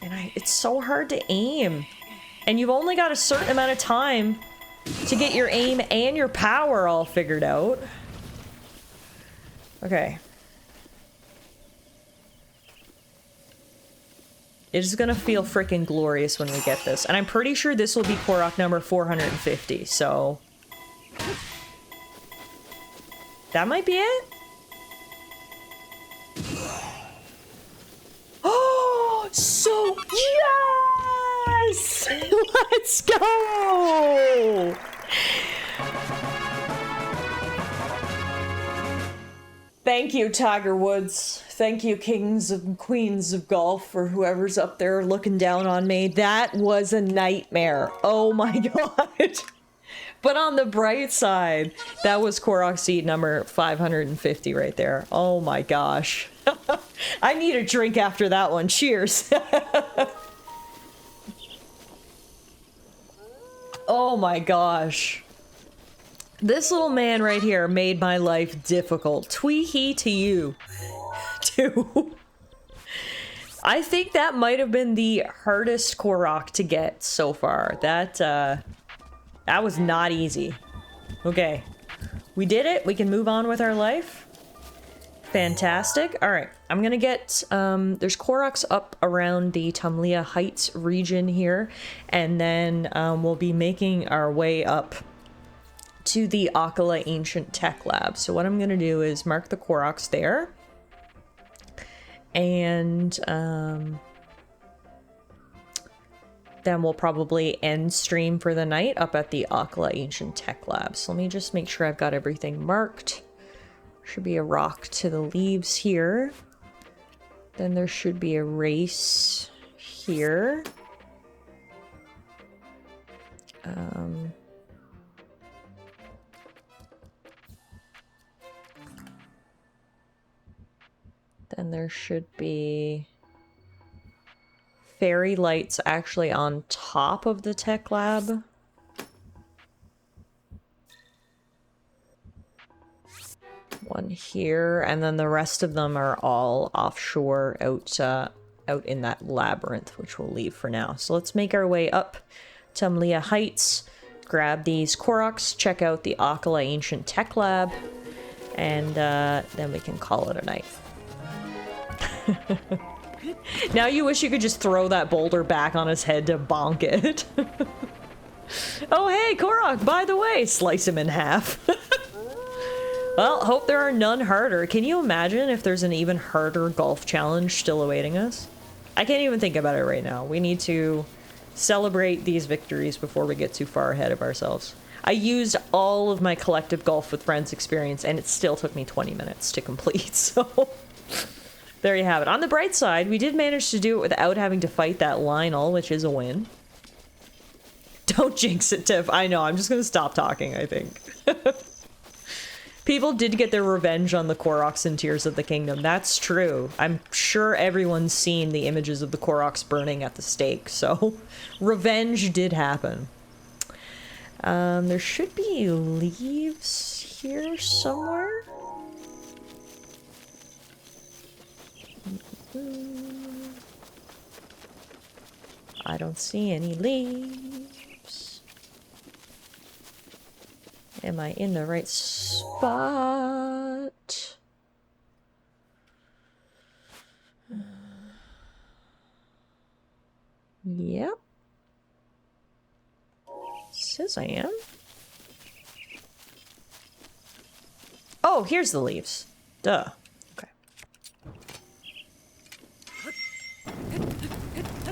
[SPEAKER 1] And it's so hard to aim. And you've only got a certain amount of time to get your aim and your power all figured out. Okay. It is gonna feel freaking glorious when we get this. And I'm pretty sure this will be Korok number 450, so... That might be it? Oh, so yes! Let's go! Thank you, Tiger Woods. Thank you, kings and queens of golf, or whoever's up there looking down on me. That was a nightmare. Oh my god. But on the bright side, that was Korok seed number 550 right there. Oh my gosh. I need a drink after that one. Cheers. Oh, Oh my gosh. This little man right here made my life difficult. Twee-hee to you. Too. I think that might have been the hardest Korok to get so far. That was not easy. Okay. We did it. We can move on with our life. Fantastic. Alright. I'm gonna get, there's Koroks up around the Tallara Heights region here. And then we'll be making our way up to the Akkala Ancient Tech Lab. So what I'm gonna do is mark the Koroks there. And then we'll probably end stream for the night up at the Akkala Ancient Tech Lab. So let me just make sure I've got everything marked. Should be a rock to the leaves here. Then there should be a race here. Then there should be fairy lights actually on top of the tech lab. One here, and then the rest of them are all offshore out in that labyrinth, which we'll leave for now. So let's make our way up Tallara Heights, grab these Koroks, check out the Akkala Ancient Tech Lab, and then we can call it a night. Now you wish you could just throw that boulder back on his head to bonk it. Oh hey, Korok, by the way, slice him in half. Well, hope there are none harder. Can you imagine if there's an even harder golf challenge still awaiting us? I can't even think about it right now. We need to celebrate these victories before we get too far ahead of ourselves. I used all of my collective Golf with Friends experience, and it still took me 20 minutes to complete, so... There you have it. On the bright side, we did manage to do it without having to fight that Lionel, which is a win. Don't jinx it, Tiff. I know, I'm just gonna stop talking, I think. People did get their revenge on the Koroks in Tears of the Kingdom. That's true. I'm sure everyone's seen the images of the Koroks burning at the stake, so revenge did happen. There should be leaves here somewhere. I don't see any leaves. Am I in the right spot? Yep. Says I am. Oh, here's the leaves. Duh. Okay.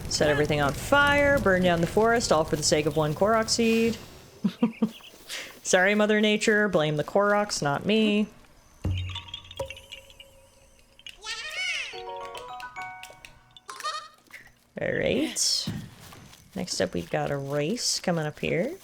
[SPEAKER 1] Set everything on fire, burn down the forest, all for the sake of one Korok seed. Sorry, Mother Nature. Blame the Koroks, not me. Alright. Next up, we've got a race coming up here.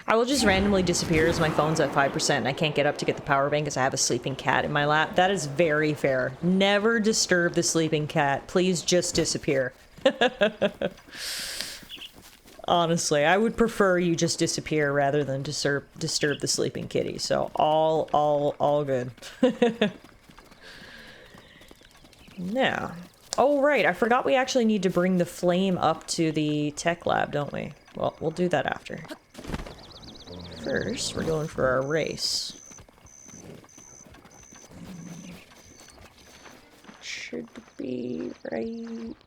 [SPEAKER 1] I will just randomly disappear as my phone's at 5% and I can't get up to get the power bank because I have a sleeping cat in my lap. That is very fair. Never disturb the sleeping cat. Please just disappear. Honestly, I would prefer you just disappear rather than disturb the sleeping kitty. So all good. Now, oh right, I forgot we actually need to bring the flame up to the tech lab, don't we? Well, we'll do that after. First, we're going for our race. Should be right.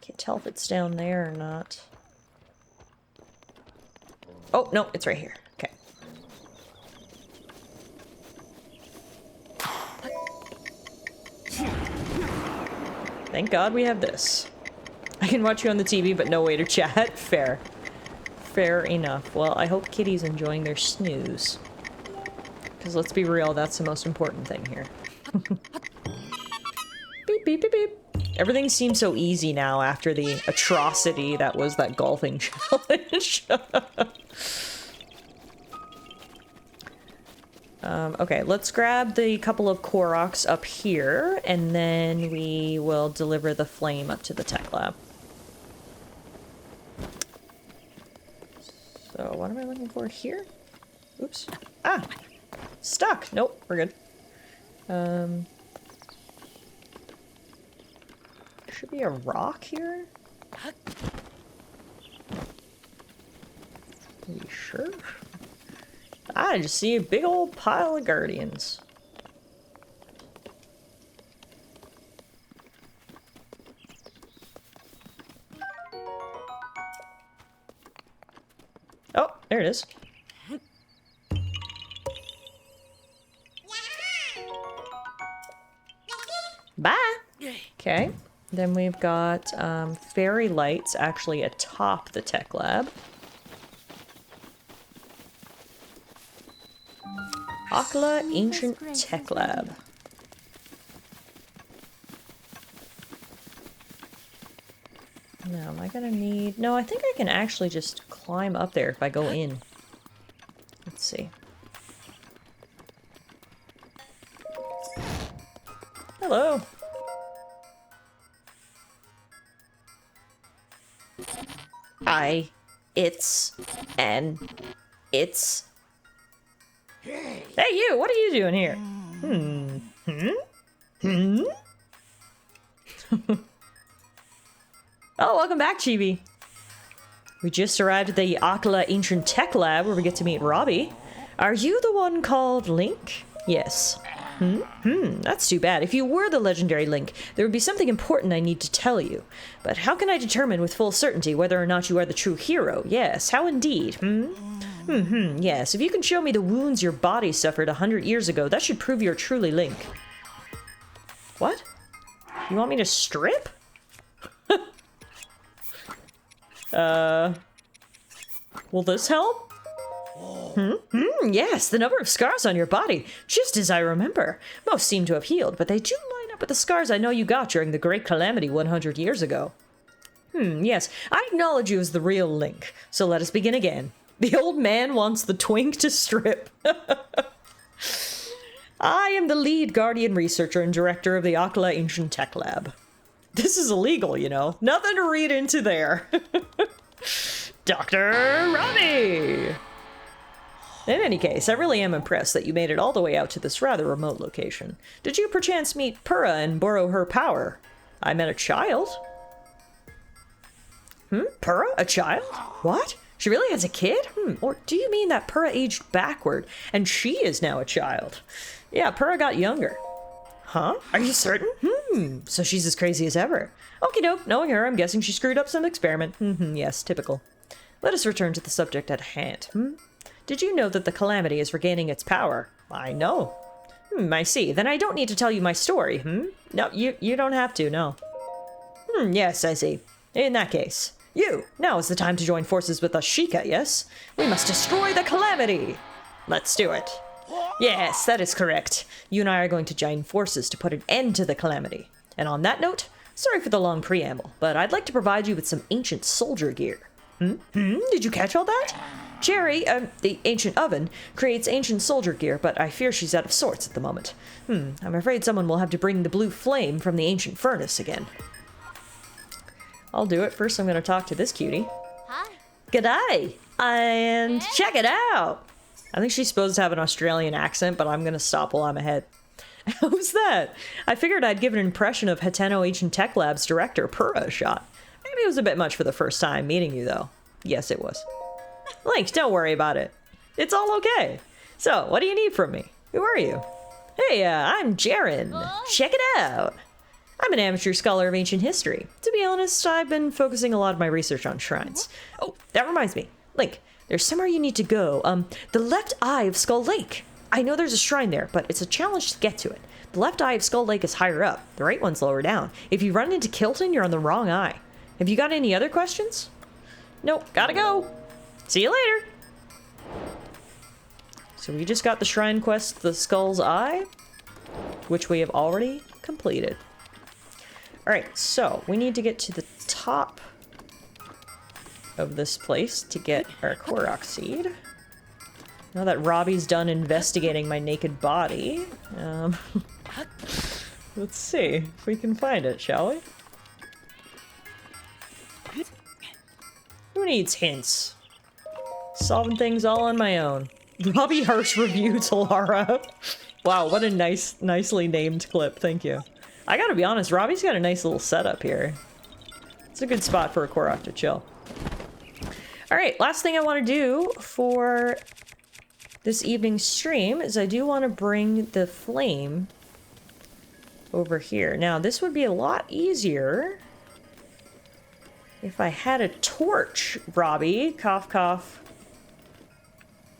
[SPEAKER 1] Can't tell if it's down there or not. Oh, no, it's right here. Okay. Thank God we have this. I can watch you on the TV, but no way to chat. Fair. Fair enough. Well, I hope Kitty's enjoying their snooze. Because let's be real, that's the most important thing here. Beep, beep, beep, beep. Everything seems so easy now after the atrocity that was that golfing challenge. Okay, let's grab the couple of Koroks up here, and then we will deliver the flame up to the tech lab. here? Oops. Ah! Stuck! Nope, we're good. Should be a rock here? Are you sure? I just see a big old pile of guardians. Oh, there it is. Bye! Okay. Then we've got fairy lights actually atop the tech lab. Akkala Ancient Tech Lab. Now, am I gonna need... No, I think I can actually just climb up there if I go in. Let's see. Hello. Hi. It's... Hey, you! What are you doing here? Oh, welcome back, Chibi. We just arrived at the Akkala Ancient Tech Lab where we get to meet Robbie. Are you the one called Link? Yes. That's too bad. If you were the legendary Link, there would be something important I need to tell you. But how can I determine with full certainty whether or not you are the true hero? Yes, how indeed? Yes, if you can show me the wounds your body suffered 100 years ago, that should prove you're truly Link. What? You want me to strip? Will this help? Yes, the number of scars on your body, just as I remember. Most seem to have healed, but they do line up with the scars I know you got during the Great Calamity 100 years ago. Yes, I acknowledge you as the real Link, so let us begin again. The old man wants the twink to strip. I am the lead guardian researcher and director of the Akkala Ancient Tech Lab. This is illegal, you know. Nothing to read into there. Dr. Robbie! In any case, I really am impressed that you made it all the way out to this rather remote location. Did you perchance meet Purra and borrow her power? I met a child. Purra? A child? What? She really has a kid? Or do you mean that Purra aged backward and she is now a child? Yeah, Purra got younger. Huh? Are you certain? So she's as crazy as ever. Okie doke, knowing her, I'm guessing she screwed up some experiment. Yes, typical. Let us return to the subject at hand. Did you know that the Calamity is regaining its power? I know. I see. Then I don't need to tell you my story, No, you don't have to, no. Yes, I see. In that case, now is the time to join forces with Ashika, yes? We must destroy the Calamity! Let's do it. Yes, that is correct. You and I are going to join forces to put an end to the Calamity. And on that note, sorry for the long preamble, but I'd like to provide you with some ancient soldier gear. Did you catch all that? Jerry, the ancient oven, creates ancient soldier gear, but I fear she's out of sorts at the moment. I'm afraid someone will have to bring the blue flame from the ancient furnace again. I'll do it. First, I'm going to talk to this cutie.
[SPEAKER 7] Hi.
[SPEAKER 1] G'day! And check it out! I think she's supposed to have an Australian accent, but I'm going to stop while I'm ahead. Who's that? I figured I'd give an impression of Hateno Ancient Tech Lab's director, Purra, a shot. Maybe it was a bit much for the first time meeting you, though. Yes, it was. Link, don't worry about it. It's all okay. So, what do you need from me? Who are you? Hey, I'm Jaren. Check it out. I'm an amateur scholar of ancient history. To be honest, I've been focusing a lot of my research on shrines. Oh, that reminds me. Link, there's somewhere you need to go. The left eye of Skull Lake. I know there's a shrine there, but it's a challenge to get to it. The left eye of Skull Lake is higher up. The right one's lower down. If you run into Kilton, you're on the wrong eye. Have you got any other questions? Nope, gotta go. See you later. So we just got the shrine quest, the Skull's Eye, which we have already completed. Alright, so we need to get to the top of this place to get our Korok seed. Now that Robbie's done investigating my naked body, let's see if we can find it, shall we? Who needs hints? Solving things all on my own. Robbie Harsh review Tallara. Wow, what a nicely named clip. Thank you. I gotta be honest, Robbie's got a nice little setup here. It's a good spot for a Korok to chill. Alright, last thing I want to do for this evening's stream is I do want to bring the flame over here. Now, this would be a lot easier if I had a torch, Robbie. Cough, cough.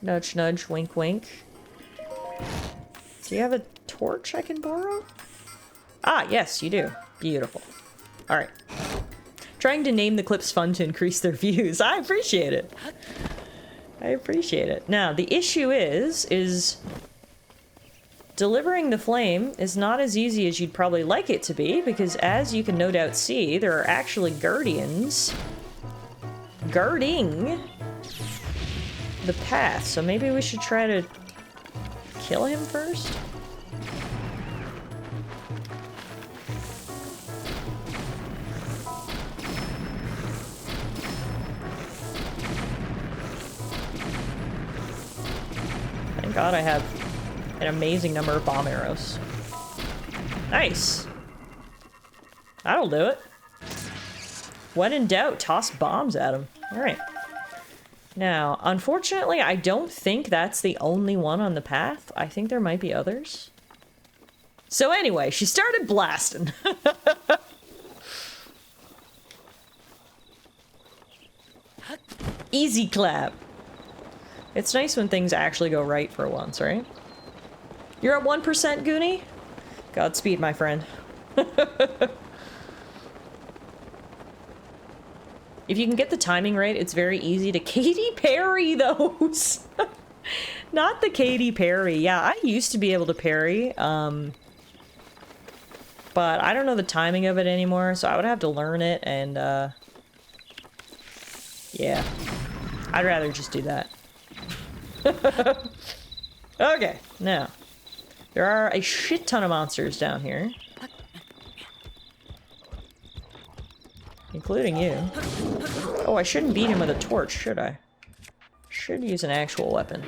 [SPEAKER 1] Nudge, nudge, wink, wink. Do you have a torch I can borrow? Ah, yes, you do. Beautiful. Alright. Trying to name the clips fun to increase their views. I appreciate it. I appreciate it. Now, the issue is delivering the flame is not as easy as you'd probably like it to be, because as you can no doubt see, there are actually guardians guarding the path. So maybe we should try to kill him first? Thank God I have an amazing number of bomb arrows. Nice. That'll do it. When in doubt, toss bombs at him. Alright. Now, unfortunately, I don't think that's the only one on the path. I think there might be others. So anyway, she started blasting. Easy clap. It's nice when things actually go right for once, right? You're at 1%, Goonie? Godspeed, my friend. If you can get the timing right, it's very easy to Katy Perry those. Not the Katy Perry. Yeah, I used to be able to parry, but I don't know the timing of it anymore, so I would have to learn it, and, yeah. I'd rather just do that. Okay, now. There are a shit ton of monsters down here. Including you. Oh, I shouldn't beat him with a torch, should I? Should use an actual weapon.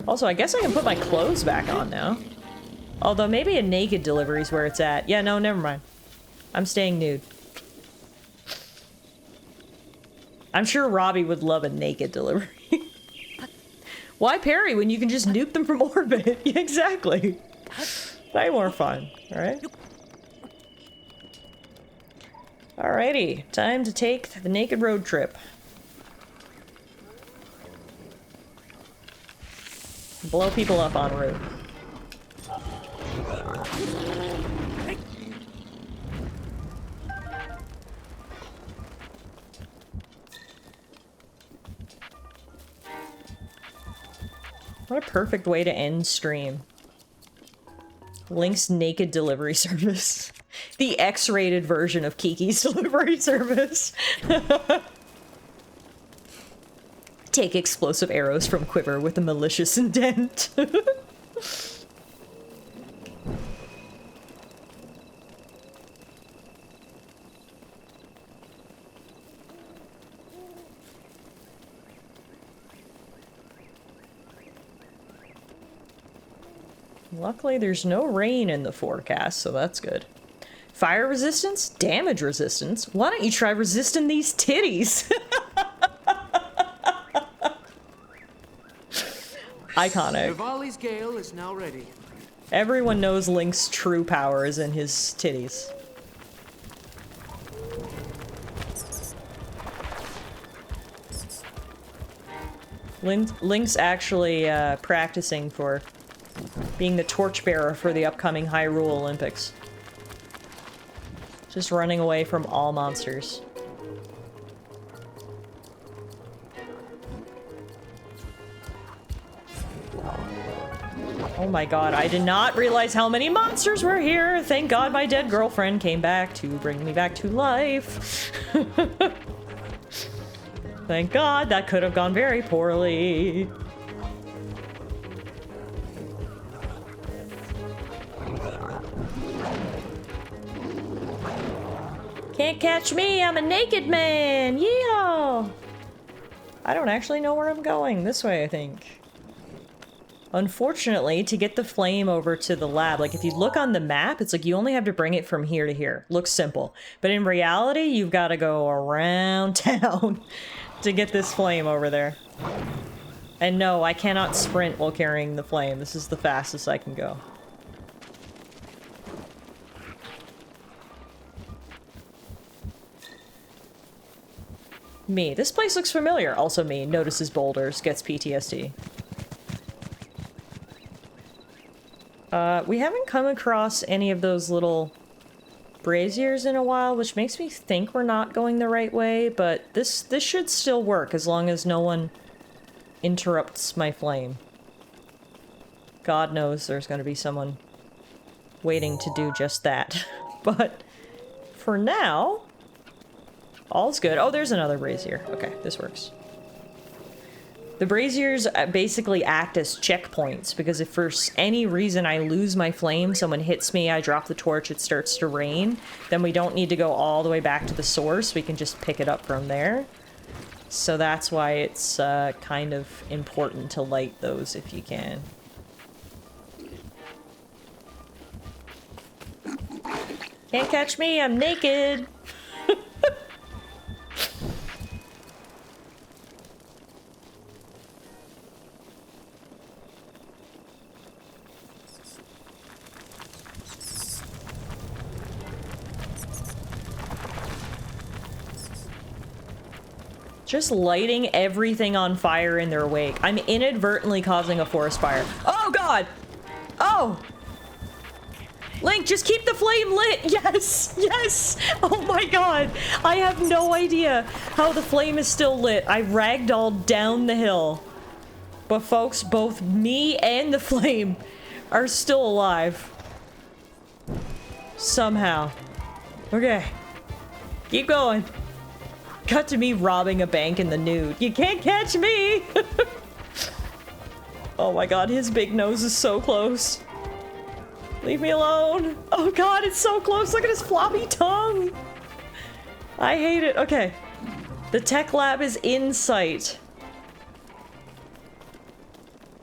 [SPEAKER 1] Also, I guess I can put my clothes back on now. Although maybe a naked delivery is where it's at. Yeah, no, never mind. I'm staying nude. I'm sure Robbie would love a naked delivery. Why parry when you can just nuke them from orbit? Yeah, exactly. Way more fun, alright? Alrighty, time to take the naked road trip. Blow people up en route. What a perfect way to end stream. Link's naked delivery service. The X-rated version of Kiki's delivery service. Take explosive arrows from quiver with a malicious intent. Luckily, there's no rain in the forecast, so that's good. Fire resistance? Damage resistance? Why don't you try resisting these titties? Iconic.
[SPEAKER 6] Rivali's Gale is now ready.
[SPEAKER 1] Everyone knows Link's true power is in his titties. Link's actually practicing for being the torchbearer for the upcoming Hyrule Olympics. Just running away from all monsters. Oh my god, I did not realize how many monsters were here! Thank god my dead girlfriend came back to bring me back to life. Thank god, that could have gone very poorly. Can't catch me, I'm a naked man! Yeehaw! I don't actually know where I'm going. This way, I think. Unfortunately, to get the flame over to the lab, like if you look on the map, it's like you only have to bring it from here to here. Looks simple. But in reality, you've got to go around town to get this flame over there. And no, I cannot sprint while carrying the flame. This is the fastest I can go. Me. This place looks familiar. Also me. Notices boulders. Gets PTSD. We haven't come across any of those little braziers in a while, which makes me think we're not going the right way, but this should still work as long as no one interrupts my flame. God knows there's going to be someone waiting to do just that. But for now, all's good. Oh, there's another brazier. Okay, this works. The braziers basically act as checkpoints, because if for any reason I lose my flame, someone hits me, I drop the torch, it starts to rain, then we don't need to go all the way back to the source, we can just pick it up from there. So that's why it's kind of important to light those if you can. Can't catch me, I'm naked! Just lighting everything on fire in their wake. I'm inadvertently causing a forest fire. Oh god! Oh! Link, just keep the flame lit! Yes! Yes! Oh my god! I have no idea how the flame is still lit. I ragdolled down the hill. But folks, both me and the flame are still alive. Somehow. Okay. Keep going. Cut to me robbing a bank in the nude. You can't catch me! Oh my god, his big nose is so close. Leave me alone. Oh god, it's so close. Look at his floppy tongue. I hate it. Okay. The tech lab is in sight.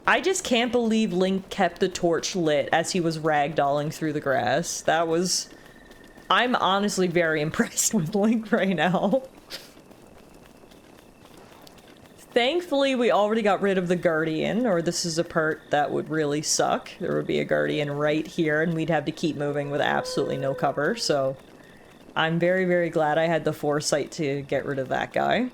[SPEAKER 1] I just can't believe Link kept the torch lit as he was ragdolling through the grass. That was... I'm honestly very impressed with Link right now. Thankfully, we already got rid of the Guardian, or this is a part that would really suck. There would be a Guardian right here, and we'd have to keep moving with absolutely no cover, so... I'm very, very glad I had the foresight to get rid of that guy.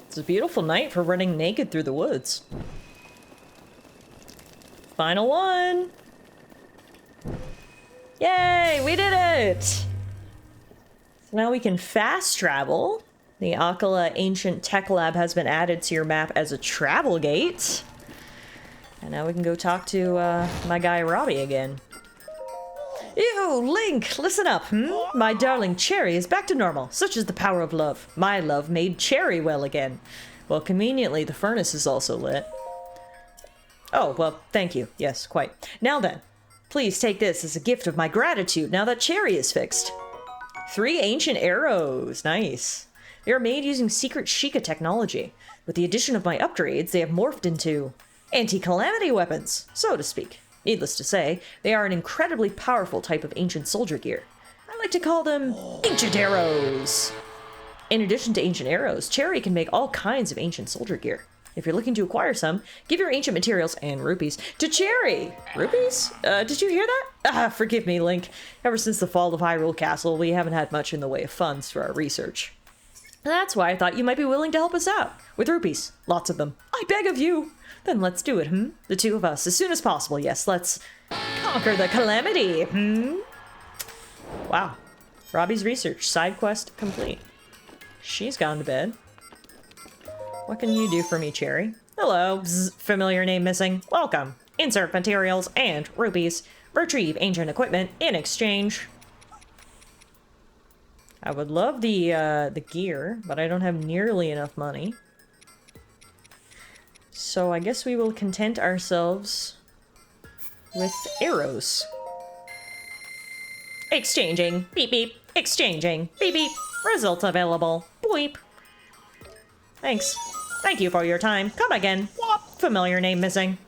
[SPEAKER 1] It's a beautiful night for running naked through the woods. Final one! Yay! We did it! So now we can fast travel. The Akkala Ancient Tech Lab has been added to your map as a travel gate. And now we can go talk to my guy Robbie again. Ew, Link, listen up, My darling Cherry is back to normal. Such is the power of love. My love made Cherry well again. Well, conveniently, the furnace is also lit. Oh, well, thank you. Yes, quite. Now then, please take this as a gift of my gratitude now that Cherry is fixed. 3 ancient arrows. Nice. They are made using secret Sheikah technology. With the addition of my upgrades, they have morphed into anti-calamity weapons, so to speak. Needless to say, they are an incredibly powerful type of ancient soldier gear. I like to call them ancient arrows. In addition to ancient arrows, Cherry can make all kinds of ancient soldier gear. If you're looking to acquire some, give your ancient materials and rupees to Cherry! Rupees? Did you hear that? Forgive me, Link. Ever since the fall of Hyrule Castle, we haven't had much in the way of funds for our research. That's why I thought you might be willing to help us out. With rupees. Lots of them. I beg of you! Then let's do it, The two of us, as soon as possible. Yes, let's conquer the calamity, Wow. Robbie's research. Side quest complete. She's gone to bed. What can you do for me, Cherry? Hello, familiar name missing. Welcome. Insert materials and rupees. Retrieve ancient equipment in exchange. I would love the gear, but I don't have nearly enough money. So I guess we will content ourselves with arrows. Exchanging. Beep beep. Exchanging. Beep beep. Results available. Boop. Thanks. Thank you for your time. Come again. Whop. Familiar name missing.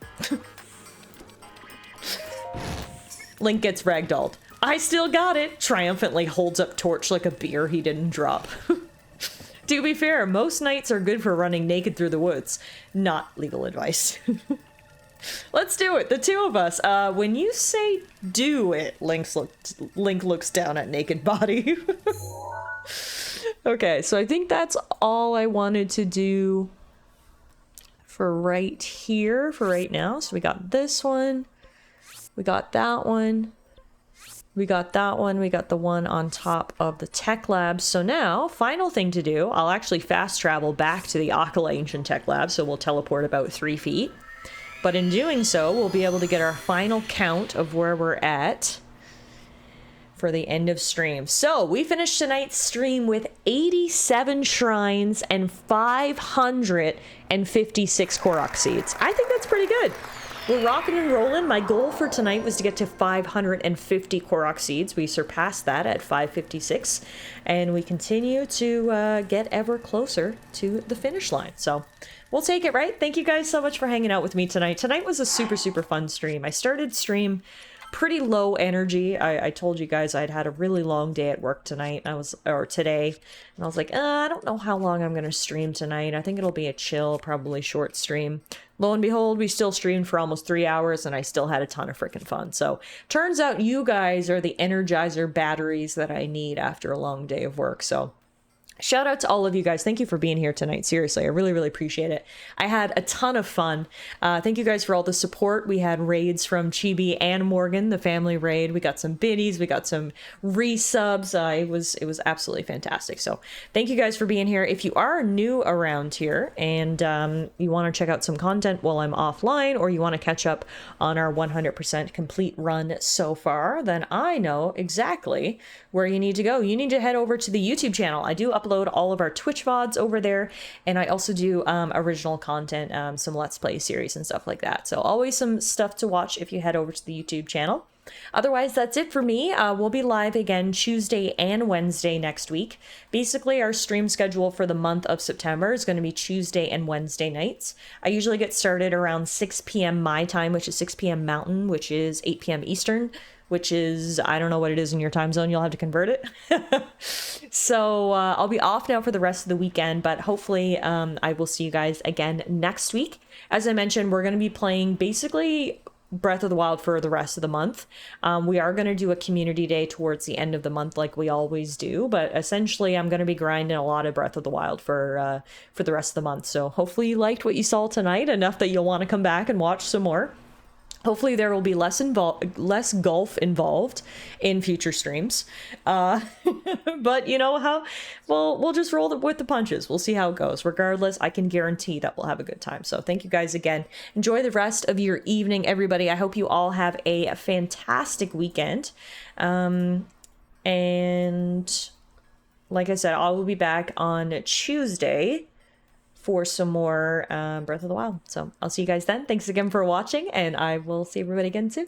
[SPEAKER 1] Link gets ragdolled. I still got it. Triumphantly holds up torch like a beer he didn't drop. To be fair, most knights are good for running naked through the woods. Not legal advice. Let's do it, the two of us. When you say do it, Link looks down at naked body. Okay, so I think that's all I wanted to do for right here, for right now. So we got this one, we got that one, we got that one, we got the one on top of the tech lab. So now, final thing to do, I'll actually fast travel back to the Akkala Ancient Tech Lab, so we'll teleport about 3 feet. But in doing so, we'll be able to get our final count of where we're at for the end of stream. So, we finished tonight's stream with 87 shrines and 556 Korok seeds. I think that's pretty good. We're rocking and rolling. My goal for tonight was to get to 550 Korok seeds. We surpassed that at 556, and we continue to get ever closer to the finish line. So we'll take it, right? Thank you guys so much for hanging out with me tonight. Tonight was a super, super fun stream. I started stream pretty low energy. I told you guys I'd had a really long day at work tonight. Today, and I was like, I don't know how long I'm gonna stream tonight. I think it'll be a chill, probably short stream. Lo and behold, we still streamed for almost 3 hours, and I still had a ton of freaking fun. So turns out you guys are the energizer batteries that I need after a long day of work. So shout out to all of you guys. Thank you for being here tonight. Seriously, I really, really appreciate it. I had a ton of fun. Thank you guys for all the support. We had raids from Chibi and Morgan, the family raid. We got some biddies. We got some resubs. It was absolutely fantastic. So thank you guys for being here. If you are new around here and you want to check out some content while I'm offline, or you want to catch up on our 100% complete run so far, then I know exactly where you need to go. You need to head over to the YouTube channel. I do upload all of our Twitch VODs over there, and I also do original content, some Let's Play series and stuff like that. So always some stuff to watch if you head over to the YouTube channel. Otherwise, that's it for me. We'll be live again Tuesday and Wednesday next week. Basically, our stream schedule for the month of September is going to be Tuesday and Wednesday nights. I usually get started around 6 p.m. my time, which is 6 p.m. Mountain, which is 8 p.m. Eastern, which is, I don't know what it is in your time zone. You'll have to convert it. So I'll be off now for the rest of the weekend, but hopefully I will see you guys again next week. As I mentioned, we're going to be playing basically Breath of the Wild for the rest of the month. We are going to do a community day towards the end of the month like we always do, but essentially I'm going to be grinding a lot of Breath of the Wild for the rest of the month. So hopefully you liked what you saw tonight enough that you'll want to come back and watch some more. Hopefully there will be less golf involved in future streams. But you know how, we'll just roll with the punches. We'll see how it goes. Regardless, I can guarantee that we'll have a good time. So thank you guys again. Enjoy the rest of your evening, everybody. I hope you all have a fantastic weekend. And like I said, I will be back on Tuesday for some more Breath of the Wild. So I'll see you guys then. Thanks again for watching, and I will see everybody again soon.